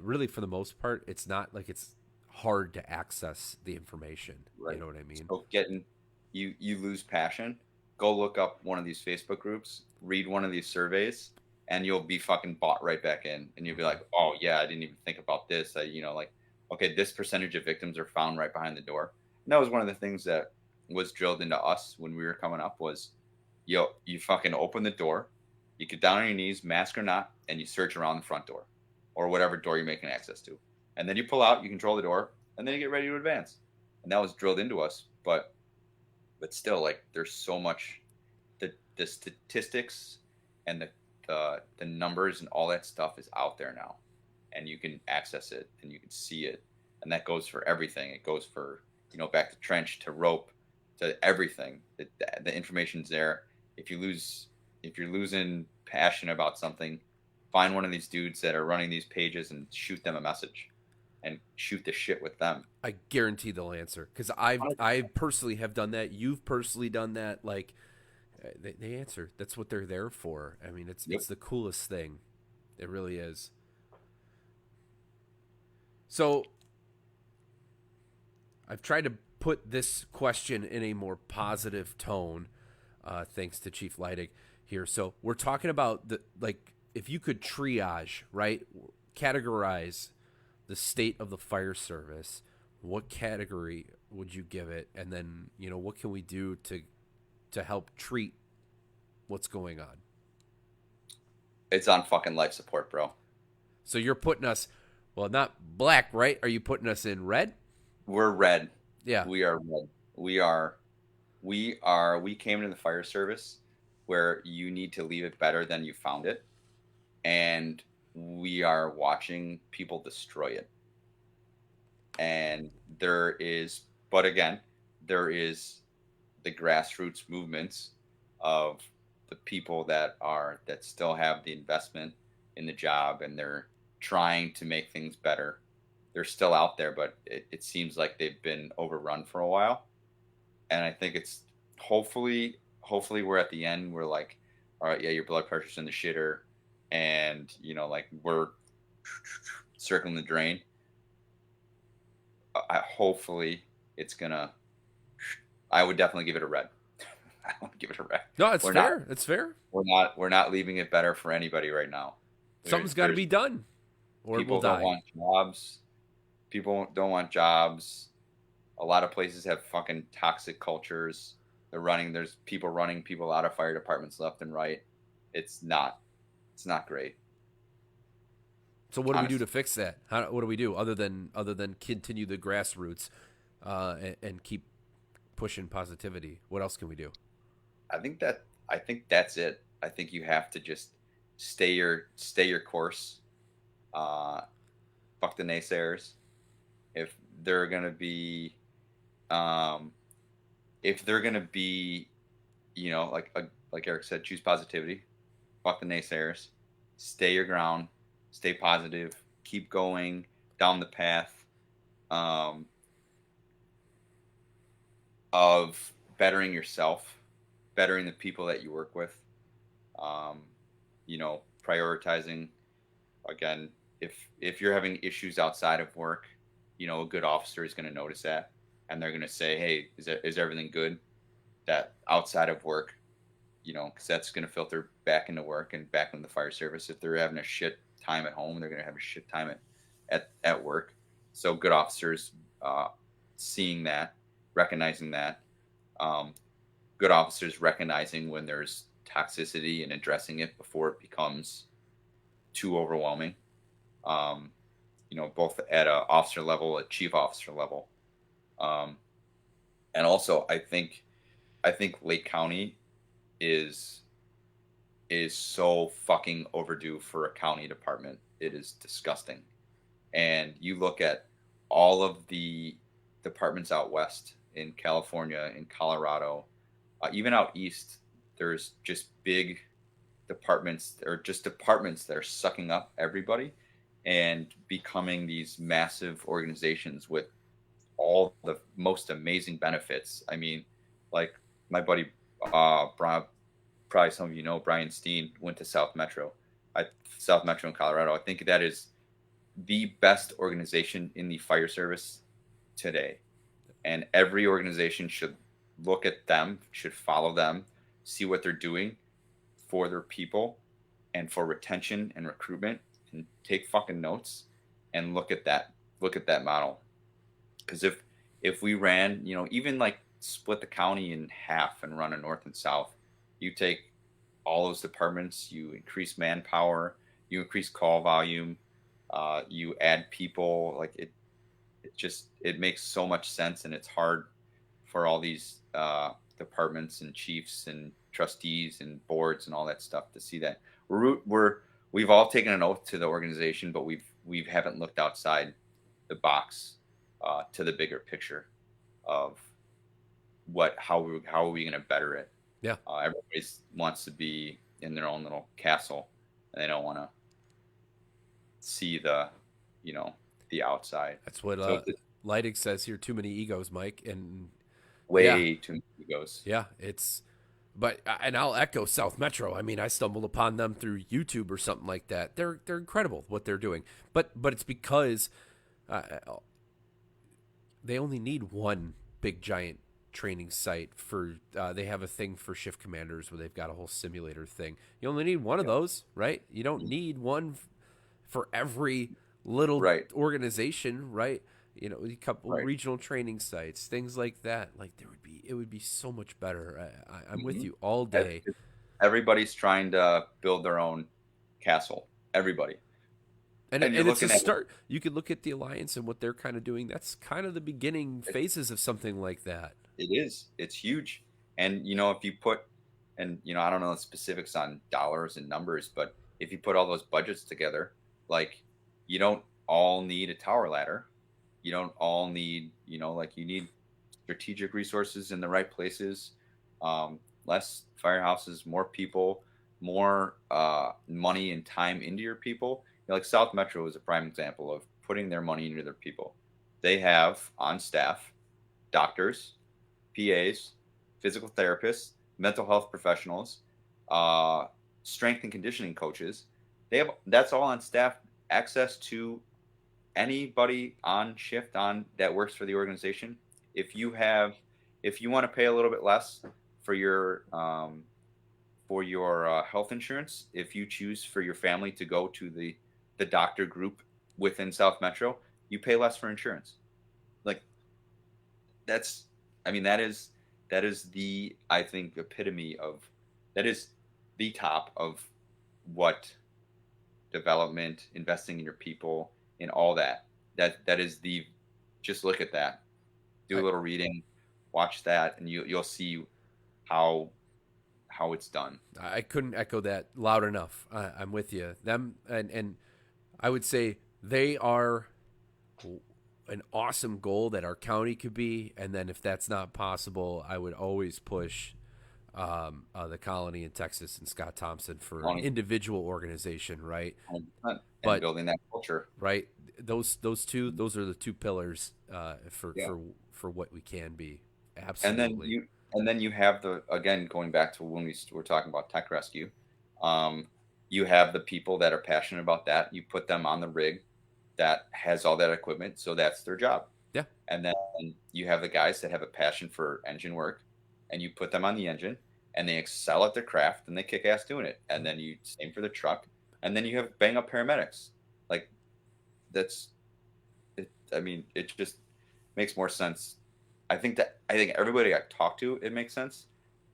Speaker 1: really, for the most part, it's not like it's hard to access the information. You
Speaker 2: Right.
Speaker 1: know what I mean?
Speaker 2: So getting you lose passion. Go look up one of these Facebook groups, read one of these surveys, and you'll be fucking bought right back in. And you'll be
Speaker 1: Mm-hmm.
Speaker 2: like, oh yeah, I didn't even think about this. You know, like, okay, this percentage of victims are found right behind the door. And that was one of the things that was drilled into us when we were coming up was, yo, you fucking open the door, you get down on your knees, mask or not, and you search around the front door or whatever door you're making access to. And then you pull out, you control the door, and then you get ready to advance. And that was drilled into us. But still, like, there's so much, the statistics and the numbers and all that stuff is out there now, and you can access it and you can see it. And that goes for everything. It goes for, you know, back to trench, to rope, to everything. The information's there. If you're losing passion about something, find one of these dudes that are running these pages and shoot them a message and shoot the shit with them.
Speaker 1: I guarantee they'll answer because I personally have done that. You've personally done that. Like they answer. That's what they're there for. I mean,
Speaker 2: Yep.
Speaker 1: it's the coolest thing. It really is. So I've tried to put this question in a more positive tone, thanks to Chief Leidig. here. So we're talking about if you could triage, right? Categorize the state of the fire service, what category would you give it? And then, what can we do to help treat what's going on?
Speaker 2: It's on fucking life support, bro.
Speaker 1: So you're putting us, well, not black, right? Are you putting us in red?
Speaker 2: We're red.
Speaker 1: Yeah.
Speaker 2: We are red. We came into the fire service where you need to leave it better than you found it. And we are watching people destroy it. And but again, there is the grassroots movements of the people that still have the investment in the job, and they're trying to make things better. They're still out there, but it seems like they've been overrun for a while. And I think it's hopefully we're at the end. We're like, all right, yeah, your blood pressure's in the shitter, and like we're circling the drain. Hopefully it's gonna. I would definitely give it a red. I would give it a red.
Speaker 1: No, it's fair. It's fair.
Speaker 2: We're not leaving it better for anybody right now.
Speaker 1: Something's got to be done, or
Speaker 2: people
Speaker 1: we'll die.
Speaker 2: Don't want jobs. People don't want jobs. A lot of places have fucking toxic cultures. There's people running people out of fire departments left and right. It's not great.
Speaker 1: So what do we do to fix that? What do we do other than continue the grassroots and keep pushing positivity? What else can we do?
Speaker 2: I think that's it. I think you have to just stay your course. Fuck the naysayers. If they're gonna be, like Eric said, choose positivity. Fuck the naysayers. Stay your ground. Stay positive. Keep going down the path of bettering yourself, bettering the people that you work with. Prioritizing. Again, if you're having issues outside of work, a good officer is going to notice that, and they're going to say, "Hey, is everything good?" That outside of work, because that's going to filter back into work and back into the fire service. If they're having a shit time at home, they're going to have a shit time at work. So good officers seeing that, recognizing that, good officers recognizing when there's toxicity and addressing it before it becomes too overwhelming. Both at a officer level, a chief officer level, and also I think Lake County is so fucking overdue for a county department. It is disgusting. And you look at all of the departments out west in California, in Colorado, even out east, there's just big departments or just departments that are sucking up everybody and becoming these massive organizations with all the most amazing benefits. I mean, like my buddy, probably some of you know, Brian Steen went to South Metro in Colorado. I think that is the best organization in the fire service today. And every organization should look at them, should follow them, see what they're doing for their people and for retention and recruitment, and take fucking notes and look at that model. Because if we ran, even like split the county in half and run a north and south, you take all those departments, you increase manpower, you increase call volume, you add people, like it makes so much sense. And it's hard for all these departments and chiefs and trustees and boards and all that stuff to see that. We've all taken an oath to the organization, but we haven't looked outside the box to the bigger picture of how are we going to better it.
Speaker 1: Yeah.
Speaker 2: Everybody wants to be in their own little castle, and they don't want to see the outside.
Speaker 1: That's what Leidig says here. Too many egos, Mike, and
Speaker 2: way too many egos.
Speaker 1: Yeah, and I'll echo South Metro. I mean, I stumbled upon them through YouTube or something like that. They're incredible what they're doing, but it's because they only need one big giant training site for they have a thing for shift commanders where they've got a whole simulator thing. You only need one of
Speaker 2: Yep.
Speaker 1: those, right? You don't need one for every little
Speaker 2: Right.
Speaker 1: organization, right? You know, a couple
Speaker 2: Right.
Speaker 1: regional training sites, things like that. Like it would be so much better. I'm with
Speaker 2: Hmm.
Speaker 1: you all day.
Speaker 2: Everybody's trying to build their own castle. Everybody. And you're
Speaker 1: And it's a
Speaker 2: looking at
Speaker 1: start. You could look at the alliance and what they're kind of doing. That's kind of the beginning
Speaker 2: it.
Speaker 1: phases of something like that.
Speaker 2: It is. It's huge. And if you put, and I don't know the specifics on dollars and numbers, but if you put all those budgets together, like you don't all need a tower ladder. You don't all need, like you need strategic resources in the right places, less firehouses, more people, more money and time into your people. Like South Metro is a prime example of putting their money into their people. They have on staff doctors, PAs, physical therapists, mental health professionals, uh, strength and conditioning coaches. They have that's all on staff. Access to anybody on shift on that works for the organization. If you have, if you want to pay a little bit less for your health insurance, if you choose for your family to go to the doctor group within South Metro, you pay less for insurance. Like that's I mean that is the I think epitome of that is the top of what development, investing in your people, and all that. That is the just look at that. Do a
Speaker 1: I,
Speaker 2: little reading, watch that, and you'll see how it's done.
Speaker 1: I couldn't echo that loud enough. I'm with you. Them and I would say they are an awesome goal that our county could be. And then if that's not possible, I would always push the colony in Texas and Scott Thompson for an
Speaker 2: 100%,
Speaker 1: individual organization, right?
Speaker 2: 100%, and
Speaker 1: But
Speaker 2: building that culture.
Speaker 1: right, those are the two pillars for
Speaker 2: Yeah.
Speaker 1: what we can be.
Speaker 2: And then
Speaker 1: Absolutely.
Speaker 2: you have the again going back to when we were talking about tech rescue. Um, you have the people that are passionate about that. You put them on the rig that has all that equipment, so that's their job.
Speaker 1: Yeah.
Speaker 2: And then you have the guys that have a passion for engine work, and you put them on the engine, and they excel at their craft, and they kick ass doing it. And then you same for the truck, and then you have bang up paramedics. Like that's it. I mean, it just makes more sense. I think everybody I talk to, it makes sense,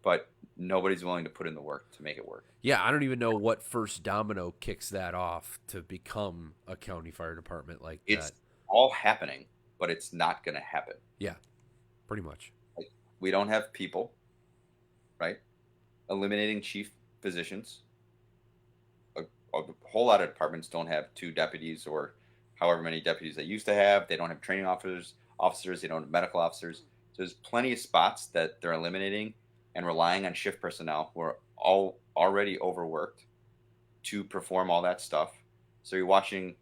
Speaker 2: but nobody's willing to put in the work to make it work.
Speaker 1: Yeah, I don't even know what first domino kicks that off to become a county fire department like
Speaker 2: It's
Speaker 1: that.
Speaker 2: all happening, but it's not going to happen.
Speaker 1: Yeah, pretty much.
Speaker 2: Like, we don't have people, right? Eliminating chief positions. A whole lot of departments don't have two deputies or however many deputies they used to have. They don't have training officers. They don't have medical officers. So there's plenty of spots that they're eliminating and relying on shift personnel who are all already overworked to perform all that stuff. So you're watching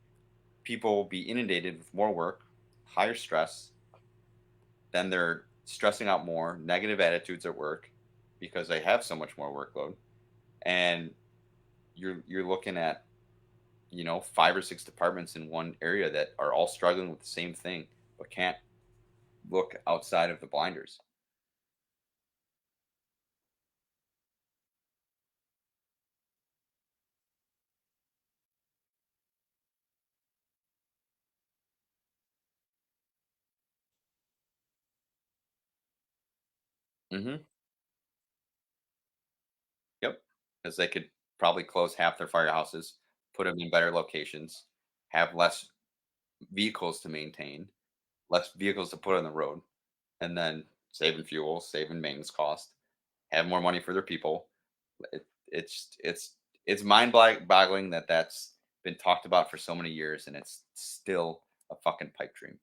Speaker 2: people be inundated with more work, higher stress, then they're stressing out more, negative attitudes at work because they have so much more workload. And you're looking at, five or six departments in one area that are all struggling with the same thing, but can't look outside of the blinders. Hmm. Yep. Because they could probably close half their firehouses, put them in better locations, have less vehicles to maintain, less vehicles to put on the road, and then saving fuel, saving maintenance cost, have more money for their people. It's mind boggling that that's been talked about for so many years, and it's still a fucking pipe dream.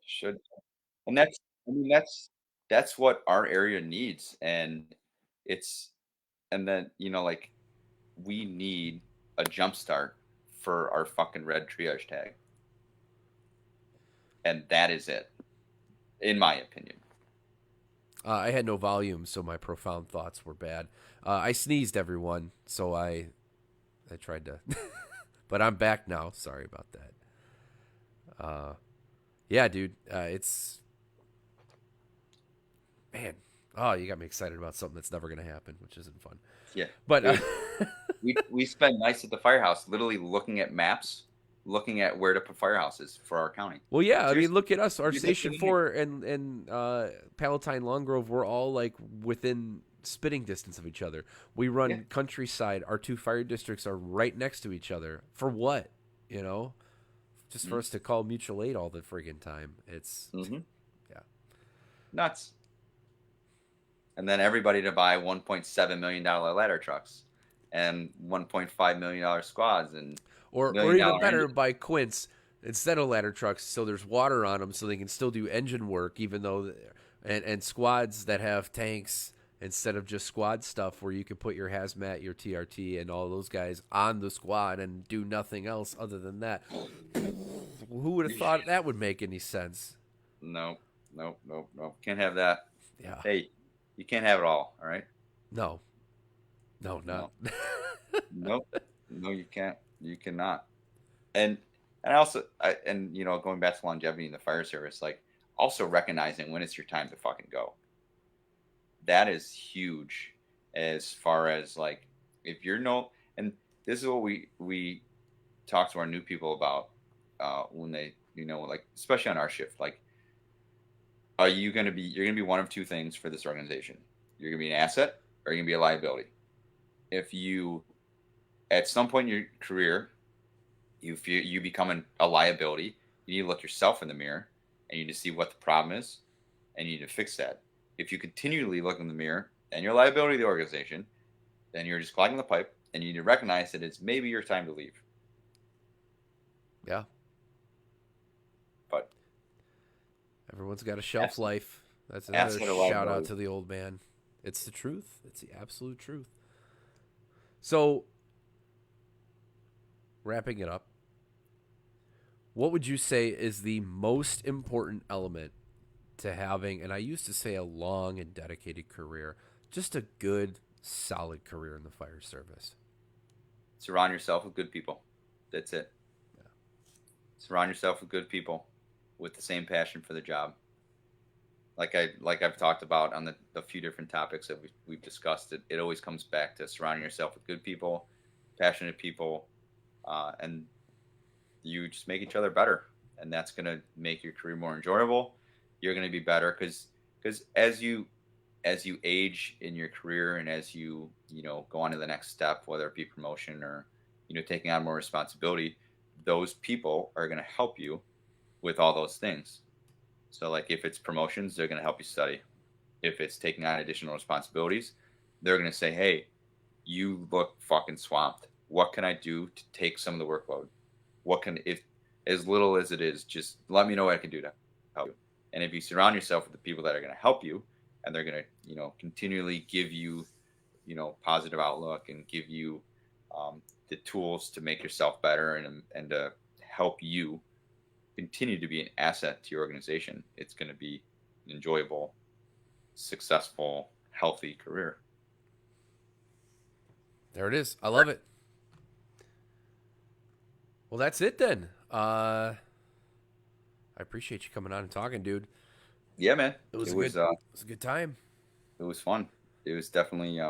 Speaker 2: Should and that's I mean that's what our area needs, and it's and then like we need a jump start for our fucking red triage tag, and that is it. in my opinion.
Speaker 1: I had no volume, so my profound thoughts were bad. I sneezed, everyone, so I tried to, but I'm back now. Sorry about that. Yeah, dude, it's man. Oh, you got me excited about something that's never gonna happen, which isn't fun.
Speaker 2: Yeah,
Speaker 1: But
Speaker 2: dude, we spend nights at the firehouse, literally looking at maps, looking at where to put firehouses for our county.
Speaker 1: well, yeah, I mean,
Speaker 2: Seriously,
Speaker 1: look at us. Our
Speaker 2: you're just
Speaker 1: Station
Speaker 2: sitting there.
Speaker 1: Four and Palatine Long Grove, we're all like within spitting distance of each other. We
Speaker 2: Yeah.
Speaker 1: run countryside. Our two fire districts are right next to each other. For what? You know, just for us to call mutual aid all the friggin' time. It's
Speaker 2: Mm-hmm.
Speaker 1: yeah.
Speaker 2: Nuts. And then everybody to buy $1.7 million ladder trucks and $1.5 million squads and
Speaker 1: Or
Speaker 2: million
Speaker 1: even
Speaker 2: dollar
Speaker 1: better,
Speaker 2: engines.
Speaker 1: by Quince instead of ladder trucks, so there's water on them, so they can still do engine work, even though, and squads that have tanks instead of just squad stuff, where you can put your hazmat, your TRT, and all those guys on the squad and do nothing else other than that. Who would have thought that would make any sense?
Speaker 2: No, no, no, no. Can't have that.
Speaker 1: Yeah,
Speaker 2: Hey, you can't have it all right?
Speaker 1: no, no, not.
Speaker 2: No. Nope. No, you can't. You cannot. And and also and going back to longevity in the fire service, like also recognizing when it's your time to fucking go. That is huge as far as like if you're no and this is what we talk to our new people about when they like especially on our shift, like are you going to be you're going to be one of two things for this organization. You're going to be an asset or you're going to be a liability. If you at some point in your career you feel you become a liability, you need to look yourself in the mirror and you need to see what the problem is and you need to fix that. If you continually look in the mirror and you're a liability to the organization, then you're just clogging the pipe and you need to recognize that it's maybe your time to leave.
Speaker 1: Yeah,
Speaker 2: But
Speaker 1: everyone's got a shelf
Speaker 2: asset,
Speaker 1: life. That's another
Speaker 2: asset or
Speaker 1: shout out
Speaker 2: liability.
Speaker 1: to the old man. It's the truth. It's the absolute truth. So, wrapping it up, what would you say is the most important element to having, and I used to say a long and dedicated career, just a good, solid career in the fire service?
Speaker 2: Surround yourself with good people. That's it. Surround yourself with good people with the same passion for the job. Like I've talked about on the few different topics that we've discussed, it always comes back to surrounding yourself with good people, passionate people, and you just make each other better, and that's going to make your career more enjoyable. You're going to be better because as you age in your career and as you go on to the next step, whether it be promotion or taking on more responsibility, those people are going to help you with all those things. So like if it's promotions, they're going to help you study. If it's taking on additional responsibilities, they're going to say, hey, you look fucking swamped. What can I do to take some of the workload? What can, if as little as it is, just let me know what I can do to help you. And if you surround yourself with the people that are going to help you and they're going to continually give you positive outlook and give you the tools to make yourself better and to help you continue to be an asset to your organization, it's going to be an enjoyable, successful, healthy career.
Speaker 1: There it is. I love it. Well, that's it then. I appreciate you coming on and talking, dude.
Speaker 2: Yeah, man.
Speaker 1: It was
Speaker 2: It
Speaker 1: a
Speaker 2: was
Speaker 1: good, it was a good time.
Speaker 2: it was fun. It was definitely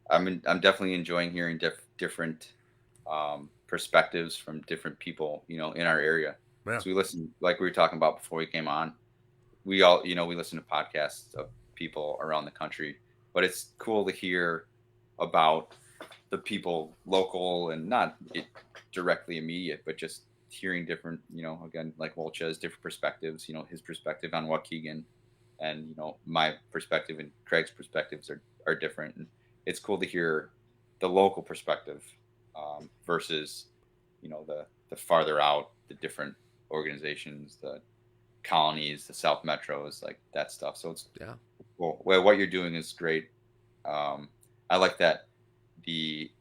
Speaker 2: I'm definitely enjoying hearing different perspectives from different people, in our area.
Speaker 1: Yeah.
Speaker 2: So we listen, like we were talking about before we came on. We all, we listen to podcasts of people around the country, but it's cool to hear about the people local and not directly immediate, but just hearing different, again, like Wolcha's different perspectives, his perspective on Waukegan and, my perspective and Craig's perspectives are different. And it's cool to hear the local perspective versus, the farther out, the different organizations, the colonies, the South Metros, like that stuff. So it's
Speaker 1: Yeah.
Speaker 2: well, what you're doing is great. I like that the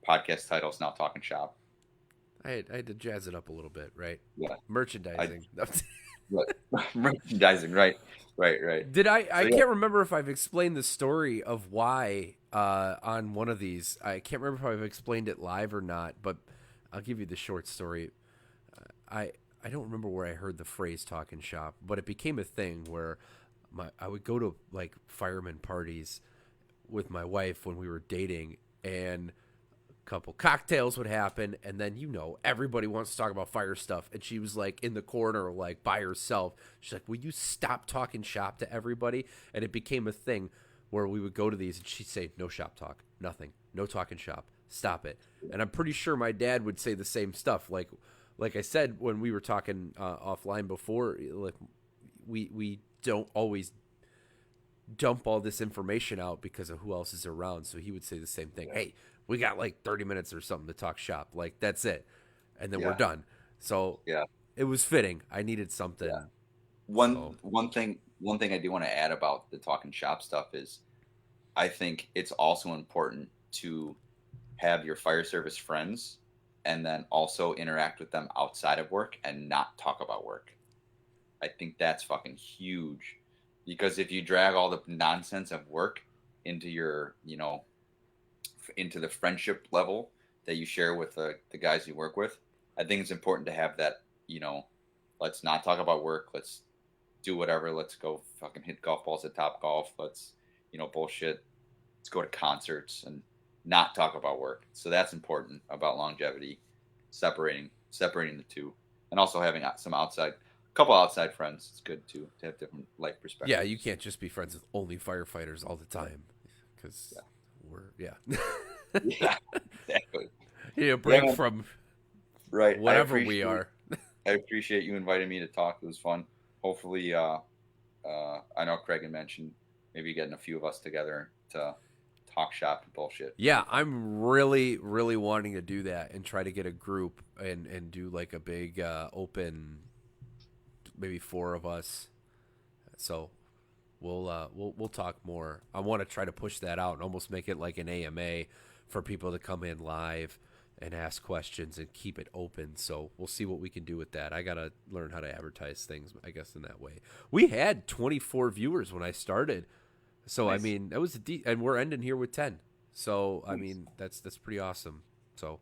Speaker 2: podcast title is now Talking Shop.
Speaker 1: I had to jazz it up a little bit, right?
Speaker 2: Yeah, I
Speaker 1: Merchandising.
Speaker 2: but Merchandising, right, right, right.
Speaker 1: Did I?
Speaker 2: So
Speaker 1: I
Speaker 2: yeah,
Speaker 1: can't remember if I've explained the story of why on one of these. I can't remember if I've explained it live or not, but I'll give you the short story. I I don't remember where I heard the phrase "talking shop," but it became a thing where I would go to like fireman parties with my wife when we were dating, and couple cocktails would happen, and then everybody wants to talk about fire stuff, and she was like in the corner like by herself. She's like, will you stop talking shop to everybody? And it became a thing where we would go to these and she'd say, no shop talk, nothing, no talking shop, stop it. And I'm pretty sure my dad would say the same stuff, like I said when we were talking offline before, like we don't always dump all this information out because of who else is around. So he would say the same thing.
Speaker 2: yeah,
Speaker 1: Hey, we got like 30 minutes or something to talk shop. Like that's it. And then we're
Speaker 2: yeah,
Speaker 1: done. So
Speaker 2: yeah,
Speaker 1: it was fitting. I needed
Speaker 2: yeah.
Speaker 1: something.
Speaker 2: One
Speaker 1: So
Speaker 2: one thing I do want to add about the talking shop stuff is I think it's also important to have your fire service friends and then also interact with them outside of work and not talk about work. I think that's fucking huge because if you drag all the nonsense of work into your, into the friendship level that you share with the guys you work with, I think it's important to have that, you know, let's not talk about work. Let's do whatever. Let's go fucking hit golf balls at Top Golf. Let's, bullshit. Let's go to concerts and not talk about work. So that's important about longevity, separating the two, and also having some couple outside friends. It's good too to have different life
Speaker 1: yeah, you
Speaker 2: perspectives.
Speaker 1: can't just be friends with only firefighters all the time because
Speaker 2: Yeah,
Speaker 1: we're, yeah.
Speaker 2: yeah, exactly.
Speaker 1: You need a
Speaker 2: Yeah,
Speaker 1: break
Speaker 2: man.
Speaker 1: from
Speaker 2: Right.
Speaker 1: whatever we are.
Speaker 2: I appreciate you inviting me to talk. It was fun. Hopefully, I know Craig had mentioned maybe getting a few of us together to talk shop and bullshit. That'd
Speaker 1: Yeah,
Speaker 2: be fun.
Speaker 1: I'm really, really wanting to do that and try to get a group and do like a big open, maybe four of us. So we'll talk more. I want to try to push that out and almost make it like an AMA for people to come in live and ask questions and keep it open. So we'll see what we can do with that. I gotta learn how to advertise things, I guess, in that way. We had 24 viewers when I started, so I
Speaker 2: Nice.
Speaker 1: mean that was and we're ending here with 10. So I
Speaker 2: Nice.
Speaker 1: mean that's pretty awesome. So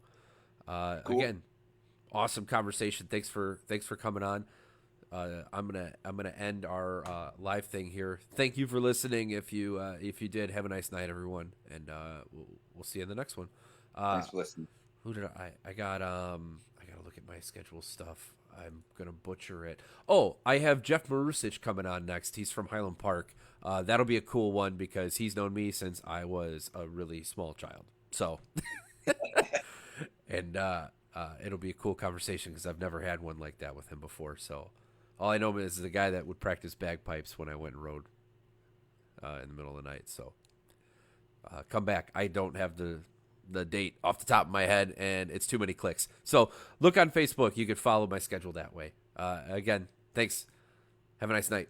Speaker 2: Cool.
Speaker 1: again, awesome conversation. Thanks for coming on. I'm gonna end our live thing here. Thank you for listening. If you did, have a nice night, everyone, and we'll see you in the next one. Uh,
Speaker 2: Thanks for listening.
Speaker 1: who did I gotta look at my schedule stuff. I'm gonna butcher it. Oh, I have Jeff Marusic coming on next. He's from Highland Park. That'll be a cool one because he's known me since I was a really small child. So, and it'll be a cool conversation because I've never had one like that with him before. So, all I know is the guy that would practice bagpipes when I went and rode in the middle of the night. So, come back. I don't have the date off the top of my head, and it's too many clicks. So, look on Facebook. You can follow my schedule that way. Again, thanks. Have a nice night.